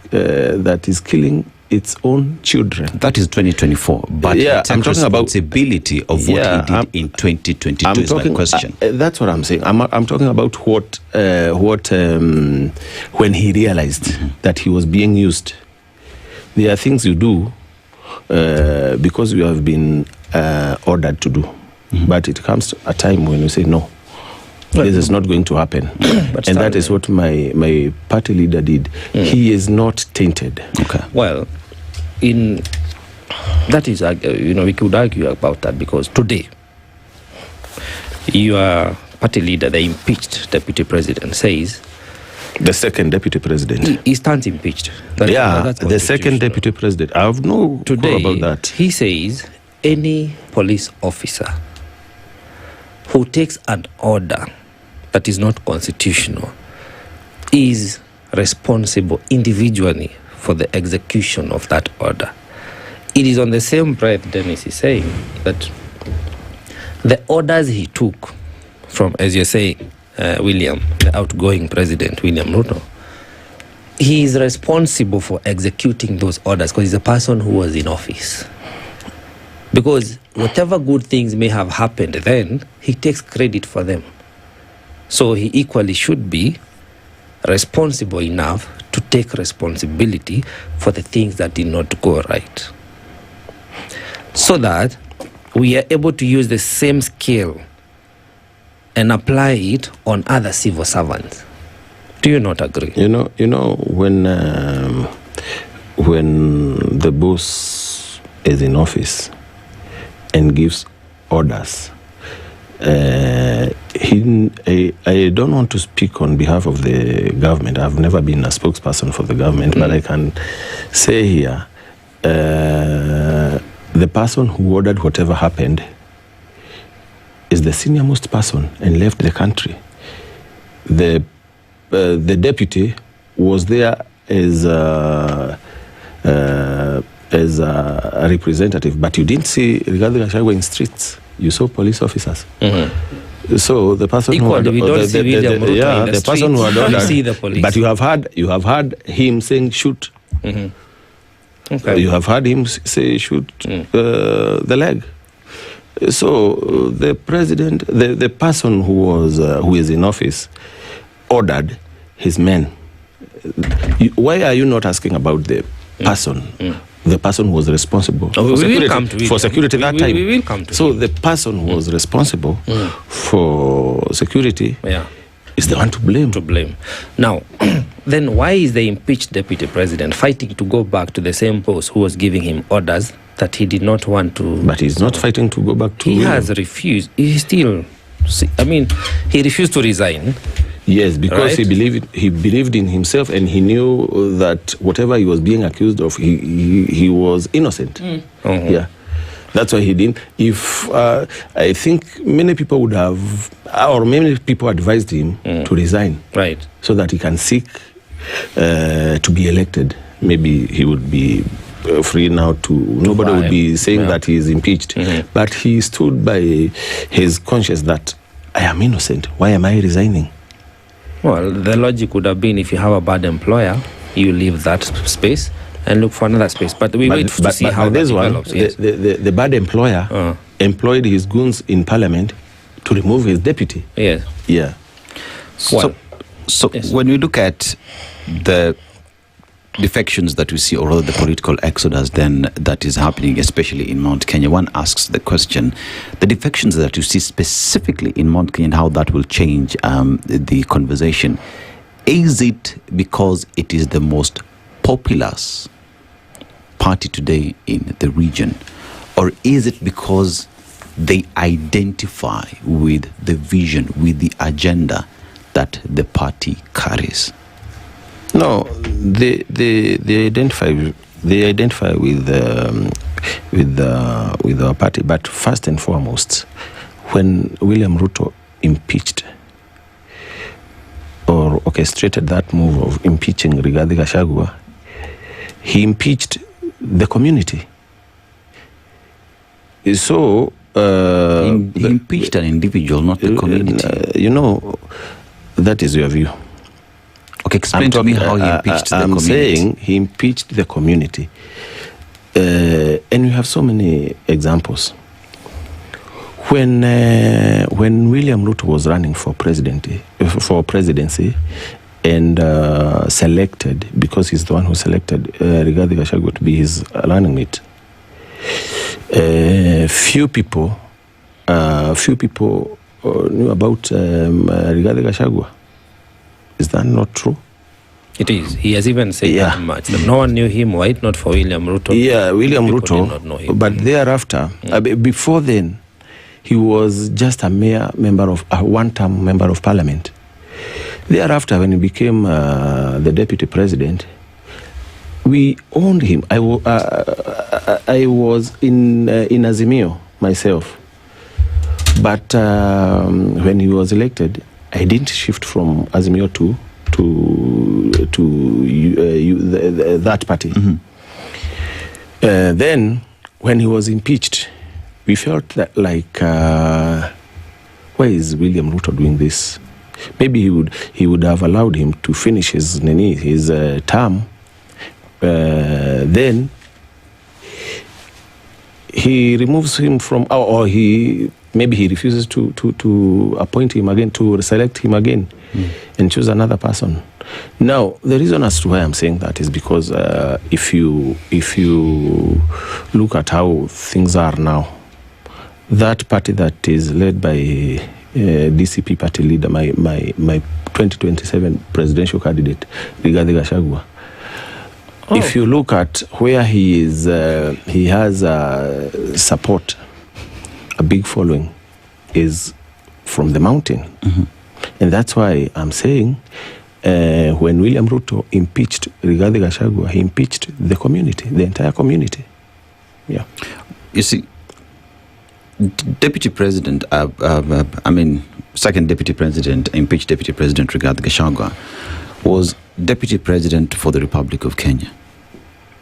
killing its own children. That is 2024. But I'm talking about responsibility of what he did in 2022 is my question. That's what I'm saying. I'm talking about what when he realized that he was being used. There are things you do because you have been ordered to do. But it comes to a time when you say, no, this is not going to happen. And that is what my party leader did. He is not tainted. Okay. Well, that is, we could argue about that, because today, your party leader, the impeached deputy president, says... The second deputy president. He stands impeached. That's the second deputy president. I have no clue about that. He says any police officer who takes an order that is not constitutional is responsible individually for the execution of that order. It is on the same breath Dennis is saying that the orders he took from, as you say, William, the outgoing president, William Ruto, he is responsible for executing those orders because he's a person who was in office. Because whatever good things may have happened then, he takes credit for them. So he equally should be responsible enough to take responsibility for the things that did not go right. So that we are able to use the same skill and apply it on other civil servants. Do you not agree? You know, when the boss is in office and gives orders, I don't want to speak on behalf of the government. I've never been a spokesperson for the government, but I can say here, the person who ordered whatever happened is the senior most person and left the country. The deputy was there as a representative, but you didn't see Rigathi Gachagua in streets. You saw police officers. So the person who had the person who had ordered, see the police. But you have heard him saying shoot. Okay. You have heard him say shoot the leg. So the president, the person who is in office, ordered his men. Why are you not asking about the person? The person who was responsible for security that time. We will come to so the person who was responsible for security is the one to blame. Now, then why is the impeached deputy president fighting to go back to the same post who was giving him orders that he did not want to? But he's not fighting to go back to... He has refused. He still... he refused to resign. Yes, because he believed in himself, and he knew that whatever he was being accused of, he was innocent. Yeah, that's why he didn't. If I think many people would have, or many people advised him to resign, right, so that he can seek to be elected. Maybe he would be free now nobody would be saying that he is impeached. But he stood by his conscience that I am innocent. Why am I resigning? Well, the logic would have been if you have a bad employer, you leave that space and look for another space. But we wait to see how that develops. The bad employer employed his goons in parliament to remove his deputy. Yes. Yeah. So yes. When we look at the defections that we see, or rather the political exodus then that is happening, especially in Mount Kenya, one asks the question, the defections that you see specifically in Mount Kenya and how that will change the conversation, is it because it is the most populous party today in the region, or is it because they identify with the vision, with the agenda that the party carries? No, they identify with our party, but first and foremost, when William Ruto impeached or orchestrated that move of impeaching Rigathi Gachagua, he impeached the community. So he impeached an individual, not the community. You know, that is your view. Okay, explain to me how he impeached the community. I'm saying he impeached the community. And we have so many examples. When William Ruto was running for presidency and selected, because he's the one who selected Rigathi Gachagua to be his running mate, few people knew about Rigathi Gachagua. Is that not true? It is. He has even said that much. That no one knew him, right? Not for William Ruto. Yeah, William Ruto. Did not know him. But thereafter, before then, he was just a one-term member of parliament. Thereafter, when he became the deputy president, we owned him. I was in Azimio myself. But when he was elected, I didn't shift from Azimio to that party. Mm-hmm. Then, when he was impeached, we felt that why is William Ruto doing this? Maybe he would have allowed him to finish his term. Then he removes him from, or maybe he refuses to appoint him again, to select him again, and choose another person. Now, the reason as to why I'm saying that is because if you look at how things are now, that party that is led by DCP party leader, my 2027 presidential candidate, Rigathi Gachagua, if you look at where he is, he has support, a big following, is from the mountain. Mm-hmm. And that's why I'm saying when William Ruto impeached Rigathi Gachagua, he impeached the community, the entire community. Yeah. You see, Deputy President, second Deputy President, impeached Deputy President Rigathi Gachagua, was Deputy President for the Republic of Kenya.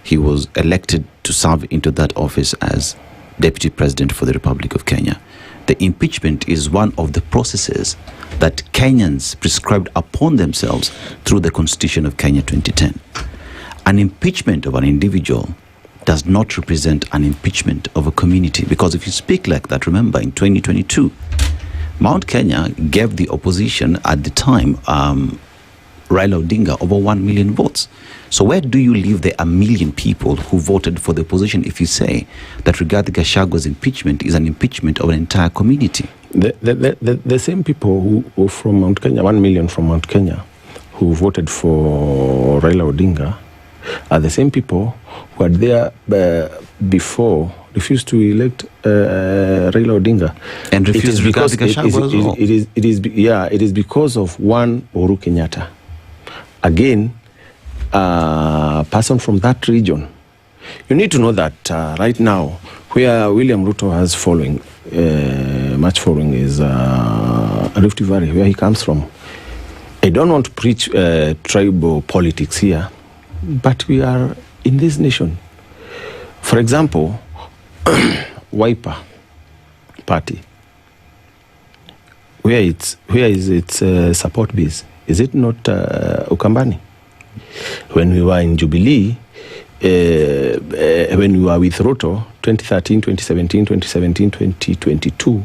He was elected to serve into that office as Deputy President for the Republic of Kenya. The impeachment is one of the processes that Kenyans prescribed upon themselves through the Constitution of Kenya 2010. An impeachment of an individual does not represent an impeachment of a community, because if you speak like that, remember in 2022, Mount Kenya gave the opposition at the time, Raila Odinga, over 1 million votes. So where do you leave the 1 million people who voted for the opposition if you say that Rigathi Gachagua's impeachment is an impeachment of an entire community? The same people who from Mount Kenya, 1 million from Mount Kenya, who voted for Raila Odinga, are the same people who were there before, refused to elect Raila Odinga. And refused Rigathi Gachagua. It is because of one Uhuru Kenyatta. Again, a person from that region. You need to know that right now, where William Ruto has following, much following, is Rift Valley, where he comes from. I don't want to preach tribal politics here, but we are in this nation. For example, Wiper Party, where is its support base? Is it not Ukambani? When we were in Jubilee, when we were with Ruto, 2013, 2017, 2022,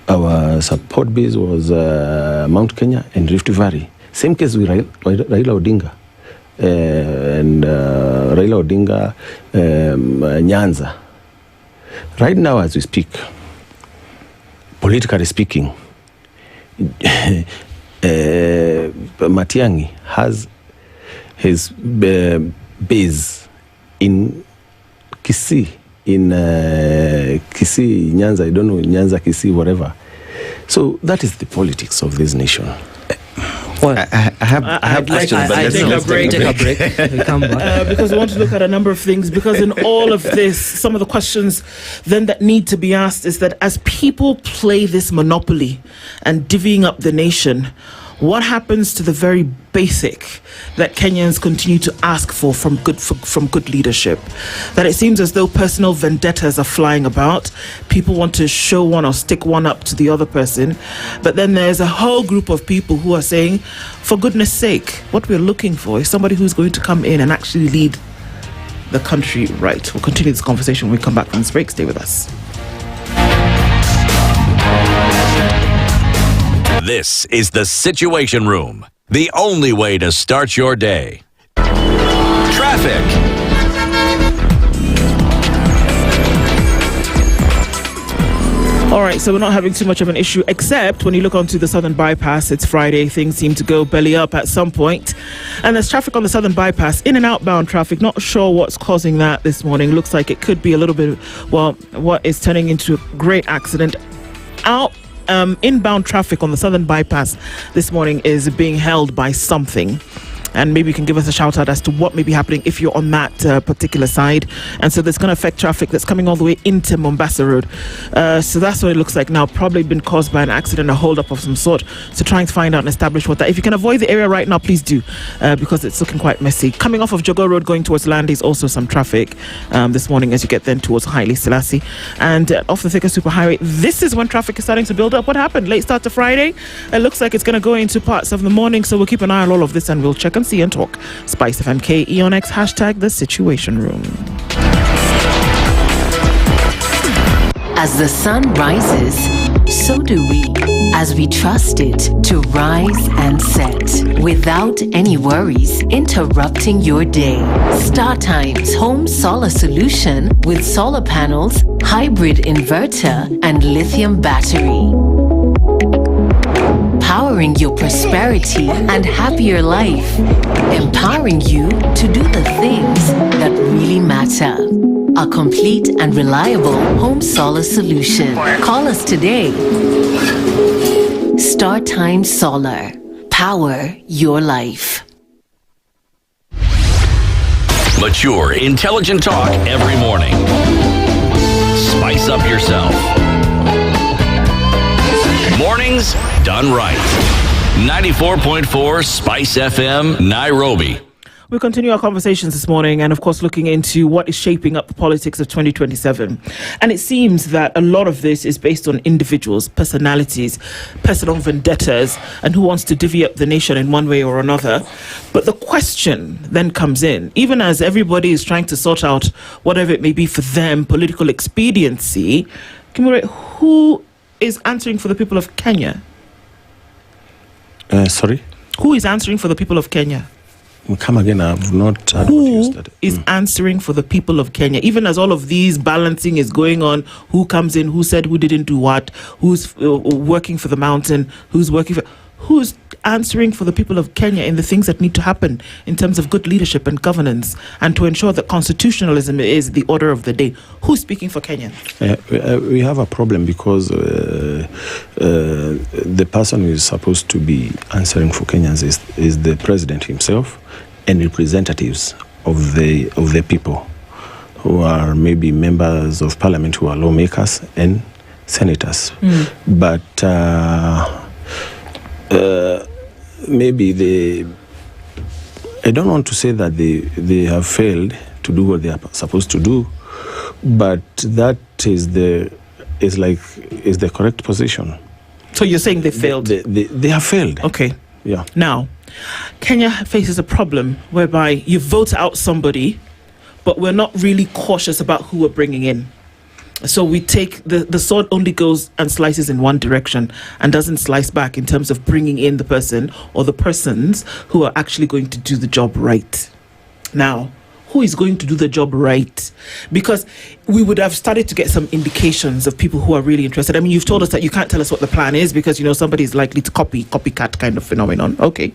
our support base was Mount Kenya and Rift Valley. Same case with Raila Odinga. And Raila Odinga, Nyanza. Right now, as we speak, politically speaking, Matiang'i has his base in Kisii, Kisii, Nyanza, I don't know, Nyanza, Kisii, whatever. So that is the politics of this nation. Well, I have questions, but let's take a break. We come back. Because we want to look at a number of things. Because in all of this, some of the questions then that need to be asked is that as people play this monopoly and divvying up the nation, what happens to the very basic that Kenyans continue to ask for from good leadership? That it seems as though personal vendettas are flying about. People want to show one or stick one up to the other person. But then there's a whole group of people who are saying, for goodness sake, what we're looking for is somebody who's going to come in and actually lead the country right. We'll continue this conversation when we come back from this break. Stay with us. This is the Situation Room, the only way to start your day. Traffic. All right, so we're not having too much of an issue, except when you look onto the Southern Bypass, it's Friday, things seem to go belly up at some point. And there's traffic on the Southern Bypass, in and outbound traffic. Not sure what's causing that this morning. Looks like it could be a little bit, well, what is turning into a great accident. Inbound traffic on the Southern Bypass this morning is being held by something. And maybe you can give us a shout out as to what may be happening if you're on that particular side. And so that's going to affect traffic that's coming all the way into Mombasa Road. So that's what it looks like now. Probably been caused by an accident, a hold up of some sort. So trying to find out and establish what that. If you can avoid the area right now, please do, because it's looking quite messy. Coming off of Jogo Road going towards Land is also some traffic this morning as you get then towards Haile Selassie. And off the Thika Superhighway, this is when traffic is starting to build up. What happened? Late start to Friday. It looks like it's going to go into parts of the morning. So we'll keep an eye on all of this and we'll check and see and talk. SpiceFM KE on X, hashtag the Situation Room. As the sun rises, so do we. As we trust it to rise and set without any worries interrupting your day. StarTime's home solar solution with solar panels, hybrid inverter, and lithium battery. Powering your prosperity and happier life. Empowering you to do the things that really matter. A complete and reliable home solar solution. Call us today. StarTime Solar. Power your life. Mature, intelligent talk every morning. Spice up yourself. Mornings done right. 94.4 Spice FM, Nairobi. We'll continue our conversations this morning and, of course, looking into what is shaping up the politics of 2027. And it seems that a lot of this is based on individuals, personalities, personal vendettas, and who wants to divvy up the nation in one way or another. But the question then comes in, even as everybody is trying to sort out whatever it may be for them, political expediency, Kimure, who is answering for the people of Kenya? Sorry? Who is answering for the people of Kenya? Come again, I've not heard what you said. Is answering for the people of Kenya? Even as all of these balancing is going on, who comes in, who said, who didn't do what, who's working for the mountain, who's answering for the people of Kenya in the things that need to happen in terms of good leadership and governance and to ensure that constitutionalism is the order of the day? Who's speaking for Kenya? We have a problem because the person who is supposed to be answering for Kenyans is the president himself and representatives of the people who are maybe members of parliament, who are lawmakers and senators. But maybe I don't want to say that they have failed to do what they are supposed to do, but that is the correct position. So you're saying they failed? They have failed. Okay. Yeah. Now, Kenya faces a problem whereby you vote out somebody, but we're not really cautious about who we're bringing in. So we take the sword only goes and slices in one direction and doesn't slice back in terms of bringing in the person or the persons who are actually going to do the job right. Now, who is going to do the job right? Because we would have started to get some indications of people who are really interested. I mean, you've told us that you can't tell us what the plan is because, somebody is likely to copycat kind of phenomenon. Okay.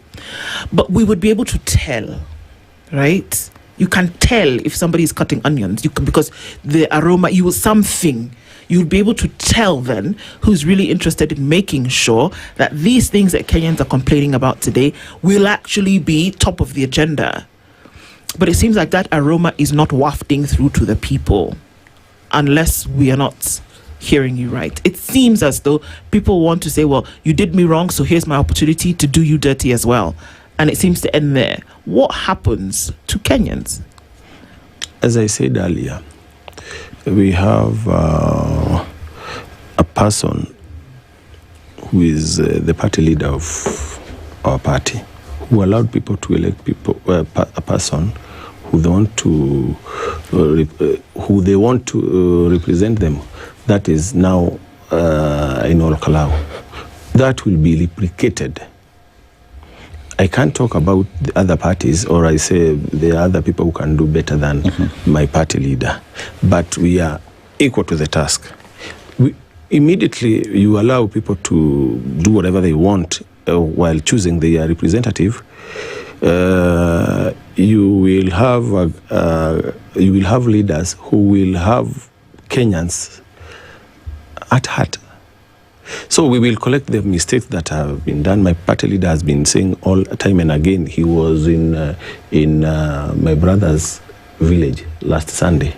But we would be able to tell, right? You can tell if somebody is cutting onions. You can, because the aroma, you'll be able to tell then who's really interested in making sure that these things that Kenyans are complaining about today will actually be top of the agenda. But it seems like that aroma is not wafting through to the people, unless we are not hearing you right. It seems as though people want to say, well, you did me wrong, so here's my opportunity to do you dirty as well. And it seems to end there. What happens to Kenyans? As I said earlier, we have a person who is the party leader of our party, who allowed people to elect a person who they want to represent them. That is now in Olkalau. That will be replicated. I can't talk about the other parties, or I say there are other people who can do better than my party leader. But we are equal to the task. Immediately, you allow people to do whatever they want while choosing their representative. You will have leaders who will have Kenyans at heart. So we will collect the mistakes that have been done. My party leader has been saying all time and again. He was in my brother's village last Sunday,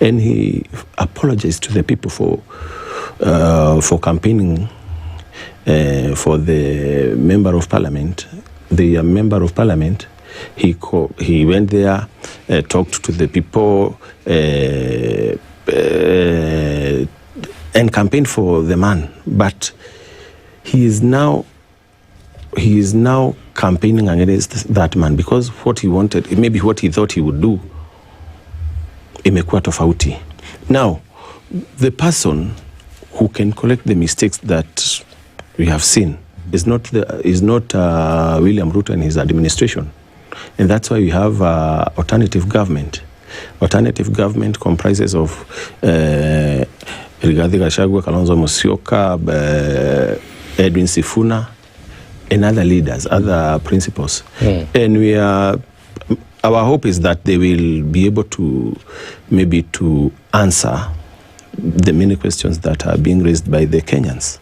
and he apologized to the people for campaigning for the member of parliament. The member of parliament, he went there, talked to the people, and campaigned for the man. But he is now campaigning against that man because what he wanted, maybe what he thought he would do, imekuwa tofauti. Now, the person who can correct the mistakes that we have seen is not William Ruto and his administration, and that's why we have alternative government. Alternative government comprises of Rigathi Gachagua, Kalonzo Musyoka, Edwin Sifuna, and other leaders, other principals. And our hope is that they will be able to answer the many questions that are being raised by the Kenyans.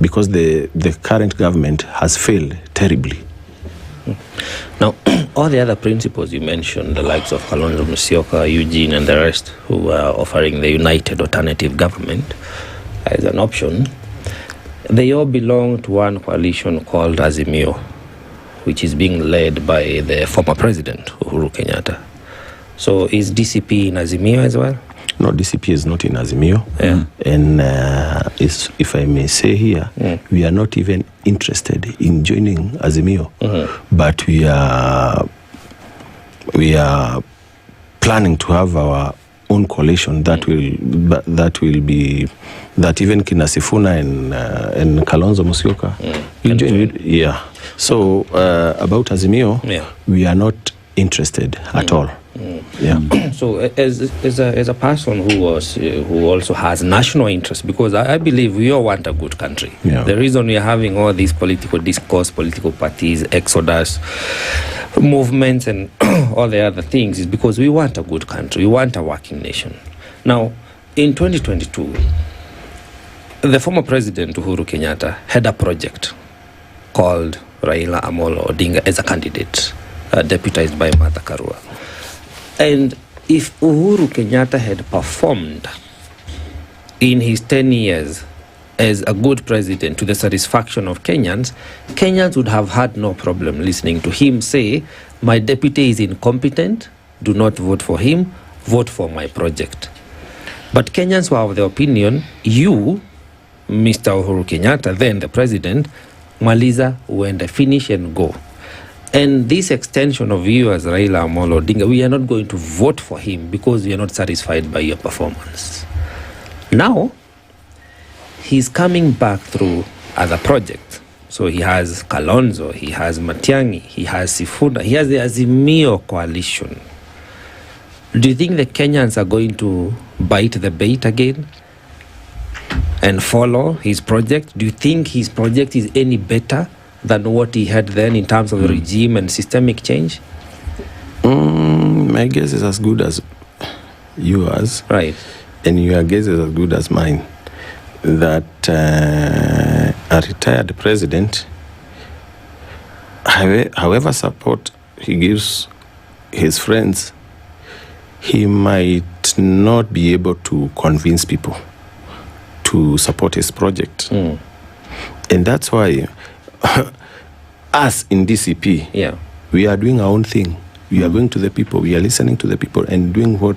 Because the current government has failed terribly. Now, all the other principals you mentioned, the likes of Kalonzo Musyoka, Eugene, and the rest, who are offering the united alternative government as an option, they all belong to one coalition called Azimio, which is being led by the former president, Uhuru Kenyatta. So is DCP in Azimio as well? No, DCP is not in Azimio. And if I may say here, we are not even interested in joining Azimio. But we are planning to have our own coalition that will be even Kina Sifuna and Kalonzo Musyoka will join. Yeah. So about Azimio, we are not interested at all. Yeah. So as a person who also has national interest, because I believe we all want a good country. The reason we are having all these political discourse, political parties, exodus movements, and all the other things is because we want a good country. We want a working nation. Now, in 2022, the former president Uhuru Kenyatta had a project called Raila Amolo Odinga as a candidate, deputized by Martha Karua. And if Uhuru Kenyatta had performed in his 10 years as a good president to the satisfaction of Kenyans, Kenyans would have had no problem listening to him say, my deputy is incompetent, do not vote for him, vote for my project. But Kenyans were of the opinion, you, Mr. Uhuru Kenyatta, then the president, Maliza, uende, finish and go. And this extension of you as Raila Amolo Odinga, we are not going to vote for him because we are not satisfied by your performance. Now, he's coming back through other projects. So he has Kalonzo, he has Matiang'i, he has Sifuna, he has the Azimio coalition. Do you think the Kenyans are going to bite the bait again and follow his project? Do you think his project is any better than what he had then in terms of regime and systemic change? My guess is as good as yours. Right. and your guess is as good as mine, that a retired president, however support he gives his friends, he might not be able to convince people to support his project. And that's why us in DCP, we are doing our own thing. We are going to the people, we are listening to the people and doing what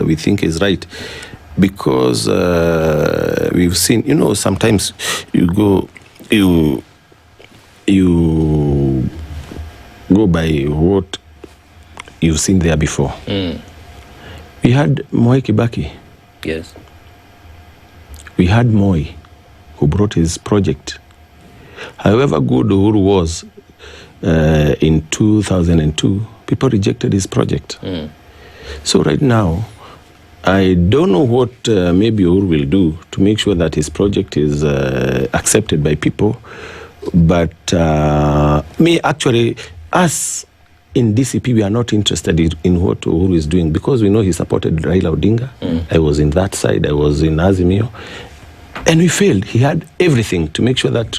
we think is right. Because we've seen, sometimes you go by what you've seen there before. We had Moi Kibaki. Yes. We had Moi, who brought his project. However good Uhuru was in 2002, people rejected his project. So right now, I don't know what maybe Uhuru will do to make sure that his project is accepted by people. But us in DCP, we are not interested in what Uhuru is doing because we know he supported Raila Odinga. I was in that side, I was in Azimio. And we failed. He had everything to make sure that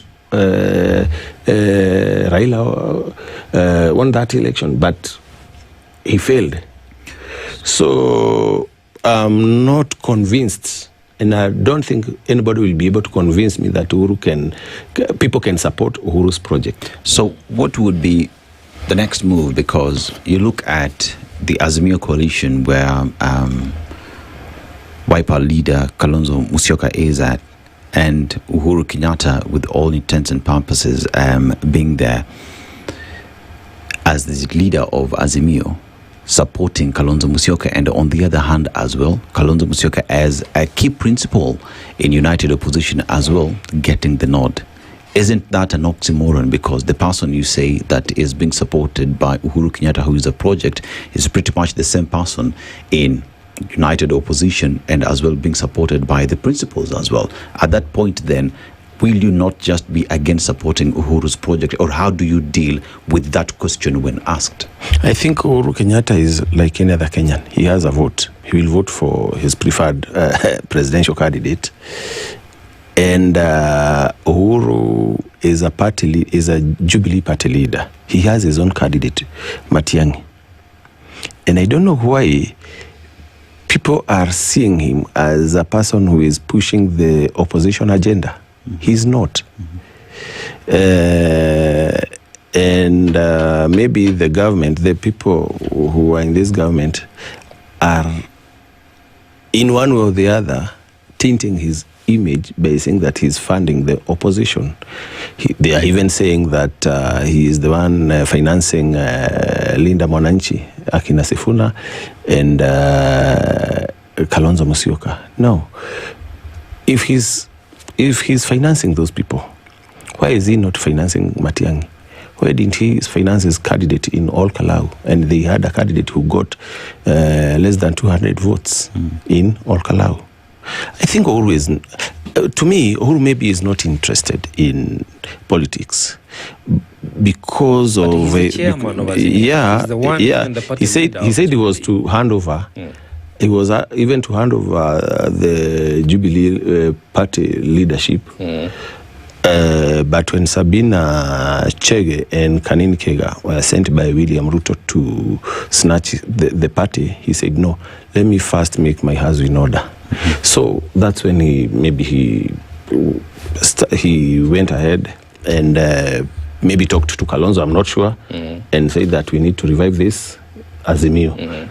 Raila won that election, but he failed. So I'm not convinced, and I don't think anybody will be able to convince me that people can support Uhuru's project. So what would be the next move? Because you look at the Azimio coalition where Wiper leader Kalonzo Musyoka is at, and Uhuru Kenyatta, with all intents and purposes, being there as the leader of Azimio, supporting Kalonzo Musyoka, and on the other hand as well, Kalonzo Musyoka as a key principal in United Opposition as well, getting the nod. Isn't that an oxymoron? Because the person you say that is being supported by Uhuru Kenyatta, who is a project, is pretty much the same person in United Opposition and as well being supported by the principals as well. At that point then, will you not just be against supporting Uhuru's project, or how do you deal with that question when asked? I think Uhuru Kenyatta is like any other Kenyan. He has a vote. He will vote for his preferred presidential candidate. And Uhuru is a Jubilee party leader. He has his own candidate, Matiang'i. And I don't know why people are seeing him as a person who is pushing the opposition agenda. He's not. And maybe the government, the people who are in this government, are in one way or the other tainting his image by saying that he's funding the opposition. They are even saying that he is the one financing Linda Mwananchi, Akina Sifuna, and Kalonzo Musyoka. No. If he's financing those people, why is he not financing Matiang'i? Why didn't he finance his candidate in All Kalau? And they had a candidate who got less than 200 votes in All Kalau. I think Uhuru to me, Uhuru maybe is not interested in politics because but of he's the chairman of Azimio. He's the one in the party. He said he was to hand over. He was even to hand over the Jubilee party leadership. But when Sabina Chege and Kanini Kega were sent by William Ruto to snatch the party, he said, no, let me first make my house in order. So that's when he went ahead and maybe talked to Kalonzo, I'm not sure, and said that we need to revive this Azimio,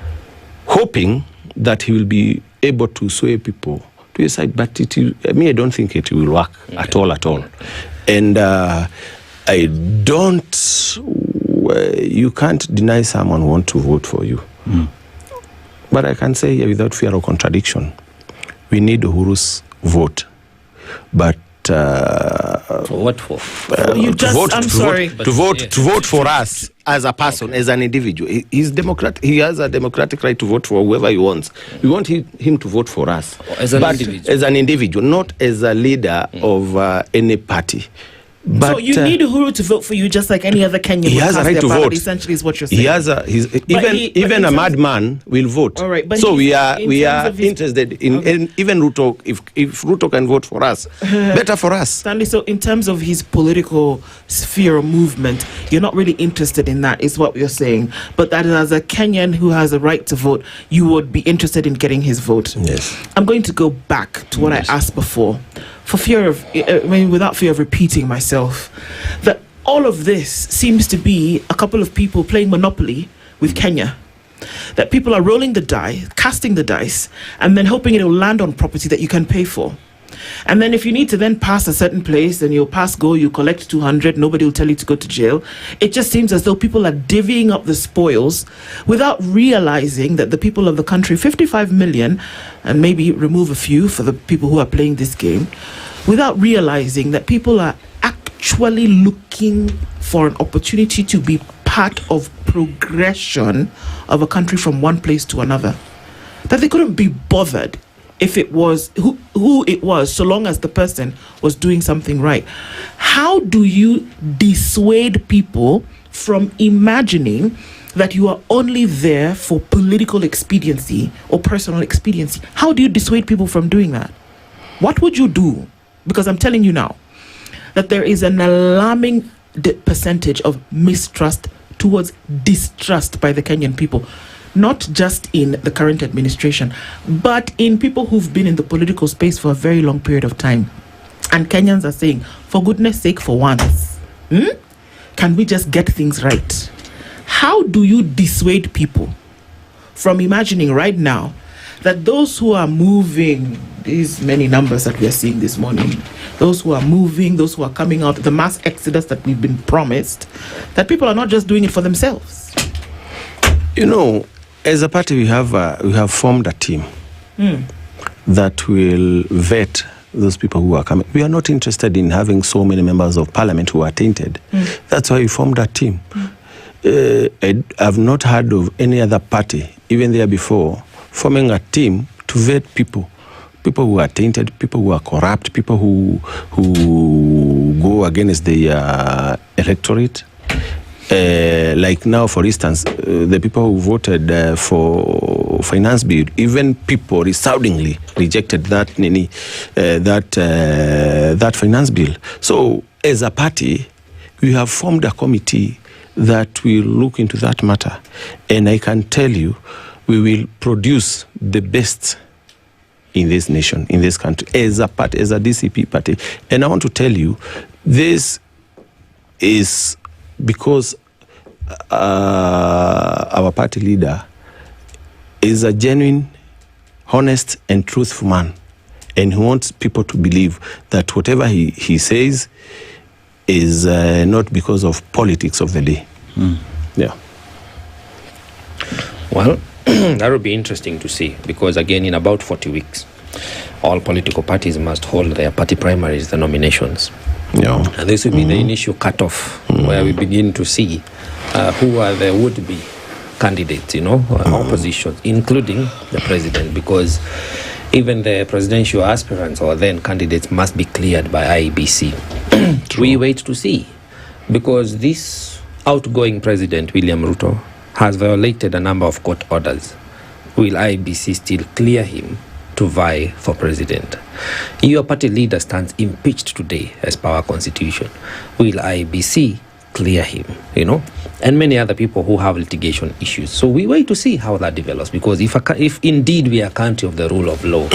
hoping that he will be able to sway people to his side. But I don't think it will work at all. And I don't, you can't deny someone who wants to vote for you. But I can say without fear of contradiction, we need Uhuru's vote. But what for? To vote for us as a person, as an individual. He's democrat. He has a democratic right to vote for whoever he wants. We want him to vote for us, as an individual, not as a leader of any party. But so you need Uhuru to vote for you just like any other Kenyan. He has a right to vote. Essentially, is what you're saying. He has even a madman will vote. All right, but so we are interested in even Ruto. If Ruto can vote for us, better for us. Stanley, so in terms of his political sphere or movement, you're not really interested in that, is what you're saying. But that as a Kenyan who has a right to vote, you would be interested in getting his vote. Yes. I'm going to go back to what I asked before. For fear of, without fear of repeating myself, that all of this seems to be a couple of people playing Monopoly with Kenya. That people are rolling the die, casting the dice, and then hoping it will land on property that you can pay for. And then if you need to then pass a certain place, then you'll pass go, you collect 200, nobody will tell you to go to jail. It just seems as though people are divvying up the spoils without realizing that the people of the country, 55 million, and maybe remove a few for the people who are playing this game, without realizing that people are actually looking for an opportunity to be part of progression of a country from one place to another. That they couldn't be bothered if it was who it was, so long as the person was doing something right. How do you dissuade people from imagining that you are only there for political expediency or personal expediency? How do you dissuade people from doing that? What would you do? Because I'm telling you now that there is an alarming percentage of mistrust towards distrust by the Kenyan people. Not just in the current administration, but in people who've been in the political space for a very long period of time. And Kenyans are saying, for goodness sake, for once, can we just get things right? How do you dissuade people from imagining right now that those who are moving, these many numbers that we are seeing this morning, those who are moving, those who are coming out, the mass exodus that we've been promised, that people are not just doing it for themselves? You know, as a party, we have formed a team that will vet those people who are coming. We are not interested in having so many members of parliament who are tainted. That's why we formed a team. I've not heard of any other party, even there before, forming a team to vet people who are tainted, people who are corrupt, people who go against the electorate. Like now, for instance, the people who voted for finance bill, even people resoundingly rejected that finance bill. So, as a party, we have formed a committee that will look into that matter, and I can tell you, we will produce the best in this nation, in this country, as a party, as a DCP party. And I want to tell you, this is because our party leader is a genuine, honest and truthful man, and he wants people to believe that whatever he says is not because of politics of the day. Yeah. Well, that will be interesting to see, because again, in about 40 weeks, all political parties must hold their party primaries, the nominations. Yeah. And this will be the initial cutoff where we begin to see who are the would-be candidates, opposition, including the president, because even the presidential aspirants or then candidates must be cleared by IEBC. We wait to see, because this outgoing president, William Ruto, has violated a number of court orders. Will IEBC still clear him to vie for president? Your party leader stands impeached today as per our constitution. Will IEBC clear him? And many other people who have litigation issues. So we wait to see how that develops, because if indeed we are a country of the rule of law,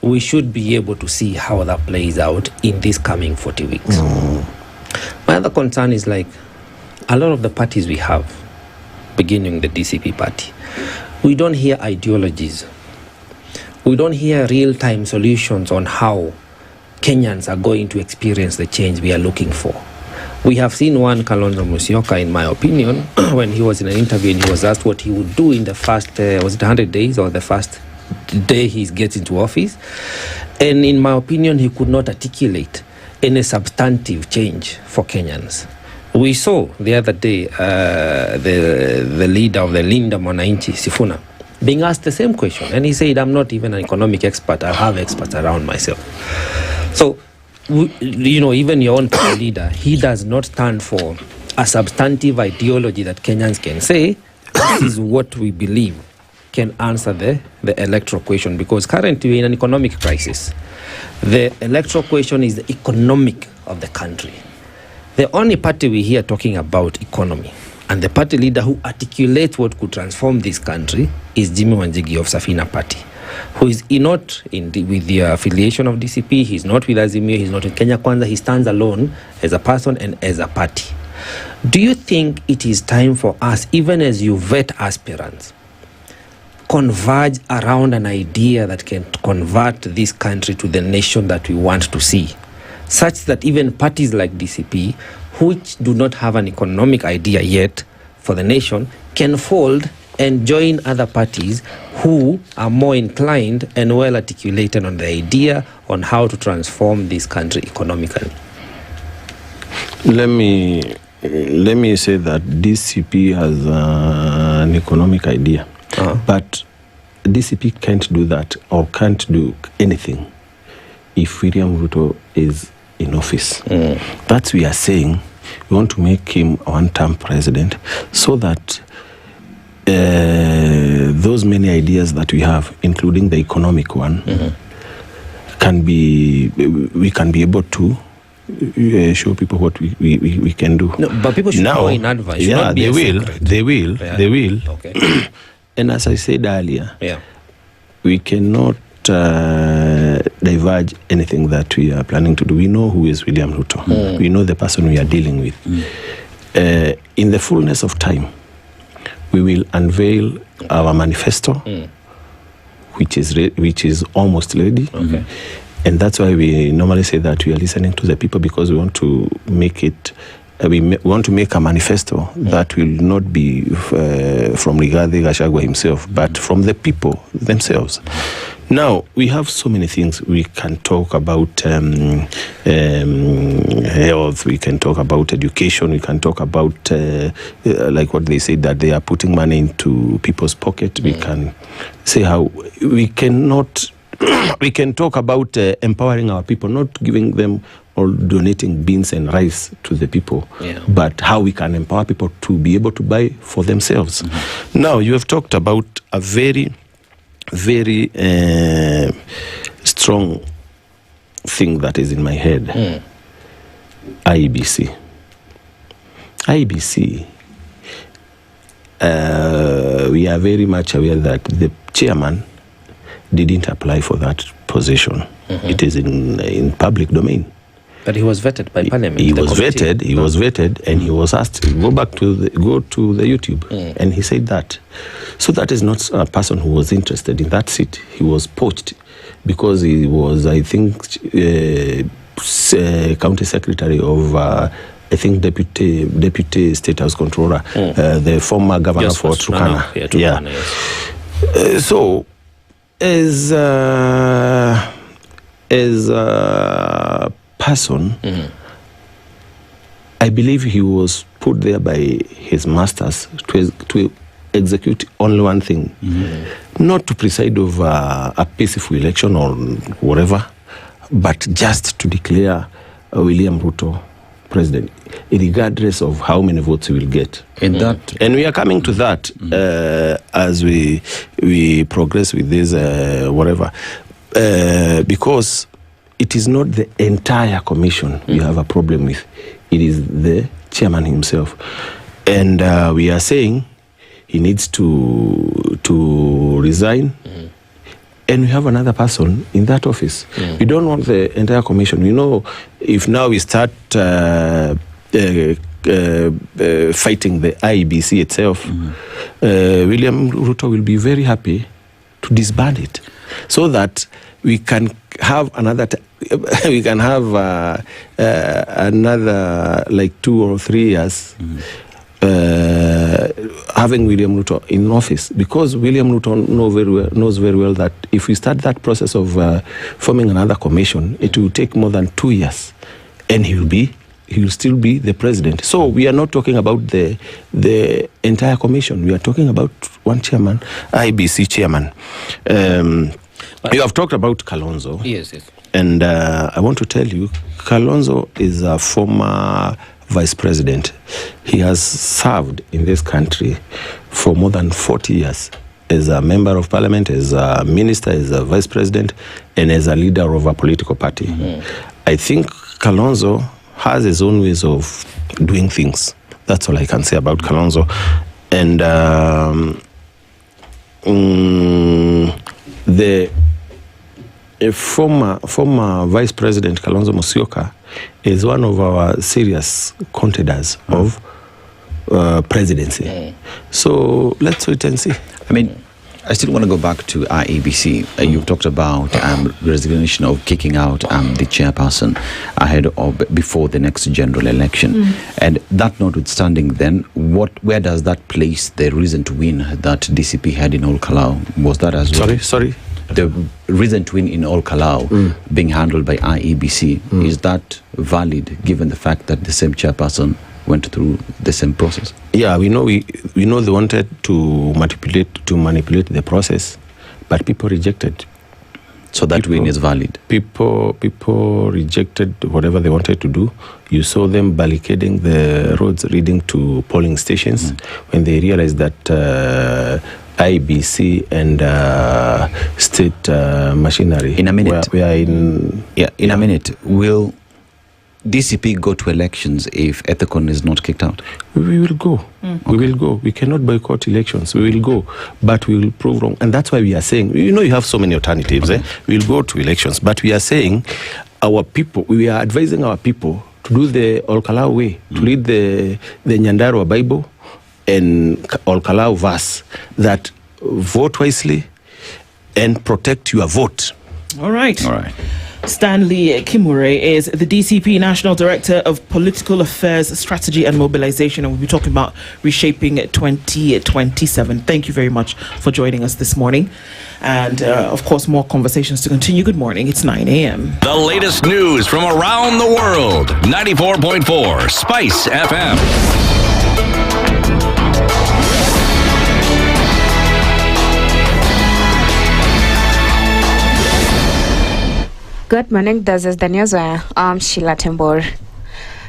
we should be able to see how that plays out in these coming 40 weeks. My other concern is like a lot of the parties we have, beginning the DCP party, we don't hear ideologies. We don't hear real-time solutions on how Kenyans are going to experience the change we are looking for. We have seen one, Kalonzo Musyoka, in my opinion, when he was in an interview and he was asked what he would do in the first, was it 100 days or the first day he gets into office? And in my opinion, he could not articulate any substantive change for Kenyans. We saw the other day the leader of the Linda Mwananchi, Sifuna, being asked the same question. And he said, I'm not even an economic expert. I have experts around myself. So even your own party leader, he does not stand for a substantive ideology that Kenyans can say, this is what we believe can answer the electoral question, because currently we're in an economic crisis. The electoral question is the economic of the country. The only party we hear talking about economy and the party leader who articulates what could transform this country is Jimmy Wanjigi of Safina Party, who is not with the affiliation of DCP, he's not with Azimio, he's not with Kenya Kwanza, he stands alone as a person and as a party. Do you think it is time for us, even as you vet aspirants, converge around an idea that can convert this country to the nation that we want to see, such that even parties like DCP, which do not have an economic idea yet for the nation, can fold and join other parties who are more inclined and well articulated on the idea on how to transform this country economically? Let me say that DCP has an economic idea, but DCP can't do that or can't do anything if William Ruto is in office. That's we are saying we want to make him a one-term president so that those many ideas that we have, including the economic one, we can be able to show people what we can do. No, but people should know in advance. Yeah, they will. Okay. And as I said earlier, we cannot diverge anything that we are planning to do. We know who is William Ruto. We know the person we are dealing with. In the fullness of time, we will unveil our manifesto, which is almost ready. And that's why we normally say that we are listening to the people, because we want to make it. We want to make a manifesto that will not be from Rigathi Gachagua himself, but from the people themselves. Now, we have so many things. We can talk about health, we can talk about education, we can talk about, like what they say, that they are putting money into people's pocket. We can say how we cannot... we can talk about empowering our people, not giving them or donating beans and rice to the people, but how we can empower people to be able to buy for themselves. Now, you have talked about a very, very strong thing that is in my head. IEBC. We are very much aware that the chairman didn't apply for that position. It is in public domain. But he was vetted by Parliament. He was vetted, and he was asked to go to the YouTube, and he said that. So that is not a person who was interested in that seat. He was poached because he was, I think, county secretary of, I think, deputy state house controller, the former governor for Turkana. So, as a person, I believe he was put there by his masters to execute only one thing, not to preside over a peaceful election or whatever, but just to declare William Ruto president, regardless of how many votes he will get. And we are coming to that as we progress with this whatever, because it is not the entire commission we have a problem with. It is the chairman himself. And we are saying he needs to resign. And we have another person in that office. We don't want the entire commission. You know, if now we start fighting the IEBC itself, William Ruto will be very happy to disband it, so that we can have another another like 2 or 3 years having William Ruto in office, because William Ruto knows very well that if we start that process of forming another commission, it will take more than 2 years, and he will still be the president. So we are not talking about the entire commission. We are talking about one chairman, IBC chairman. You have talked about Kalonzo. Yes. And I want to tell you, Kalonzo is a former vice president. He has served in this country for more than 40 years as a member of parliament, as a minister, as a vice president, and as a leader of a political party. I think Kalonzo has his own ways of doing things. That's all I can say about Kalonzo. And the former vice president Kalonzo Musyoka is one of our serious contenders of presidency. So let's wait and see. I mean, I still want to go back to IEBC. You've talked about resignation of kicking out the chairperson ahead of before the next general election. And that notwithstanding, then, where does that place the reason to win that DCP had in Ol Kalou? Was that as well? Sorry. The reason to win in Ol Kalou being handled by IEBC, is that valid given the fact that the same chairperson went through the same process? Yeah, we know they wanted to manipulate the process, but people rejected. So that win is valid. People rejected whatever they wanted to do. You saw them barricading the roads leading to polling stations when they realized that IBC and state machinery. In a minute. We are in. Yeah, in a minute. Will DCP go to elections if Ethicon is not kicked out? We will go. We will go. We cannot boycott elections. We will go, but we will prove wrong. And that's why we are saying, you have so many alternatives. We will go to elections, but we are saying we are advising our people to do the Ol Kalou way, to read the Nyandarua Bible and Ol Kalou verse, that vote wisely and protect your vote. All right. Stanley Kimure is the DCP National Director of Political Affairs, Strategy and Mobilization, and we'll be talking about reshaping 2027. Thank you very much for joining us this morning. And, of course, more conversations to continue. Good morning. It's 9 a.m. The latest news from around the world. 94.4 Spice FM. Good morning, this is the news. Sheila Tembor.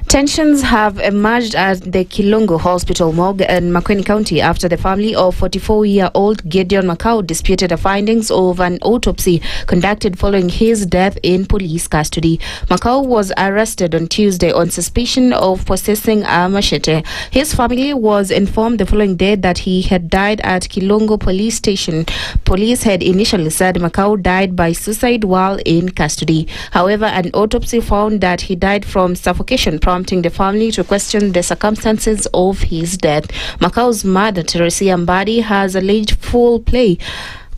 Tensions have emerged at the Kilungu Hospital morgue in Makueni County after the family of 44-year-old Gideon Makau disputed the findings of an autopsy conducted following his death in police custody. Makau was arrested on Tuesday on suspicion of possessing a machete. His family was informed the following day that he had died at Kilungu police station. Police had initially said Makau died by suicide while in custody. However, an autopsy found that he died from suffocation, prompting the family to question the circumstances of his death. Makau's mother, Teresia Mbadi, has alleged foul play,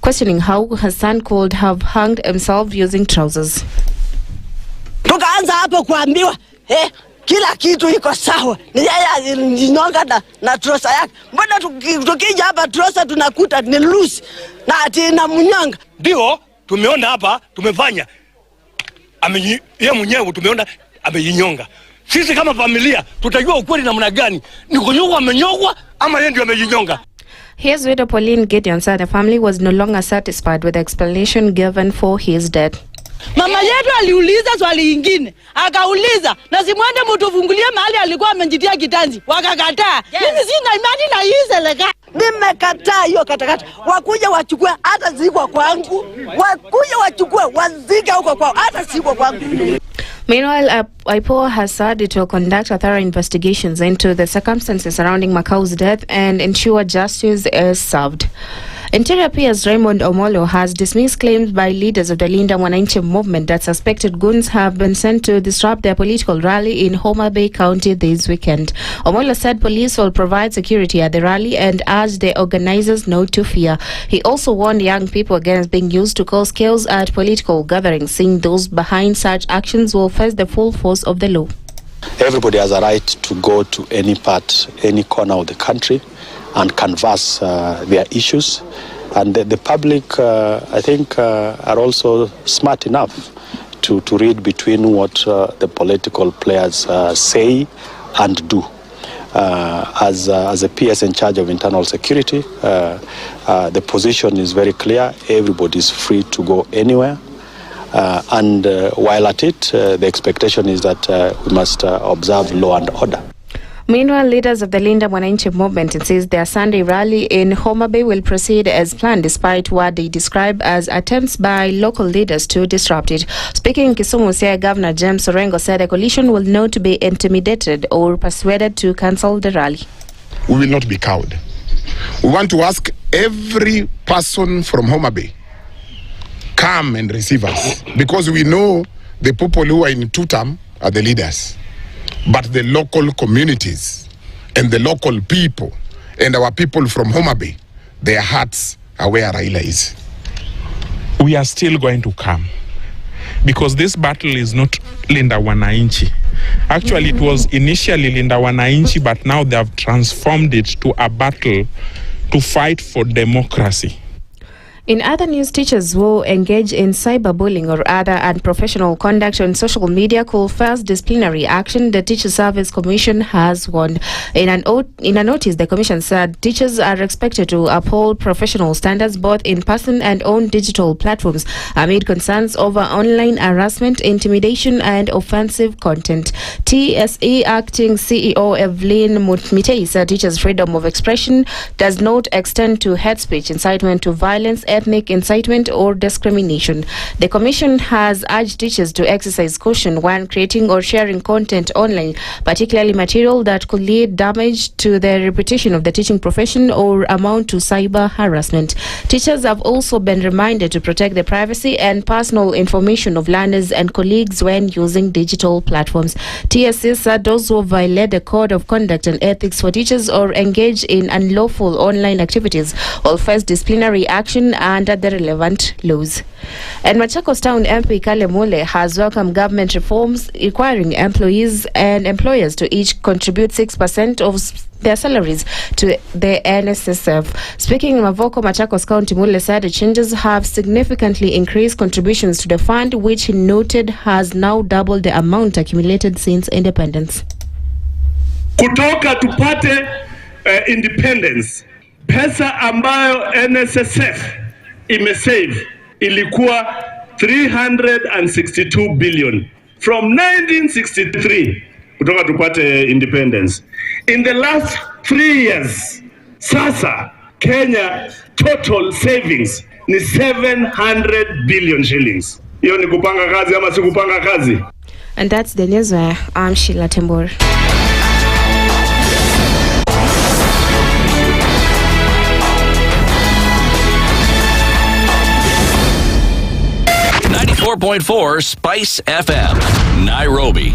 questioning how her son could have hanged himself using trousers. Tukaanza hapo kuambiwa kila kitu iko sawa, ni yeye alinyonga na trosa yake. Mbona tukija hapa trosa tunakuta ni loose na ati na mnyanga? Ndio tumeona hapa, tumefanya yeye mwenyewe tumeona amejinyonga. Sisi kama familia tutajua ukweli namna gani, ni kunyongwa amenyongwa ama yeye ndio amejinyonga. Here's widow Pauline Gideon said the family was no longer satisfied with the explanation given for his death. Mama yetu aliuliza swali lingine, akauliza na simwende mtufungulie mahali alikuwa amejitia kitanzi, wakakataa. Mimi sina imani na hii serikali. Nimekataa hiyo katakata. Wakuja wachukue hata ziko kwangu. Wakuja wachukue wazike huko kwao hata ziko kwangu. Meanwhile, IPOA has said it will conduct thorough investigations into the circumstances surrounding Makau's death and ensure justice is served. Interior PS Raymond Omolo has dismissed claims by leaders of the Linda Mwananchi movement that suspected goons have been sent to disrupt their political rally in Homa Bay County this weekend. Omolo said police will provide security at the rally and urged the organizers not to fear. He also warned young people against being used to cause chaos at political gatherings, saying those behind such actions will face the full force of the law. Everybody has a right to go to any part, any corner of the country and canvass their issues. And the public, I think, are also smart enough to read between what the political players say and do. As a PS in charge of internal security, the position is very clear. Everybody is free to go anywhere. And while at it, the expectation is that we must observe law and order. Meanwhile, leaders of the Linda Mwananchi movement insist their Sunday rally in Homa Bay will proceed as planned despite what they describe as attempts by local leaders to disrupt it. Speaking in Kisumu, Siaya Governor James Orengo said the coalition will not be intimidated or persuaded to cancel the rally. We will not be cowed. We want to ask every person from Homa Bay, come and receive us, because we know the people who are in two-term are the leaders. But the local communities and the local people and our people from Homa Bay, their hearts are where Raila is. We are still going to come because this battle is not Linda Wananchi. Actually, it was initially Linda Wananchi, but now they have transformed it to a battle to fight for democracy. In other news, teachers who engage in cyberbullying or other unprofessional conduct on social media could face disciplinary action, the Teacher Service Commission has warned. In a notice, the Commission said teachers are expected to uphold professional standards both in person and on digital platforms amid concerns over online harassment, intimidation, and offensive content. TSE Acting CEO Evelyn Mitei said teachers' freedom of expression does not extend to hate speech, incitement to violence, ethnic incitement, or discrimination. The Commission has urged teachers to exercise caution when creating or sharing content online, particularly material that could lead damage to the reputation of the teaching profession or amount to cyber harassment. Teachers have also been reminded to protect the privacy and personal information of learners and colleagues when using digital platforms. TSC said those who violate the Code of Conduct and Ethics for Teachers or engage in unlawful online activities will face disciplinary action under the relevant laws. And Machakos Town MP Kale Mule has welcomed government reforms requiring employees and employers to each contribute 6% of their salaries to the NSSF. Speaking in Mavoko, Machakos County, Mule said the changes have significantly increased contributions to the fund, which he noted has now doubled the amount accumulated since independence. Kutoka tupate independence, pesa ambayo NSSF imesave ilikuwa 362 billion from 1963 kutoka tupate independence. In the last 3 years, sasa Kenya total savings ni 700 billion shillings. Hiyo ni kupanga kazi ama si kupanga kazi? And that's the news. I'm Sheila Tembor. .4 Spice FM, Nairobi.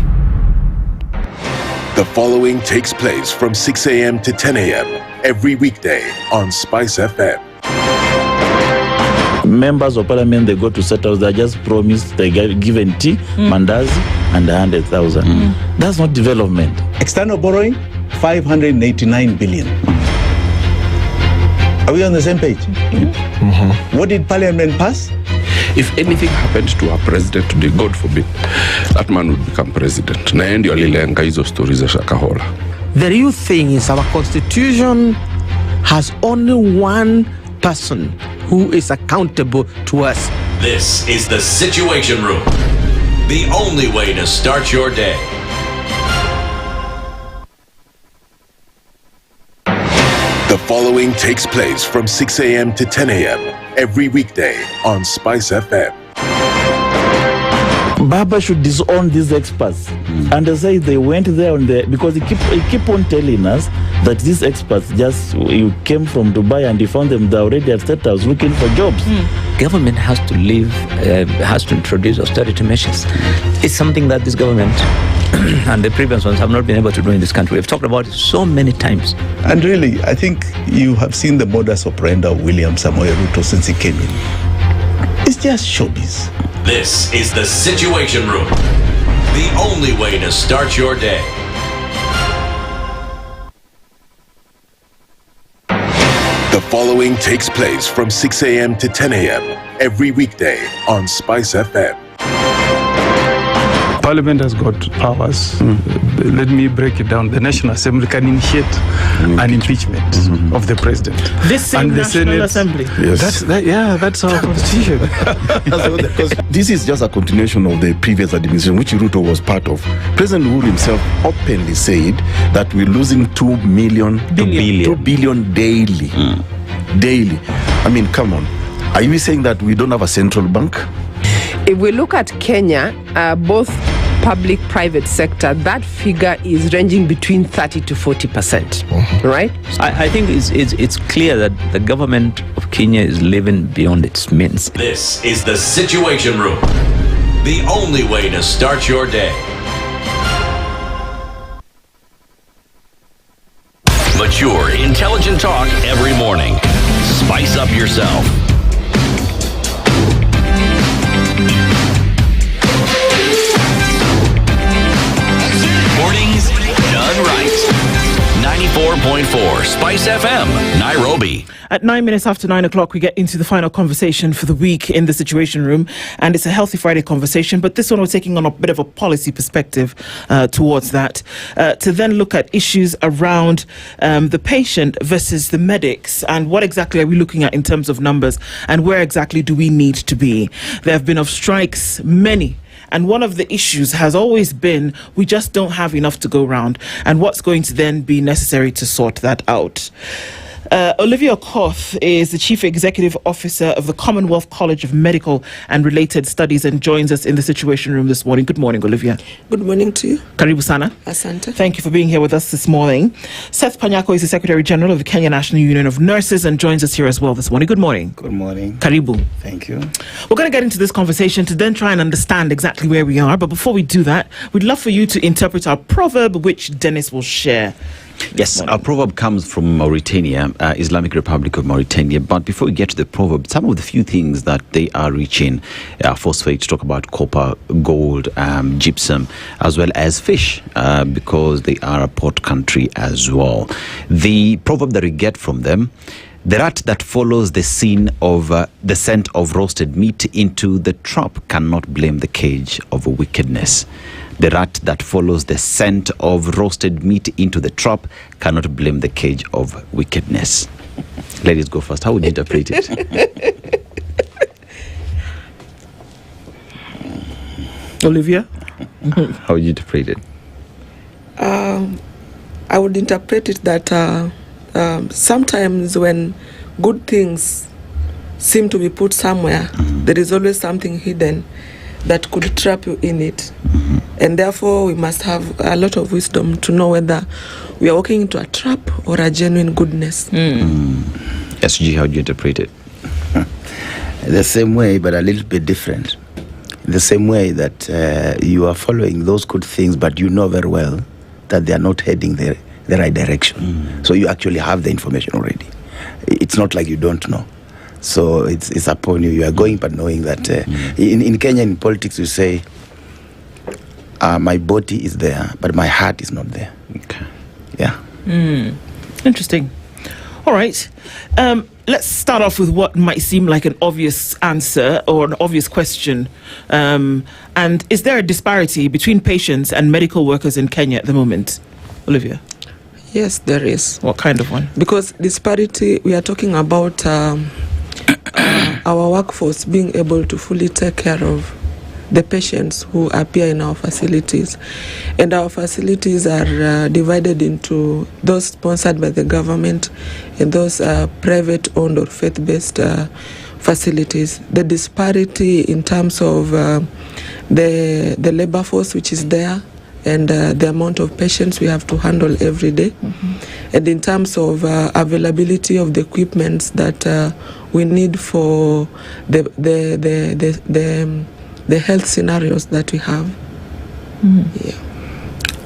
The following takes place from 6 a.m. to 10 a.m. every weekday on Spice FM. Members of parliament, they go to settle, they just promised they get given tea, mandazi, and 100,000. That's not development. External borrowing, 589 billion. Are we on the same page? What did parliament pass? If anything happened to our president today, God forbid, that man would become president. Na yeye ndio alilenga hizo stories za Shakahola. The real thing is our constitution has only one person who is accountable to us. This is the Situation Room, the only way to start your day. The following takes place from 6 a.m. to 10 a.m. every weekday on Spice FM. Baba should disown these experts and they say they went there on the, because he keep on telling us that these experts just you came from Dubai and you found them they're already at State House looking for jobs. Government has to has to introduce austerity measures. It's something that this government and the previous ones have not been able to do in this country. We've talked about it so many times. And really, I think you have seen the modus operandi of William Samoei Ruto since he came in. It's just showbiz. This is the Situation Room, the only way to start your day. The following takes place from 6 a.m. to 10 a.m. every weekday on Spice FM. Parliament has got powers. Let me break it down. The National Assembly can initiate an impeachment of the president. This same and the National Assembly. Yes. That's our constitution. This is just a continuation of the previous administration, which Ruto was part of. President Uhuru himself openly said that we're losing 2 billion daily. Daily. I mean, come on. Are you saying that we don't have a central bank? If we look at Kenya, both public-private sector, that figure is ranging between 30 to 40%, right? I think it's clear that the government of Kenya is living beyond its means. This is the Situation Room, the only way to start your day. Mature, intelligent talk every morning. Spice up yourself. Mornings done right. 94.4 Spice FM, Nairobi. At 9 minutes after 9 o'clock, we get into the final conversation for the week in the Situation Room. And it's a Healthy Friday conversation, but this one we're taking on a bit of a policy perspective towards that, to then look at issues around the patient versus the medics, and what exactly are we looking at in terms of numbers, and where exactly do we need to be. There have been of strikes, many. And one of the issues has always been we just don't have enough to go round, and what's going to then be necessary to sort that out. Olivia Okoh is the Chief Executive Officer of the Commonwealth College of Medical and Related Studies and joins us in the Situation Room this morning. Good morning, Olivia. Good morning to you. Karibu sana. Asante. Thank you for being here with us this morning. Seth Panyako is the Secretary General of the Kenya National Union of Nurses and joins us here as well this morning. Good morning. Good morning. Karibu. Thank you. We're going to get into this conversation to then try and understand exactly where we are. But before we do that, we'd love for you to interpret our proverb, which Dennis will share. Yes, our proverb comes from Mauritania, Islamic Republic of Mauritania. But before we get to the proverb, some of the few things that they are rich in, phosphates, talk about copper, gold, gypsum, as well as fish, because they are a port country as well. The proverb that we get from them: the rat that follows the scent of roasted meat into the trap cannot blame the cage of wickedness. The rat that follows the scent of roasted meat into the trap cannot blame the cage of wickedness. Ladies, go first. How would you interpret it? Olivia? How would you interpret it? I would interpret it that sometimes when good things seem to be put somewhere, there is always something hidden that could trap you in it. And therefore, we must have a lot of wisdom to know whether we are walking into a trap or a genuine goodness. SG, how do you interpret it? The same way, but a little bit different. The same way that you are following those good things, but you know very well that they are not heading the right direction. So you actually have the information already. It's not like you don't know. So it's upon you. You are going, but knowing that in Kenya, in politics, you say, my body is there, but my heart is not there. Okay. Yeah. Interesting. All right. Let's start off with what might seem like an obvious answer or an obvious question. And is there a disparity between patients and medical workers in Kenya at the moment? Olivia? Yes, there is. What kind of one? Because disparity, we are talking about our workforce being able to fully take care of the patients who appear in our facilities. And our facilities are divided into those sponsored by the government and those private-owned or faith-based facilities. The disparity in terms of the labor force which is there and the amount of patients we have to handle every day. And in terms of availability of the equipments that we need for the health scenarios that we have. Yeah.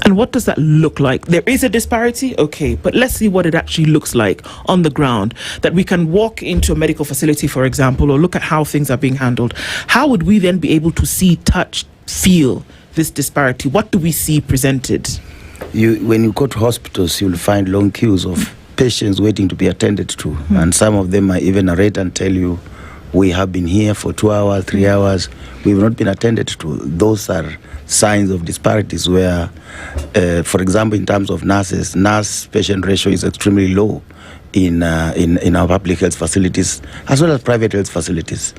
And what does that look like? There is a disparity, okay, but let's see what it actually looks like on the ground, that we can walk into a medical facility, for example, or look at how things are being handled. How would we then be able to see, touch, feel this disparity? What do we see presented? When you go to hospitals, you'll find long queues of patients waiting to be attended to, and some of them might even narrate and tell you We have been here for 2 hours, 3 hours. We've not been attended to. Those are signs of disparities where, for example, in terms of nurses, nurse-patient ratio is extremely low in our public health facilities as well as private health facilities.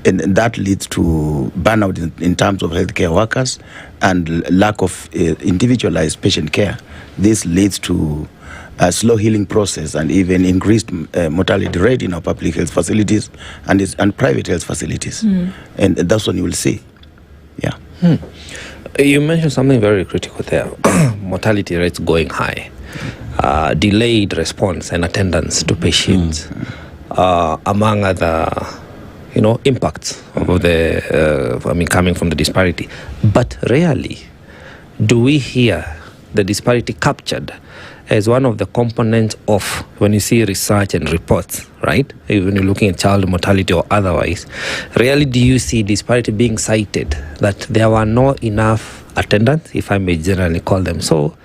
And that leads to burnout in terms of healthcare workers and lack of individualized patient care. This leads to a slow healing process and even increased mortality rate in our public health facilities and private health facilities. And that's what you will see. Yeah. You mentioned something very critical there. Mortality rates going high. Delayed response and attendance to patients, among other, impacts of the, coming from the disparity. But rarely do we hear the disparity captured as one of the components of when you see research and reports, right? When you're looking at child mortality or otherwise, rarely do you see disparity being cited that there were not enough attendants, if I may generally call them so,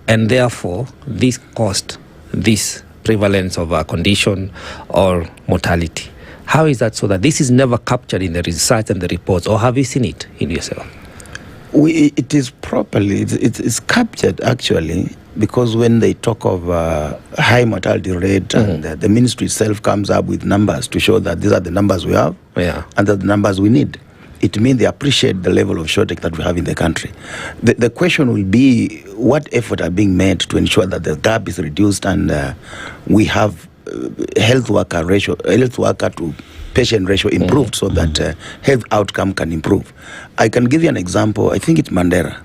and therefore this caused this prevalence of a condition or mortality. How is that so that this is never captured in the research and the reports, or have you seen it in yourself? It is properly, it's captured actually, because when they talk of high mortality rate, and the ministry itself comes up with numbers to show that these are the numbers we have and the numbers we need. It means they appreciate the level of shortage that we have in the country. The question will be, what efforts are being made to ensure that the gap is reduced and we have health worker to patient ratio improved so that health outcome can improve. I can give you an example. I think it's Mandera.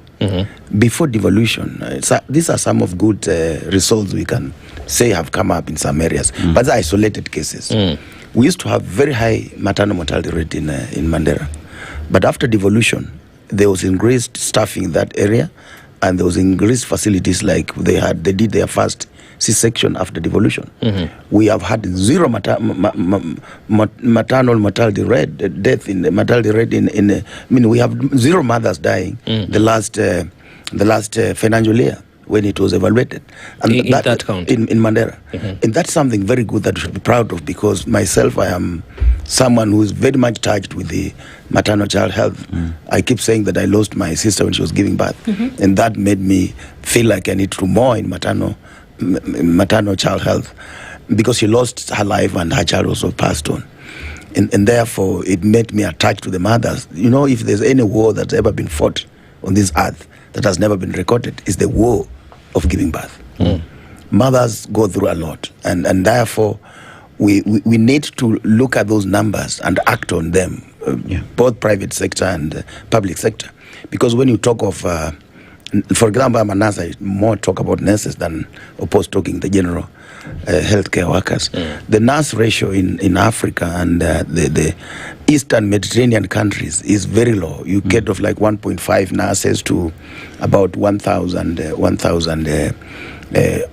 Before devolution, these are some of good results we can say have come up in some areas, but they're isolated cases. We used to have very high maternal mortality rate in Mandera, but after devolution, there was increased staffing in that area, and there was increased facilities like they did their first C-section after devolution. We have had zero maternal mortality rate, death in the mortality rate we have zero mothers dying the last financial year when it was evaluated. And in that count? In Mandera. And that's something very good that we should be proud of, because myself, I am someone who is very much touched with the maternal child health. I keep saying that I lost my sister when she was giving birth, and that made me feel like I need to do more in maternal child health, because she lost her life and her child also passed on. And therefore, it made me attached to the mothers. If there's any war that's ever been fought on this earth that has never been recorded, is the war of giving birth. Mothers go through a lot, and therefore, we need to look at those numbers and act on them, both private sector and public sector. Because when you talk of for example, I'm a nurse, I more talk about nurses than opposed talking the general healthcare workers. The nurse ratio in Africa and the Eastern Mediterranean countries is very low. You get of like 1.5 nurses to about 1,000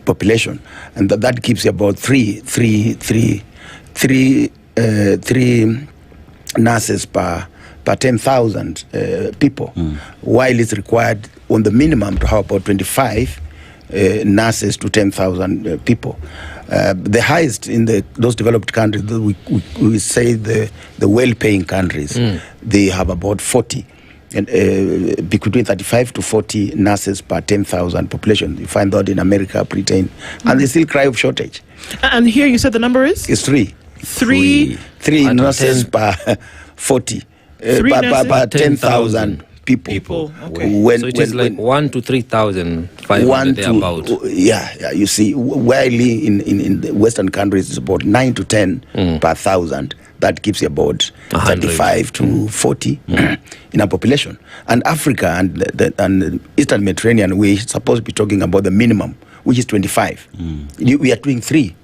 population, and that keeps about three nurses per 10,000 people, while it's required on the minimum to have about 25 nurses to 10,000 people. The highest in those developed countries, we say the well-paying countries, they have about 40, and between 35 to 40 nurses per 10,000 population. You find that in America, Britain, and they still cry of shortage. And here you said the number is? It's three. Three nurses per 40. Per 10,000 people. Okay. So it is like 1 to 3,500 thereabout. Yeah. You see, while in the Western countries it's about 9 to 10 per 1,000. That gives you about 35 to 40 in a population. And Africa and the Eastern Mediterranean, we're supposed to be talking about the minimum, which is 25. We are doing 3.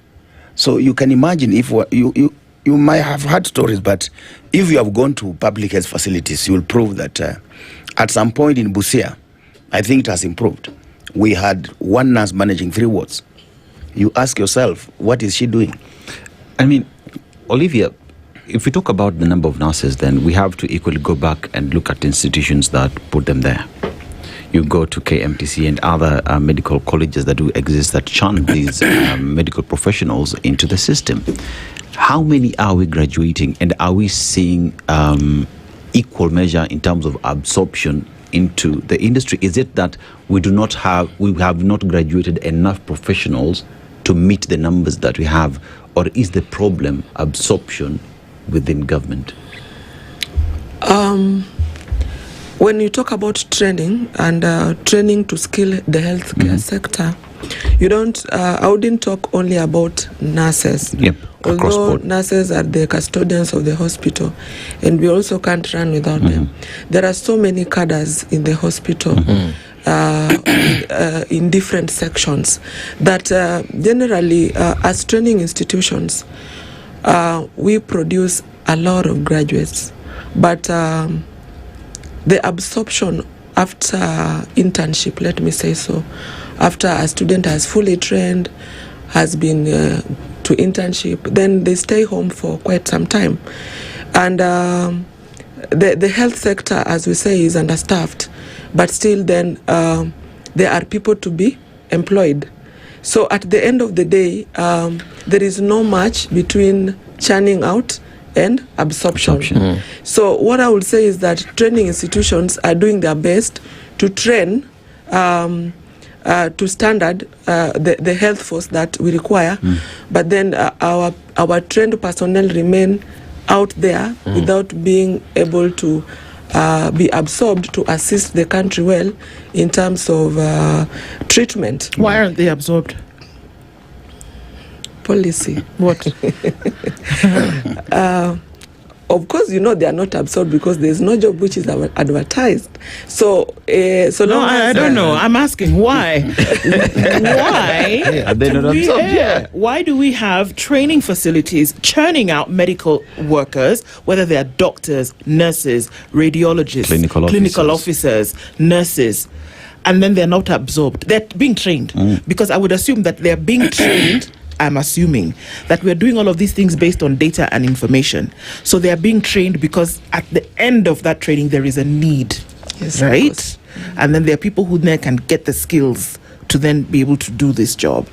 So you can imagine if you might have heard stories, but if you have gone to public health facilities, you will prove that at some point in Busia, I think it has improved. We had one nurse managing 3 wards. You ask yourself, what is she doing? I mean, Olivia, if we talk about the number of nurses, then we have to equally go back and look at institutions that put them there. You go to KMTC and other medical colleges that do exist that churn these medical professionals into the system. How many are we graduating, and are we seeing equal measure in terms of absorption into the industry? Is it that we have not graduated enough professionals to meet the numbers that we have, or is the problem absorption within government? When you talk about training and training to skill the healthcare sector, you don't. I wouldn't talk only about nurses. Yep. Although nurses are the custodians of the hospital, and we also can't run without them. There are so many cadres in the hospital. In different sections that generally as training institutions we produce a lot of graduates, but the absorption after internship, let me say so, after a student has fully trained, has been to internship, then they stay home for quite some time, and the health sector, as we say, is understaffed. But still then there are people to be employed. So at the end of the day, there is no match between churning out and absorption. So what I would say is that training institutions are doing their best to train to standard the health force that we require. But then our trained personnel remain out there without being able to be absorbed to assist the country well in terms of treatment. Why aren't they absorbed? Policy. What? Of course, you know they are not absorbed because there is no job which is advertised. So, no, I don't know. I'm asking why. Why? Are they not absorbed? Yeah. Why do we have training facilities churning out medical workers, whether they are doctors, nurses, radiologists, clinical officers, nurses, and then they're not absorbed? They're being trained because I would assume that they're being trained. I'm assuming that we're doing all of these things based on data and information. So they are being trained because at the end of that training, there is a need, right? And then there are people who then can get the skills to then be able to do this job.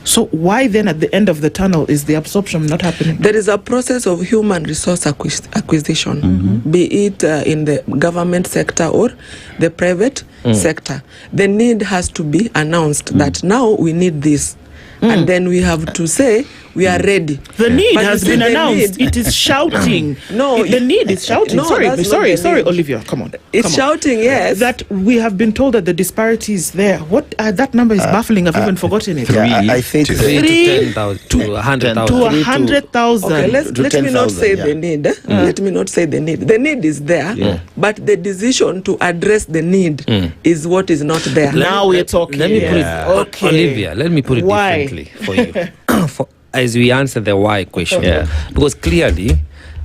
So why then at the end of the tunnel is the absorption not happening? There is a process of human resource acquisition, be it in the government sector or the private sector. The need has to be announced that now we need this. And then we have to say we are ready. The need has been announced. It is shouting. The need is shouting. No, sorry, Olivia. Come on. It's shouting, yes. That we have been told that the disparity is there. What that number is baffling. I've even forgotten it. I think 3 to 10,000 to 100,000. To 100,000. Okay, let me not say the need. Let me not say the need. The need is there, but the decision to address the need is what is not there. Now we're talking. Let me put it, Olivia. Let me put it differently for you. As we answer the why question, because clearly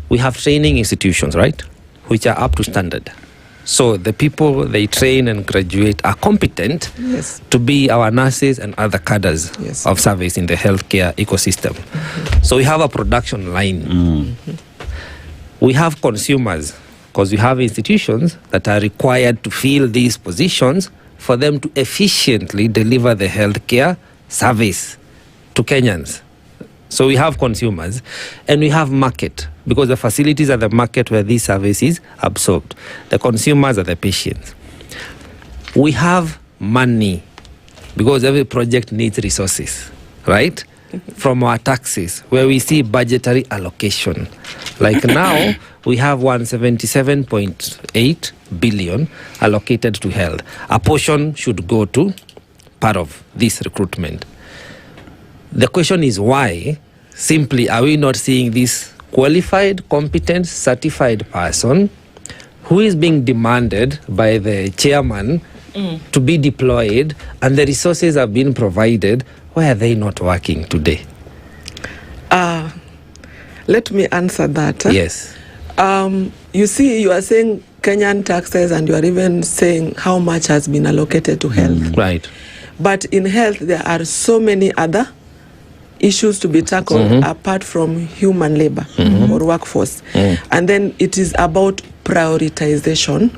we have training institutions, right, which are up to standard. So the people they train and graduate are competent to be our nurses and other cadres of service in the healthcare ecosystem. So we have a production line. We have consumers, because we have institutions that are required to fill these positions for them to efficiently deliver the healthcare service to Kenyans. So we have consumers and we have market, because the facilities are the market where these services are absorbed. The consumers are the patients. We have money, because every project needs resources, right? From our taxes, where we see budgetary allocation. Like now, we have 177.8 billion allocated to health. A portion should go to part of this recruitment. The question is why, simply, are we not seeing this qualified, competent, certified person who is being demanded by the chairman to be deployed, and the resources are being provided? Why are they not working today? Let me answer that. Yes. You see, you are saying Kenyan taxes, and you are even saying how much has been allocated to health. Right. But in health, there are so many other issues to be tackled apart from human labor or workforce. And then it is about prioritization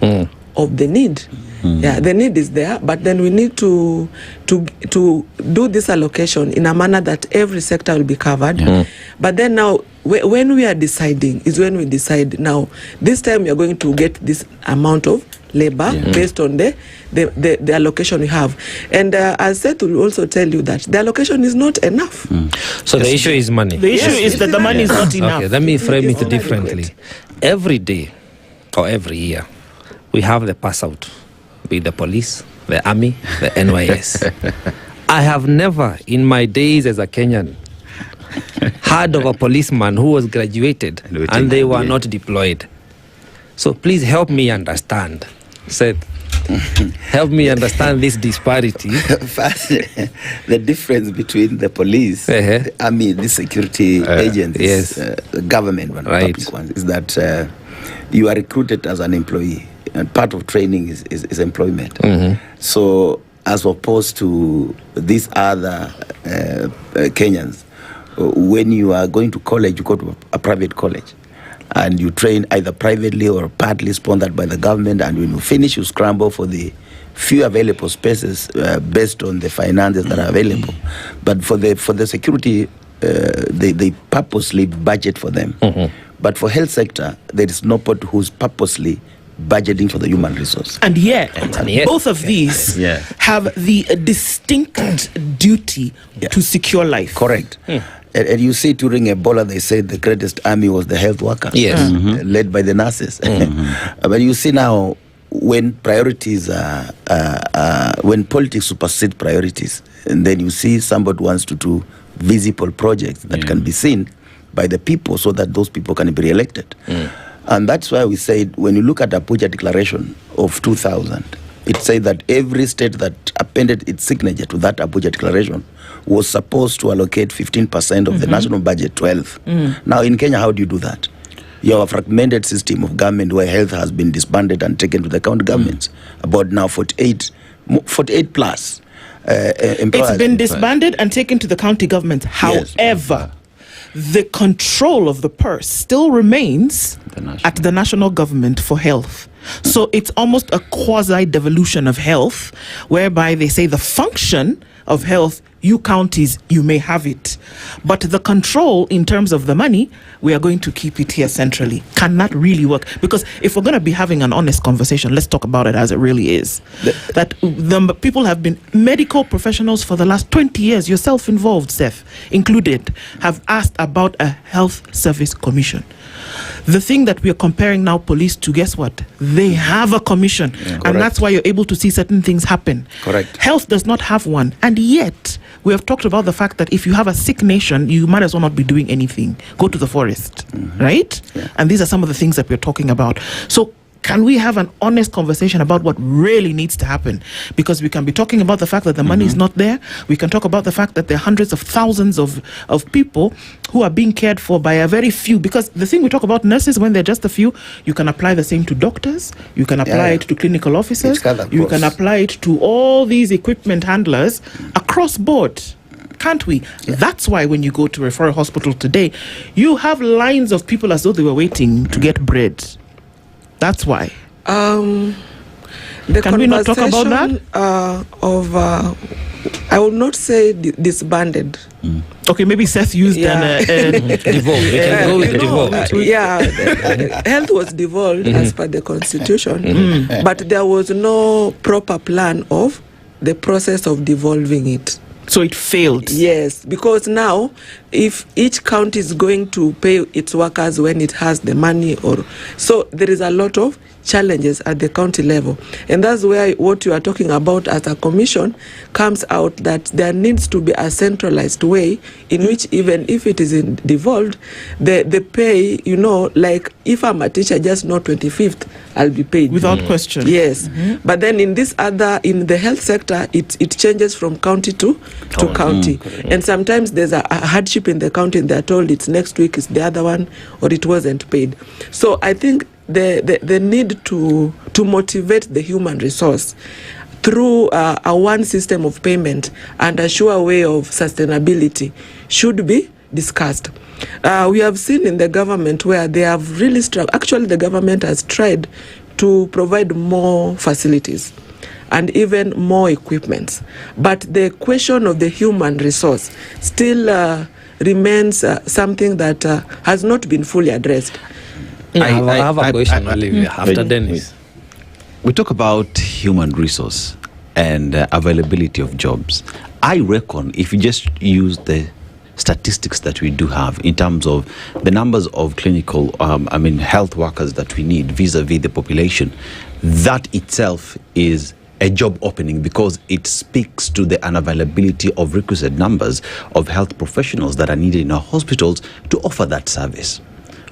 of the need. Yeah, the need is there, but then we need to do this allocation in a manner that every sector will be covered. But then now when we are deciding is when we decide now, this time we are going to get this amount of labor based on the allocation we have. And Aseto will also tell you that the allocation is not enough. So the issue is money. The issue is that the money is not enough. Okay, let me frame it differently. Every day or every year, we have the pass out with the police, the army, the NYS. I have never in my days as a Kenyan heard of a policeman who was graduated and they were not deployed. So please help me understand. Seth, help me understand this disparity. First, the difference between the police, the army, the security agencies, the government one, public ones, is that you are recruited as an employee, and part of training is employment. So, as opposed to these other Kenyans, when you are going to college, you go to a private college. And you train either privately or partly sponsored by the government, and when you finish, you scramble for the few available spaces based on the finances that are available. But for the security, they purposely budget for them. But for health sector, there is nobody who's purposely budgeting for the human resource. And yet both of these have the distinct duty to secure life. Correct. And you see, during Ebola, they said the greatest army was the health workers, led by the nurses. But you see now, when priorities when politics supersede priorities, and then you see somebody wants to do visible projects that can be seen by the people so that those people can be re-elected. And that's why we said, when you look at the Abuja Declaration of 2000, it said that every state that appended its signature to that Abuja Declaration was supposed to allocate 15% of the national budget, 12. Now in Kenya, how do you do that? You have a fragmented system of government where health has been disbanded and taken to the county governments. About now 48 plus employers. It's been disbanded and taken to the county government. However, the control of the purse still remains at the national government for health. So it's almost a quasi-devolution of health, whereby they say the function of health, you counties, you may have it. But the control in terms of the money, we are going to keep it here centrally. Can that really work? Because if we're going to be having an honest conversation, let's talk about it as it really is. That the people have been medical professionals for the last 20 years, yourself involved, Seth, included, have asked about a health service commission. The thing that we are comparing now police to, guess what? They have a commission. And that's why you're able to see certain things happen. Correct. Health does not have one. And yet, we have talked about the fact that if you have a sick nation, you might as well not be doing anything. Go to the forest, right? And these are some of the things that we're talking about. So can we have an honest conversation about what really needs to happen? Because we can be talking about the fact that the money is not there. We can talk about the fact that there are hundreds of thousands of people who are being cared for by a very few. Because the thing we talk about nurses, when they're just a few, you can apply the same to doctors. You can apply it to clinical officers. You can apply it to all these equipment handlers across board. Can't we? That's why when you go to a referral hospital today, you have lines of people as though they were waiting to get bread. That's why. Can we not talk about that? I would not say disbanded. Okay, maybe Seth used devolved. We can go with devolved. Health was devolved as per the constitution, but there was no proper plan of the process of devolving it. So it failed. Yes, because now, if each county is going to pay its workers when it has the money, so there is a lot of challenges at the county level, and that's where what you are talking about as a commission comes out, that there needs to be a centralized way in which, even if it is devolved, the pay, like if I'm a teacher, just not 25th, I'll be paid without question. Yes, but then in the health sector, it changes from county to county, and sometimes there's a hardship in the county, and they're told it's next week, it's the other one, or it wasn't paid. So I think the need to motivate the human resource through a one system of payment and a sure way of sustainability should be discussed. We have seen in the government where they have really struggled. Actually, the government has tried to provide more facilities and even more equipment. But the question of the human resource still remains something that has not been fully addressed. I have a question, Olivia, after Dennis. We talk about human resource and availability of jobs. I reckon if you just use the statistics that we do have in terms of the numbers of clinical, health workers that we need vis-a-vis the population, that itself is a job opening because it speaks to the unavailability of requisite numbers of health professionals that are needed in our hospitals to offer that service.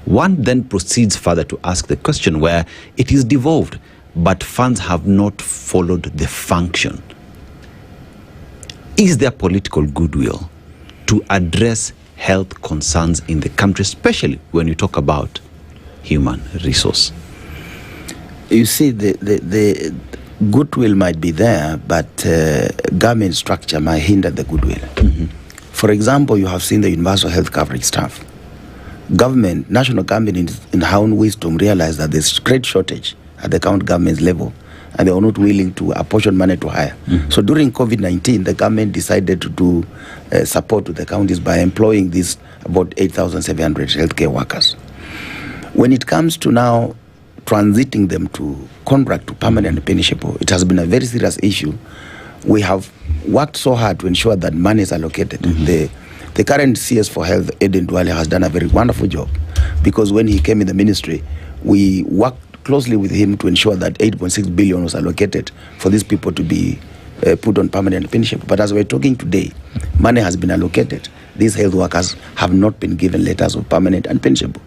One then proceeds further to ask the question where it is devolved, but funds have not followed the function. Is there political goodwill to address health concerns in the country, especially when you talk about human resource? You see, the goodwill might be there, but government structure might hinder the goodwill. Mm-hmm. For example, you have seen the universal health coverage stuff. Government, national government in her own wisdom realized that there's great shortage at the county government's level, and they were not willing to apportion money to hire. Mm-hmm. So during COVID-19, the government decided to do support to the counties by employing these about 8,700 healthcare workers. When it comes to now transiting them to contract to permanent and pensionable, it has been a very serious issue. We have worked so hard to ensure that money is allocated. Mm-hmm. The current CS for Health, Eden Dwale, has done a very wonderful job, because when he came in the ministry, we worked closely with him to ensure that 8.6 billion was allocated for these people to be put on permanent pension. But as we're talking today, money has been allocated. These health workers have not been given letters of permanent and pensionable.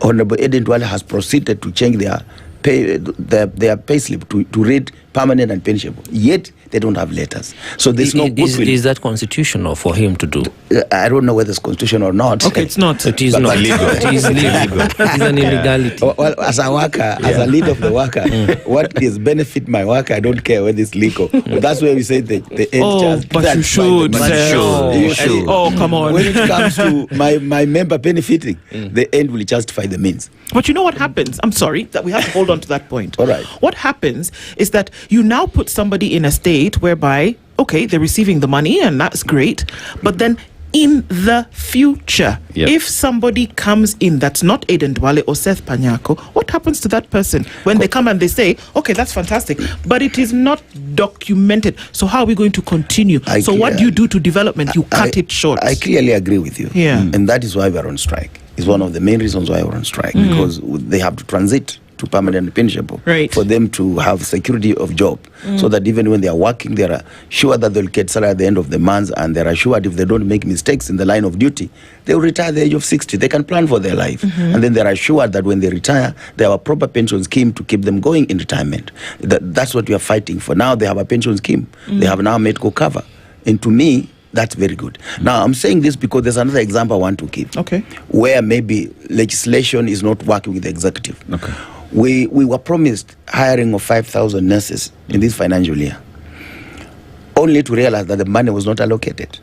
Honorable Eden Dwale has proceeded to change their pay slip to read permanent and pensionable. Yet they don't have letters. So there's no goodwill. Is that constitutional for him to do? I don't know whether it's constitutional or not. Okay, it's not. It is not. Illegal. It is illegal. It's an illegality. Well, as a worker, as a leader of the worker, what is benefit my worker, I don't care whether it's legal. But that's where we say the end charge. But you should. You should. Oh, come on. When it comes to my member benefiting, the end will justify the means. But you know what happens? I'm sorry that we have to hold on to that point. All right. What happens is that you now put somebody in a state whereby, okay, they're receiving the money and that's great, but then in the future, if somebody comes in that's not Aden Dwale or Seth Panyako, what happens to that person when they come and they say, okay, that's fantastic, but it is not documented, so how are we going to continue? What do you do to development? You cut it short. I clearly agree with you. Yeah. And that is why we're on strike. It's one of the main reasons why we're on strike, because they have to transit to permanent pensionable for them to have security of job, so that even when they are working, they are sure that they'll get salary at the end of the month, and they're assured if they don't make mistakes in the line of duty, they will retire at the age of 60. They can plan for their life, and then they're assured that when they retire, they have a proper pension scheme to keep them going in retirement. That's what we are fighting for. Now they have a pension scheme. They have now medical cover, and to me, that's very good. Now, I'm saying this because there's another example I want to give. Okay. Where maybe legislation is not working with the executive. Okay. We were promised hiring of 5,000 nurses in this financial year, only to realize that the money was not allocated.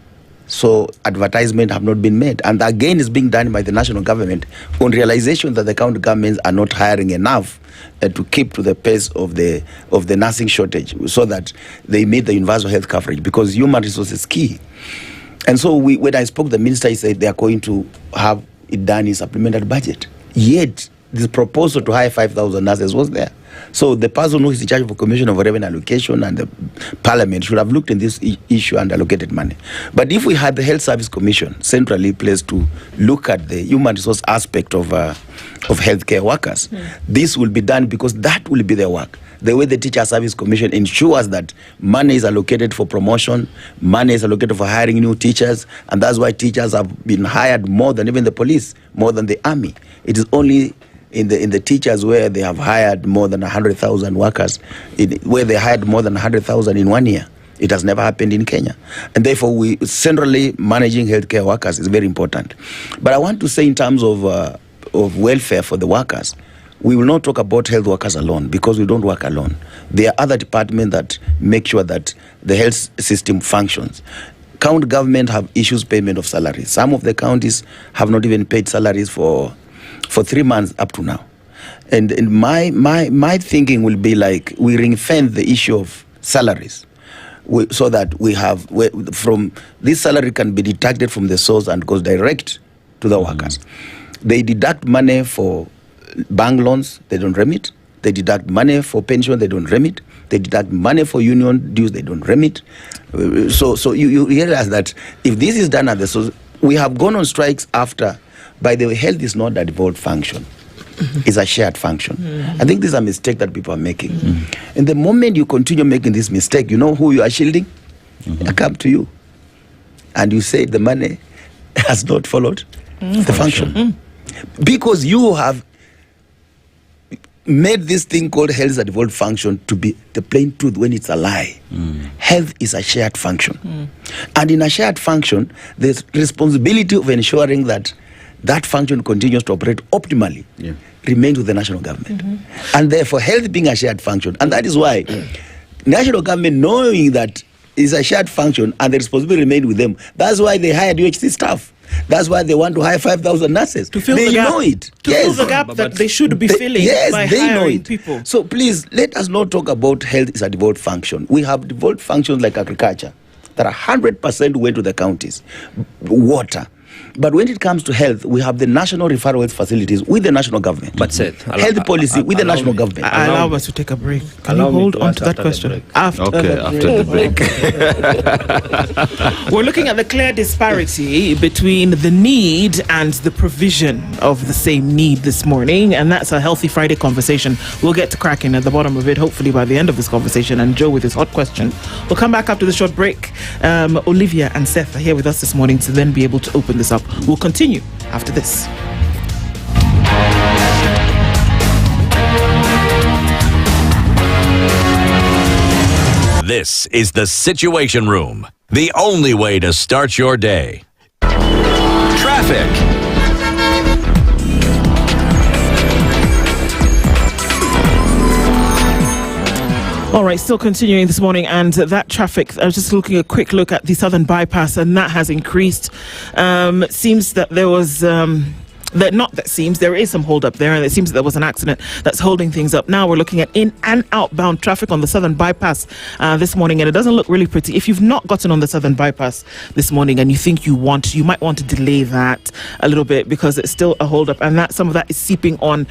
So advertisement have not been made. And again, it's being done by the national government on realization that the county governments are not hiring enough to keep to the pace of the nursing shortage, so that they meet the universal health coverage, because human resources is key. And so when I spoke to the minister, he said they are going to have it done in supplementary budget. Yet, this proposal to hire 5,000 nurses was there. So the person who is in charge of the Commission of Revenue Allocation and the Parliament should have looked in this issue and allocated money. But if we had the Health Service Commission centrally placed to look at the human resource aspect of healthcare workers, this will be done, because that will be their work. The way the Teacher Service Commission ensures that money is allocated for promotion, money is allocated for hiring new teachers, and that's why teachers have been hired more than even the police, more than the army. It is only in the teachers where they have hired more than 100,000 workers, where they hired more than 100,000 in 1 year. It has never happened in Kenya. And therefore, we centrally managing healthcare workers is very important. But I want to say in terms of welfare for the workers, we will not talk about health workers alone, because we don't work alone. There are other departments that make sure that the health system functions. County government have issues payment of salaries. Some of the counties have not even paid salaries for 3 months up to now. And my thinking will be like, we ring-fence the issue of salaries. so that from this salary can be deducted from the source and goes direct to the workers. They deduct money for bank loans, they don't remit. They deduct money for pension, they don't remit. They deduct money for union dues, they don't remit. So you realize that if this is done at the source, we have gone on strikes after. By the way, health is not a devolved function. It's a shared function. I think this is a mistake that people are making. And the moment you continue making this mistake, you know who you are shielding? I come to you. And you say the money has not followed the function. Because you have made this thing called health as a devolved function to be the plain truth when it's a lie. Health is a shared function. And in a shared function, there's responsibility of ensuring that that function continues to operate optimally, remains with the national government. And therefore, health being a shared function, and that is why national government, knowing that it's a shared function and the responsibility remains with them, that's why they hired UHC staff. That's why they want to hire 5,000 nurses. To fill they the gap, know it. To fill the gap that they should be filling by they know hiring it. people. So please, let us not talk about health as a devolved function. We have devolved functions like agriculture that are 100% went to the counties, water. But when it comes to health, we have the national referral health facilities with the national government. But said health policy with the national government. Allow us to take a break. Can you hold on to that question? After the break. We're looking at the clear disparity between the need and the provision of the same need this morning, and that's a Healthy Friday conversation. We'll get to cracking at the bottom of it, hopefully by the end of this conversation, and Joe with his hot question. We'll come back after the short break. Olivia and Seth are here with us this morning to then be able to open this up. We'll continue after this. This is the Situation Room, the only way to start your day. Traffic. All right, still continuing this morning, and that traffic, I was just looking a quick look at the Southern Bypass, and that has increased. Seems that there was... there is some hold up there, and it seems that there was an accident that's holding things up. Now we're looking at in and outbound traffic on the Southern Bypass this morning, and it doesn't look really pretty. If you've not gotten on the Southern Bypass this morning and you think you might want to delay that a little bit because it's still a hold up, and that some of that is seeping on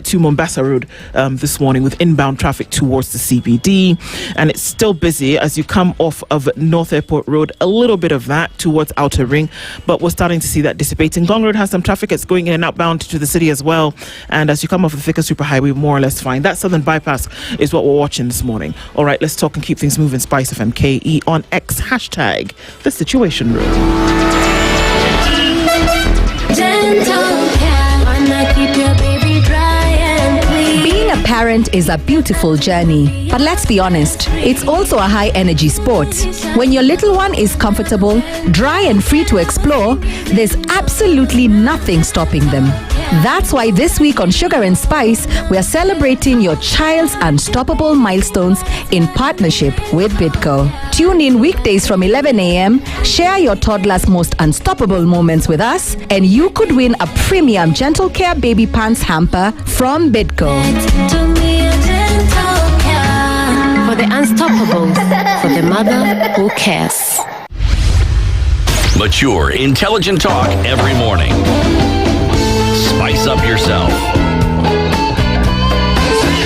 to Mombasa Road this morning with inbound traffic towards the CBD, and it's still busy as you come off of North Airport Road. A little bit of that towards Outer Ring, but we're starting to see that dissipating. Gong Road has some traffic. It's going in and outbound to the city as well, and as you come off the Thika Superhighway, more or less fine. That Southern Bypass is what we're watching this morning. All right, let's talk and keep things moving. SpiceFM KE on X, hashtag the Situation Room. Being a parent is a beautiful journey, but let's be honest, it's also a high energy sport. When your little one is comfortable, dry and free to explore, there's absolutely nothing stopping them. That's why this week on Sugar and Spice, we are celebrating your child's unstoppable milestones in partnership with Bidco. Tune in weekdays from 11 a.m., share your toddler's most unstoppable moments with us, and you could win a premium Gentle Care baby pants hamper from Bidco. For the unstoppable, for the mother who cares. Mature, intelligent talk every morning. Spice up yourself.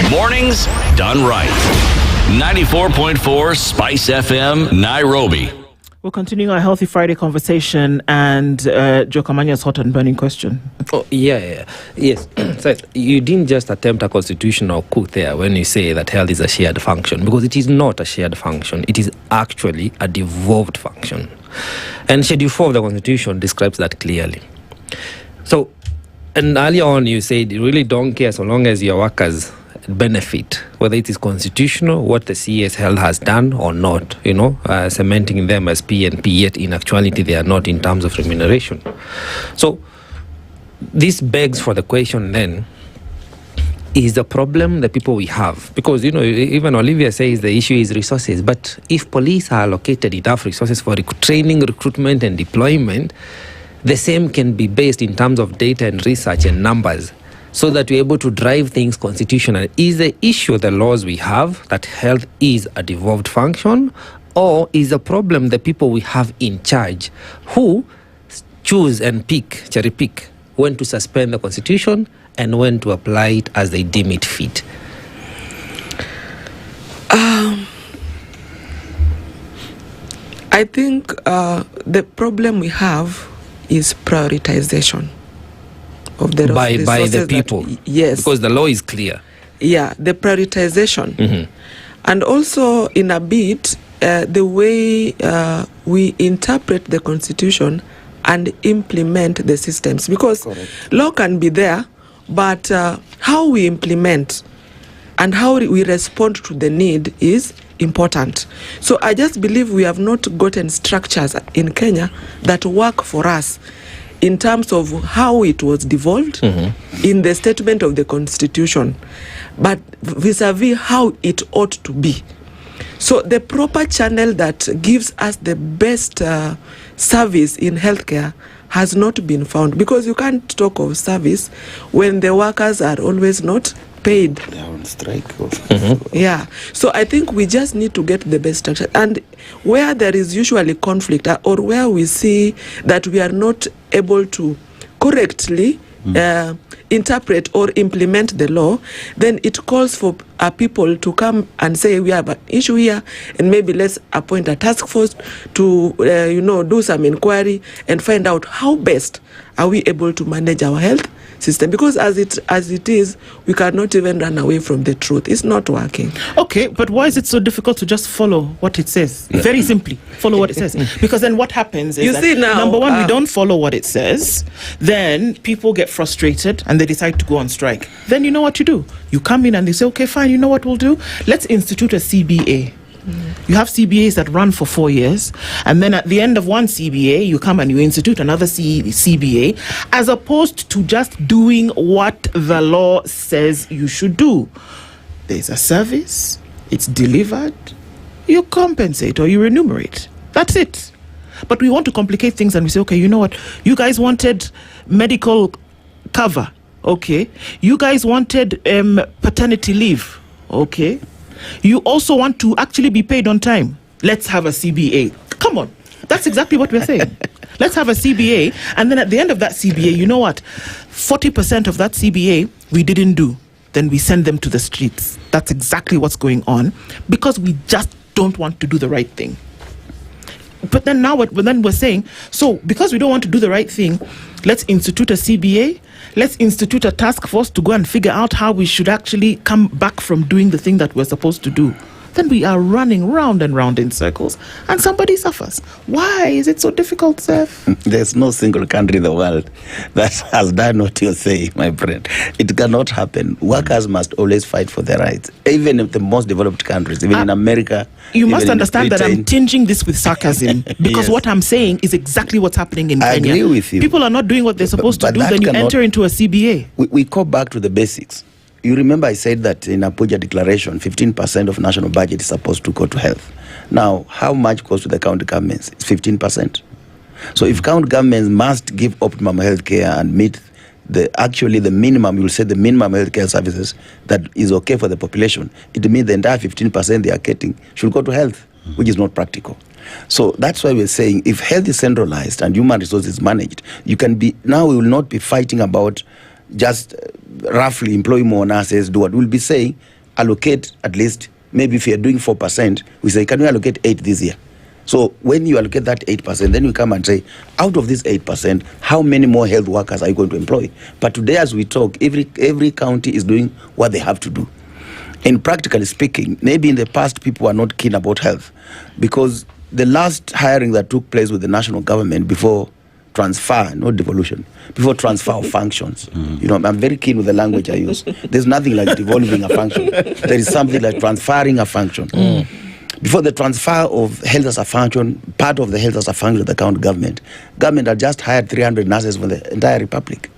Mornings done right. 94.4 Spice FM, Nairobi. We're continuing our Healthy Friday conversation, and Joe Kamanya's hot and burning question. Oh, yes. So you didn't just attempt a constitutional coup there when you say that health is a shared function, because it is not a shared function. It is actually a devolved function. And Schedule 4 of the Constitution describes that clearly. So, and earlier on you said you really don't care so long as your workers benefit, whether it is constitutional, what the CS Health has done or not, cementing them as PNP, yet in actuality they are not in terms of remuneration. So this begs for the question then, is the problem the people we have? Because, even Olivia says the issue is resources, but if police are allocated enough resources for training, recruitment and deployment, the same can be based in terms of data and research and numbers, so that we're able to drive things constitutional. Is the issue the laws we have that health is a devolved function, Or is the problem the people we have in charge who choose and cherry pick when to suspend the constitution and when to apply it as they deem it fit? I think the problem we have is prioritization of the by the resources people. Yes. Because the law is clear. Yeah, the prioritization. And also in a bit, the way we interpret the constitution and implement the systems. Because law can be there, but how we implement and how we respond to the need is important. So I just believe we have not gotten structures in Kenya that work for us in terms of how it was devolved in the statement of the constitution, but vis-a-vis how it ought to be. So the proper channel that gives us the best service in healthcare has not been found, because you can't talk of service when the workers are always not paid. They are on strike. Yeah. So I think we just need to get the best structure. And where there is usually conflict, or where we see that we are not able to correctly interpret or implement the law, then it calls for people to come and say, we have an issue here, and maybe let's appoint a task force to do some inquiry and find out how best are we able to manage our health system. Because as it is, we cannot even run away from the truth. It's not working. Okay, but why is it so difficult to just follow what it says? Very simply, follow what it says. Because then what happens is number one, we don't follow what it says. Then people get frustrated and they decide to go on strike. Then you know what you do? You come in and they say, okay, fine, you know what we'll do? Let's institute a CBA. You have CBAs that run for 4 years, and then at the end of one CBA, you come and you institute another CBA, as opposed to just doing what the law says you should do. There's a service, it's delivered, you compensate or you remunerate. That's it. But we want to complicate things and we say, okay, you know what? You guys wanted medical cover. Okay. You guys wanted paternity leave. Okay. You also want to actually be paid on time. Let's have a CBA. Come on. That's exactly what we're saying. Let's have a CBA. And then at the end of that CBA, you know what? 40% of that CBA we didn't do. Then we send them to the streets. That's exactly what's going on, because we just don't want to do the right thing. But then now we're saying, so because we don't want to do the right thing, let's institute a CBA. Let's institute a task force to go and figure out how we should actually come back from doing the thing that we're supposed to do. Then we are running round and round in circles, and somebody suffers. Why is it so difficult, Seth? There's no single country in the world that has done what you're saying, my friend. It cannot happen. Workers must always fight for their rights, even in the most developed countries, even in America. You must understand that I'm tinging this with sarcasm, because what I'm saying is exactly what's happening in Kenya. I agree with you. People are not doing what they're supposed to do, then you enter into a CBA. We go back to the basics. You remember I said that in Abuja Declaration, 15% of national budget is supposed to go to health. Now, how much goes to the county governments? It's 15%. So if county governments must give optimum health care and meet the minimum, you'll say the minimum healthcare services that is okay for the population, it means the entire 15% they are getting should go to health, which is not practical. So that's why we're saying if health is centralized and human resources managed, we will not be fighting about just roughly employ more nurses, do what we'll be saying, allocate at least, maybe if you're doing 4%, we say, can we allocate 8 this year? So when you allocate that 8%, then we come and say, out of this 8%, how many more health workers are you going to employ? But today as we talk, every county is doing what they have to do. And practically speaking, maybe in the past people are not keen about health, because the last hiring that took place with the national government before transfer, not devolution, before transfer of functions. I'm very keen with the language I use. There's nothing like devolving a function. There is something like transferring a function. Before the transfer of health as a function, part of the health as a function of the county government had just hired 300 nurses for the entire republic.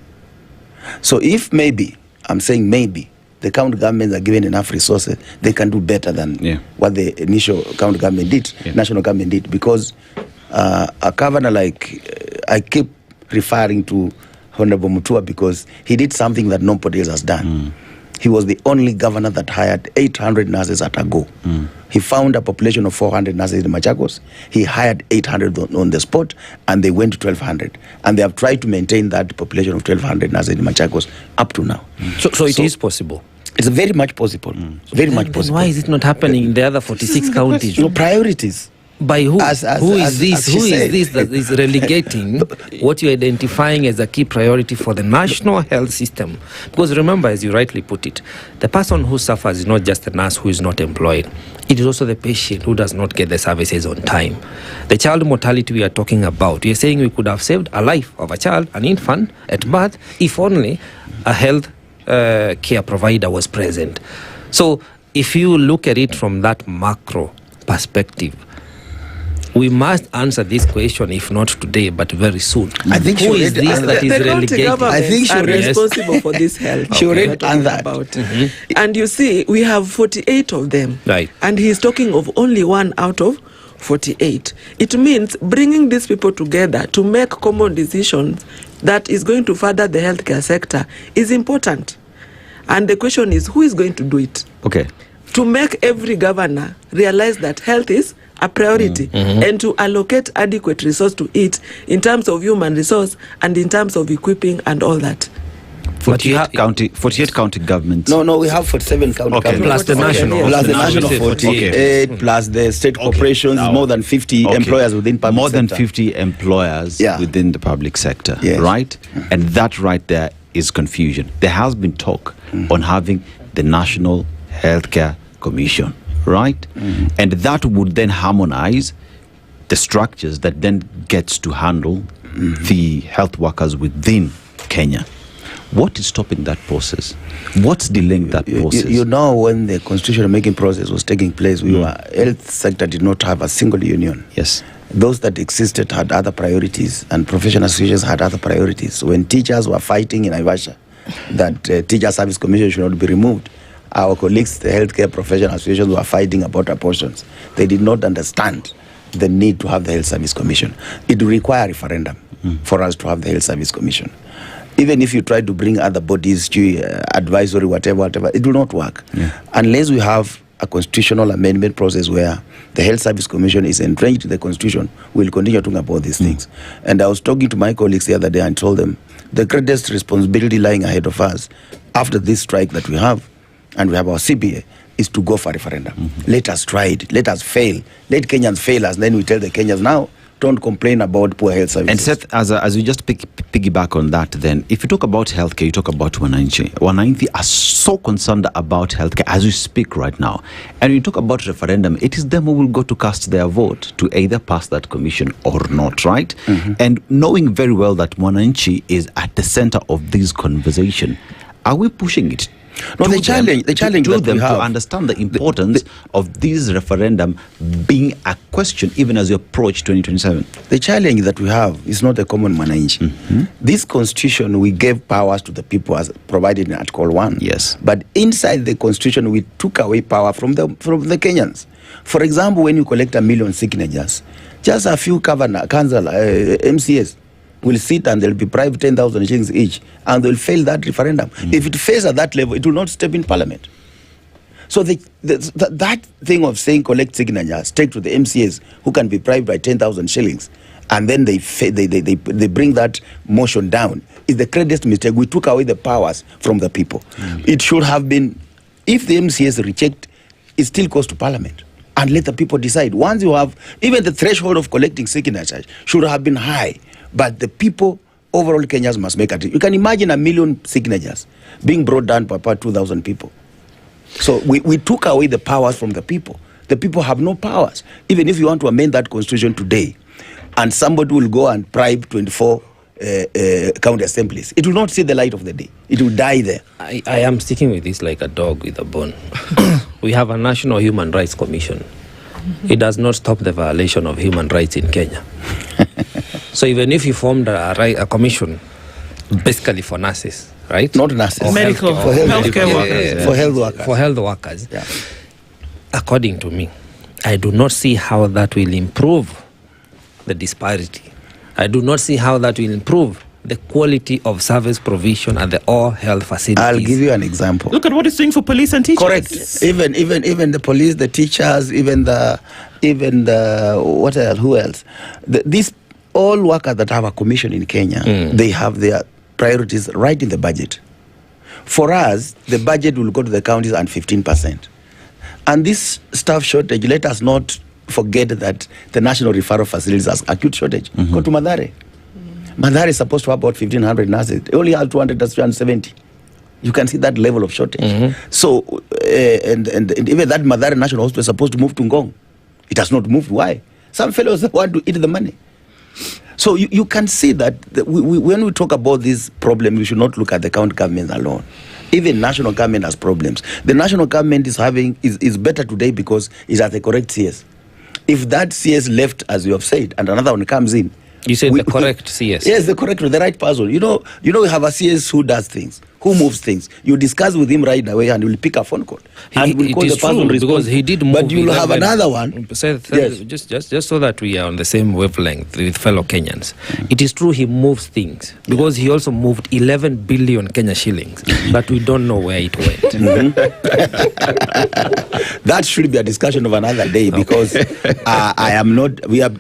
So if maybe, I'm saying maybe, the county governments are given enough resources, they can do better than what the initial county government did, national government did, because a governor I keep referring to Honorable Mutua because he did something that nobody else has done. He was the only governor that hired 800 nurses at a go. He found a population of 400 nurses in Machakos. He hired 800 on the spot, and they went to 1,200. And they have tried to maintain that population of 1,200 nurses in Machakos up to now. So it is possible? It's very much possible. Very much possible. Why is it not happening in the other 46 counties? No, priorities. By who? Who is this that is relegating what you're identifying as a key priority for the national health system? Because remember, as you rightly put it, the person who suffers is not just the nurse who is not employed. It is also the patient who does not get the services on time. The child mortality we are talking about, we are saying we could have saved a life of a child, an infant, at birth, if only a health care provider was present. So if you look at it from that macro perspective, we must answer this question, if not today, but very soon. I think who is this that is relegated? I think she are responsible for this health. She already done that. And you see, we have 48 of them. Right. And he's talking of only one out of 48. It means bringing these people together to make common decisions that is going to further the healthcare sector is important. And the question is, who is going to do it? Okay. To make every governor realize that health is a priority and to allocate adequate resource to it in terms of human resource and in terms of equipping and all that. 48 county governments. No, we have 47 county governments. Plus the national. Plus the national 48, plus the state corporations, more than 50 employers within public more sector. than 50 employers within the public sector, right? And that right there is confusion. There has been talk on having the National Healthcare Commission, right? And that would then harmonize the structures that then gets to handle the health workers within Kenya. What is stopping that process? What's delaying that process? You know, when the constitution making process was taking place, health sector did not have a single union. Yes. Those that existed had other priorities, and professional associations had other priorities. When teachers were fighting in Naivasha that Teacher Service Commission should not be removed, our colleagues, the healthcare professional associations, were fighting about apportions. They did not understand the need to have the Health Service Commission. It will require a referendum for us to have the Health Service Commission. Even if you try to bring other bodies to advisory, whatever, it will not work. Unless we have a constitutional amendment process where the Health Service Commission is entrenched in the Constitution, we'll continue talking about these things. And I was talking to my colleagues the other day and told them the greatest responsibility lying ahead of us after this strike that we have, and we have our CBA, is to go for a referendum. Let us try it. Let us fail. Let Kenyans fail us. Then we tell the Kenyans, now, don't complain about poor health services. And Seth, as we just piggyback on that, then, if you talk about healthcare, you talk about Wananchi. Wananchi are so concerned about healthcare as we speak right now. And when you talk about referendum, it is them who will go to cast their vote to either pass that commission or not, right? And knowing very well that Wananchi is at the center of this conversation, are we pushing it? No, the challenge to them to understand the importance of this referendum being a question even as we approach 2027. The challenge that we have is not a common Mwananchi. This constitution, we gave powers to the people as provided in Article 1. Yes. But inside the constitution, we took away power from the Kenyans. For example, when you collect 1 million signatures, just a few MCS will sit and they'll be bribed 10,000 shillings each, and they'll fail that referendum. If it fails at that level, it will not step in parliament. So that thing of saying collect signatures, take to the MCAs who can be bribed by 10,000 shillings, and then they bring that motion down, is the greatest mistake. We took away the powers from the people. It should have been, if the MCAs reject, it still goes to parliament. And let the people decide. Once you have, even the threshold of collecting signatures should have been high. But the people, overall Kenyans must make it. You can imagine 1 million signatures being brought down by about 2,000 people. So we took away the powers from the people. The people have no powers. Even if you want to amend that constitution today, and somebody will go and bribe 24 county assemblies, it will not see the light of the day. It will die there. I am sticking with this like a dog with a bone. We have a National Human Rights Commission. It does not stop the violation of human rights in Kenya. So even if you formed a commission basically for nurses, right? Not nurses. For healthcare workers. For health workers. For health workers. Yeah. According to me, I do not see how that will improve the disparity. I do not see how that will improve the quality of service provision at the all health facilities. I'll give you an example. Look at what it's doing for police and teachers. Correct. Yes. Even the police, the teachers, even the what else? Who else? These all workers that have a commission in Kenya, they have their priorities right in the budget. For us, the budget will go to the counties and 15%. And this staff shortage, let us not forget that the national referral facilities has acute shortage. Go to Madare. Madare is supposed to have about 1,500 nurses. They only have 200 to 270. You can see that level of shortage. So, and even that Madare National Hospital is supposed to move to Ngong. It has not moved. Why? Some fellows want to eat the money. So you can see that when we talk about this problem, we should not look at the county government alone. Even national government has problems. The national government is better today because it has the correct CS. If that CS left, as you have said, and another one comes in, you said the correct CS. Yes, the correct, the right person. You know, we have a CS who does things, who moves things. You discuss with him right away, and he will pick a phone call and will call the person because he did move. But you will have another one. Yes. Just so that we are on the same wavelength with fellow Kenyans. It is true he moves things because he also moved 11 billion Kenya shillings, but we don't know where it went. That should be a discussion of another day because I am not. We are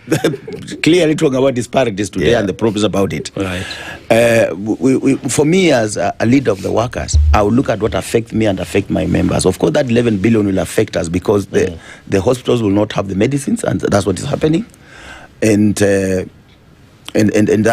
clearly talking about disparities today and the problems about it. Right. For me as a leader of the workers, I will look at what affects me and affect my members. Of course, that 11 billion will affect us because the hospitals will not have the medicines, and that's what is happening. And there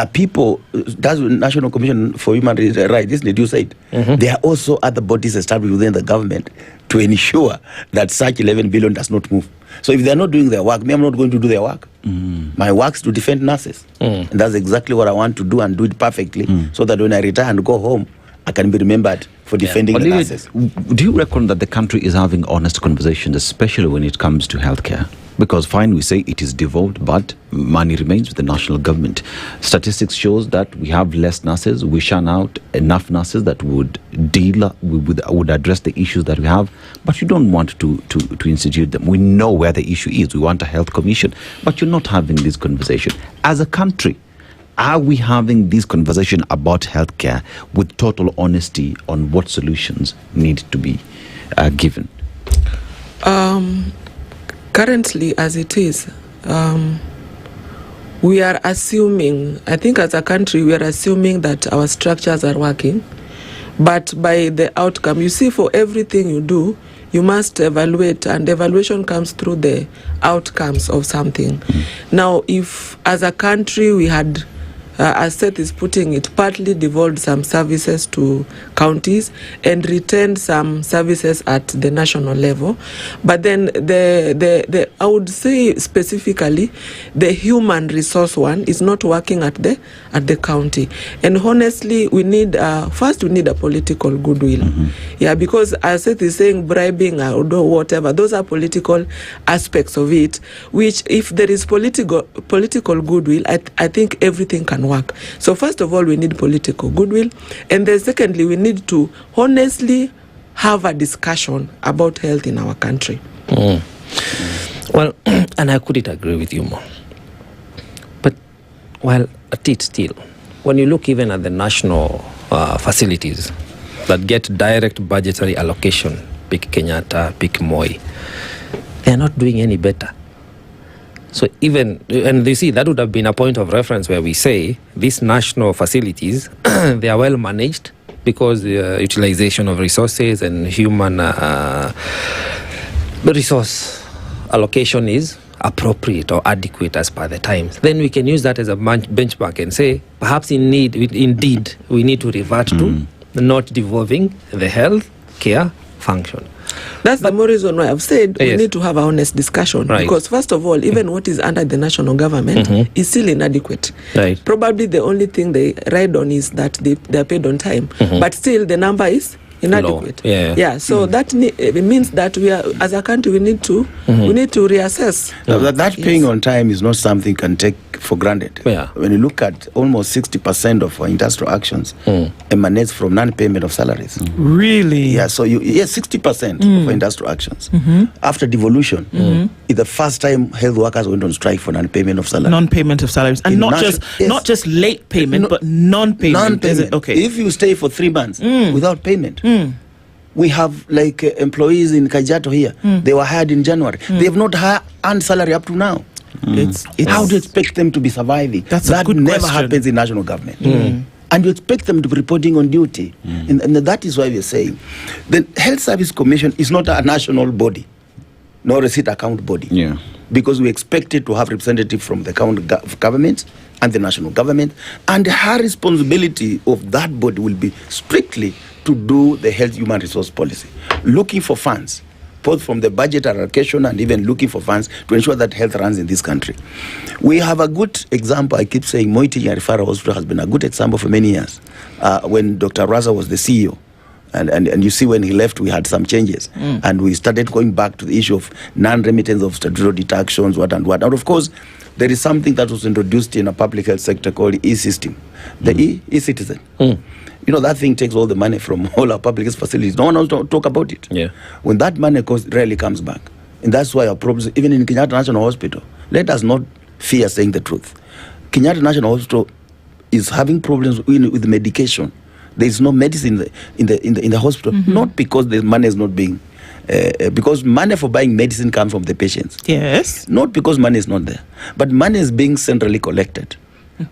are people. That's the National Commission for Human Rights, isn't it? You said there are also other bodies established within the government to ensure that such 11 billion does not move. So if they're not doing their work, I'm not going to do their work. My work is to defend nurses. And that's exactly what I want to do and do it perfectly so that when I retire and go home, I can be remembered for defending the nurses. Do you reckon that the country is having honest conversations, especially when it comes to healthcare? Because fine, we say it is devolved, but money remains with the national government. Statistics shows that we have less nurses. We shun out enough nurses that would would address the issues that we have, but you don't want to institute them. We know where the issue is. We want a health commission, but you're not having this conversation. As a country, are we having this conversation about healthcare with total honesty on what solutions need to be given? Currently, as it is, we are assuming, I think as a country, we are assuming that our structures are working. But by the outcome, you see, for everything you do, you must evaluate, and evaluation comes through the outcomes of something. Now, if as a country we had, as Seth is putting it, partly devolved some services to counties and retained some services at the national level, but then the I would say specifically the human resource one is not working at the county. And honestly, we need first we need a political goodwill. Yeah, because as Seth is saying, bribing or whatever, those are political aspects of it, which if there is political goodwill, I think everything can work. So first of all, we need political goodwill, and then secondly, we need to honestly have a discussion about health in our country. Well, and I couldn't agree with you more. But while at it still, when you look even at the national facilities that get direct budgetary allocation, pick Kenyatta, pick Moi, they're not doing any better. So even, and you see, that would have been a point of reference where we say these national facilities, they are well managed because the utilization of resources and human resource allocation is appropriate or adequate as per the times. Then we can use that as a benchmark and say, perhaps indeed we need to revert to not devolving the health care function. That's the more reason why I've said we need to have an honest discussion. Right. Because first of all, even what is under the national government is still inadequate. Right. Probably the only thing they ride on is that they are paid on time. But still the number is inadequate. So that it means that we are, as a country, we need to reassess. That paying on time is not something can take for granted. Yeah. When you look at almost 60% of our industrial actions emanates from non-payment of salaries. Really? Yeah, so 60% of industrial actions. After devolution, it's the first time health workers went on strike for non-payment of salaries. Non-payment of salaries. And not just late payment, but non-payment. Non-payment. Okay. If you stay for 3 months without payment, we have like employees in Kajiado here. They were hired in January. They have not earned salary up to now. How do you expect them to be surviving? That never happens in national government. And you expect them to be reporting on duty. And that is why we are saying the Health Service Commission is not a national body, nor a state account body. Yeah. Because we expect it to have representatives from the county government and the national government. And her responsibility of that body will be strictly to do the health human resource policy, looking for funds, both from the budget allocation and even looking for funds to ensure that health runs in this country. We have a good example. I keep saying Moi Teaching and Referral Hospital has been a good example for many years. When Dr. Barasa was the CEO, and you see when he left, we had some changes. And we started going back to the issue of non-remittance of statutory deductions, what and what. And of course, there is something that was introduced in a public health sector called e-system, the e-citizen. You know, that thing takes all the money from all our public health facilities. No one wants to talk about it. Yeah. When that money rarely comes back. And that's why our problems, even in Kenyatta National Hospital, let us not fear saying the truth. Kenyatta National Hospital is having problems with medication. There is no medicine in the hospital, not because the money is not being, because money for buying medicine comes from the patients. Yes. Not because money is not there, but money is being centrally collected.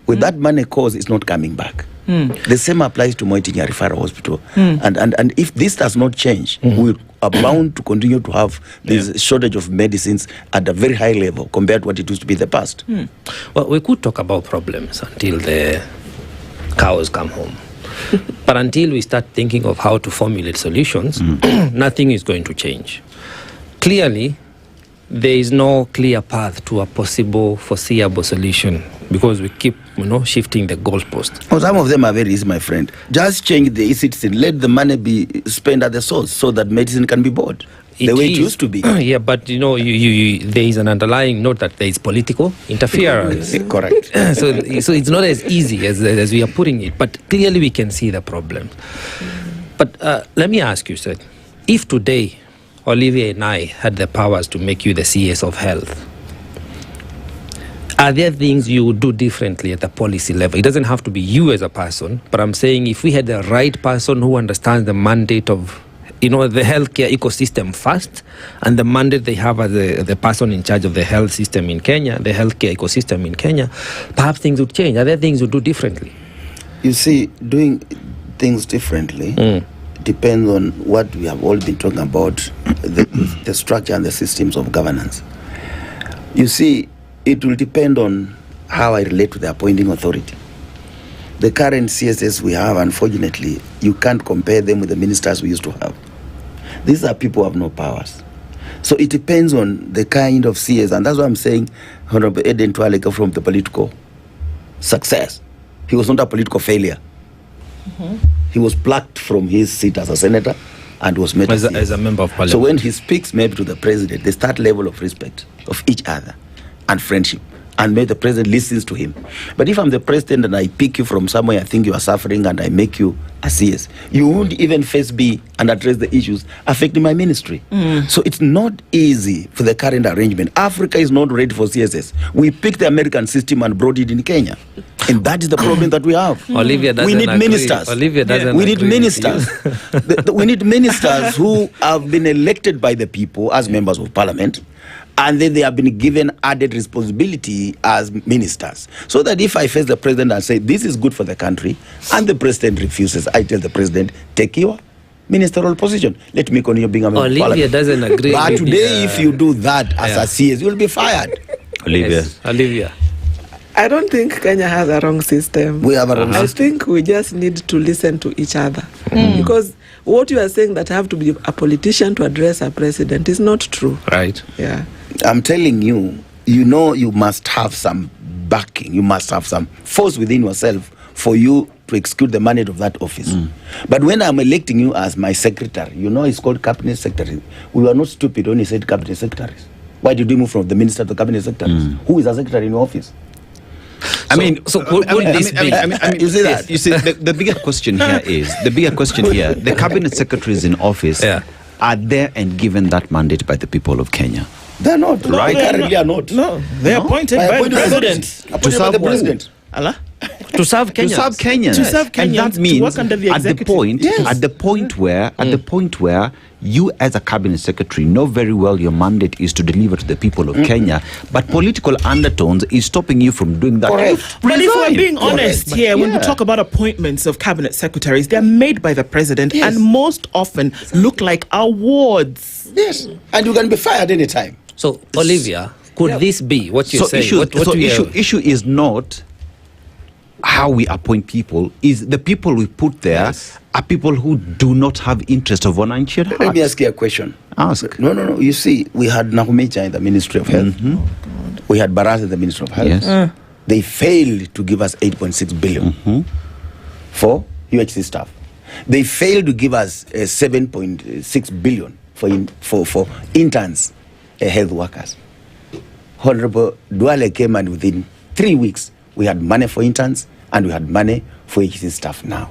With that money cause, it's not coming back. The same applies to Moi Teaching and Referral Hospital. And if this does not change, we are bound to continue to have this shortage of medicines at a very high level compared to what it used to be in the past. Well, we could talk about problems until the cows come home. But until we start thinking of how to formulate solutions, nothing is going to change. Clearly, there is no clear path to a possible foreseeable solution because we keep, shifting the goalpost. Well, some of them are very easy, my friend. Just change the e-citizen. Let the money be spent at the source so that medicine can be bought the way it used to be. Yeah, but there is an underlying note that there is political interference. Correct. So it's not as easy as we are putting it, but clearly we can see the problem. But let me ask you, sir, if today Olivia and I had the powers to make you the CS of health, are there things you would do differently at the policy level? It doesn't have to be you as a person, but I'm saying if we had the right person who understands the mandate of the healthcare ecosystem first, and the mandate they have as the person in charge of the health system in Kenya, the healthcare ecosystem in Kenya, perhaps things would change. Are there things you do differently? You see, doing things differently depends on what we have all been talking about, the structure and the systems of governance. You see, it will depend on how I relate to the appointing authority. The current CSS we have, unfortunately, you can't compare them with the ministers we used to have. These are people who have no powers. So it depends on the kind of CS, and that's why I'm saying Honorable Eden Twaleka from the political success. He was not a political failure. He was plucked from his seat as a senator and was made as a member of parliament. So when he speaks maybe to the president, there's that level of respect of each other and friendship, and maybe the president listens to him. But if I'm the president and I pick you from somewhere I think you are suffering and I make you a CS, you won't even face me and address the issues affecting my ministry. So it's not easy for the current arrangement. Africa is not ready for CSS. We picked the American system and brought it in Kenya. And that is the problem that we have. Olivia doesn't we need agree. ministers. Olivia doesn't we need agree ministers. We need ministers who have been elected by the people as members of parliament, and then they have been given added responsibility as ministers. So that if I face the president and say, this is good for the country, and the president refuses, I tell the president, take your ministerial position. Let me continue being a member of parliament. Olivia doesn't agree. But today, if you do that as a CS, you'll be fired. Olivia. Yes. Olivia. I don't think Kenya has a wrong system. We have a wrong system. I think we just need to listen to each other. Because what you are saying that I have to be a politician to address a president is not true. Right. Yeah. I'm telling you, you must have some backing. You must have some force within yourself for you to execute the mandate of that office. But when I'm electing you as my secretary, it's called cabinet secretary. We were not stupid when he said cabinet secretaries. Why did you move from the minister to cabinet secretaries? Who is a secretary in your office? I mean, so would this be? you see that? You see, the bigger question here is the cabinet secretaries in office are there and given that mandate by the people of Kenya. They're not. No, right? They currently are not. No, they're appointed by the president. Appointed by the president. Allah? To serve Kenyans. To serve Kenyans. To serve Kenyans. And that means to work under the executive. at the point where you as a cabinet secretary know very well your mandate is to deliver to the people of Kenya, but political undertones is stopping you from doing that. But if we're being honest here, when we talk about appointments of cabinet secretaries, they're made by the president and most often look like awards. Yes, and you can be fired anytime. So, Olivia, could this be what you say? Issue is not how we appoint people, is the people we put there are people who do not have interest of wananchi at heart. Let me ask you a question. Ask. No. You see, we had Nakumicha in the Ministry of Health. We had Barasa in the Ministry of Health. Yes. They failed to give us 8.6 billion for UHC staff. They failed to give us 7.6 billion for interns, health workers. Honorable Duale came and within 3 weeks, we had money for interns and we had money for UHC staff now.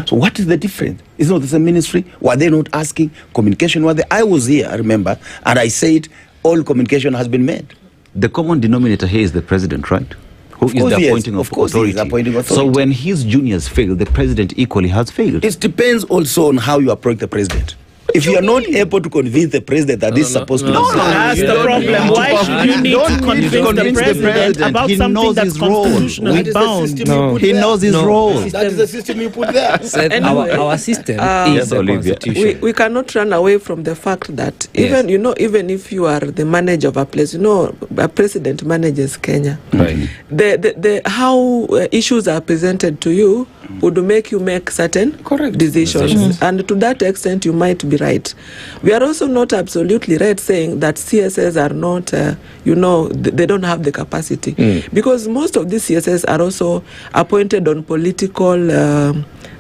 So what is the difference? It's not the same ministry. Were they not asking? Communication was there. I was here, I remember, and I said all communication has been made. The common denominator here is the president, right? Who is the appointing authority. So when his juniors fail, the president equally has failed. It depends also on how you approach the president. If you are not able to convince the president that this is supposed to be that's the problem. Why should you need to convince the president about something that's constitutionally bound? He knows his role. That is the system you put there. Anyway, our system is the constitution. We cannot run away from the fact that even if you are the manager of a place, a president manages Kenya. Right. The how issues are presented to you would make you make certain decisions. And to that extent, you might be right. We are also not absolutely right saying that CSS are not, they don't have the capacity. Because most of these CSS are also appointed on political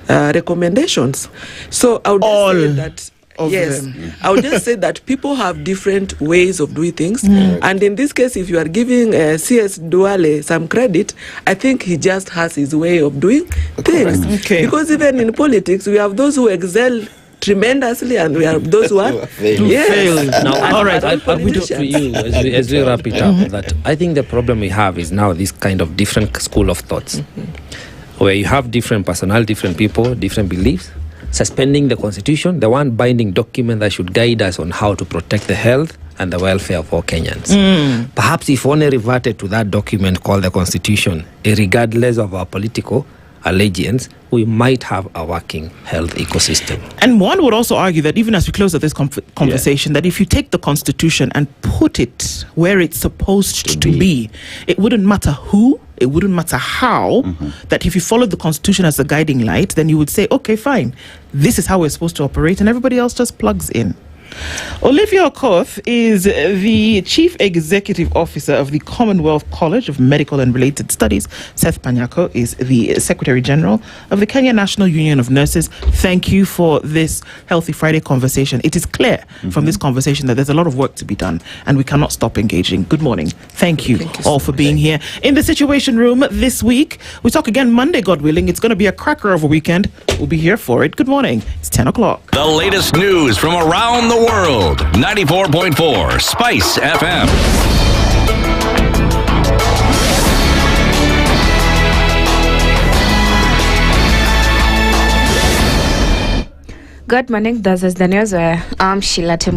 recommendations. So I would say that I would just say that people have different ways of doing things, and in this case, if you are giving CS Duale some credit, I think he just has his way of doing things. Because even in politics, we have those who excel tremendously, and we have those who are fail. Now, all right, I'll put it to you as we wrap it up. That I think the problem we have is now this kind of different school of thoughts, where you have different personnel, different people, different beliefs. Suspending the constitution, the one binding document that should guide us on how to protect the health and the welfare of all Kenyans. Perhaps if only reverted to that document called the constitution, regardless of our political allegiance, we might have a working health ecosystem. And one would also argue that even as we close up this conversation, that if you take the constitution and put it where it's supposed to be, it wouldn't matter who, it wouldn't matter how, that if you followed the constitution as a guiding light, then you would say, okay, fine, this is how we're supposed to operate, and everybody else just plugs in. Olivia Okoh is the Chief Executive Officer of the Commonwealth College of Medical and Related Studies. Seth Panyako is the Secretary General of the Kenya National Union of Nurses. Thank you for this Healthy Friday conversation. It is clear from this conversation that there's a lot of work to be done and we cannot stop engaging. Good morning. Thank you all for being here. In the Situation Room this week, we talk again Monday, God willing. It's going to be a cracker of a weekend. We'll be here for it. Good morning. It's 10 o'clock. The latest news from around the world. 94.4 Spice FM. Good morning. This is the news. I'm Sheila Tim.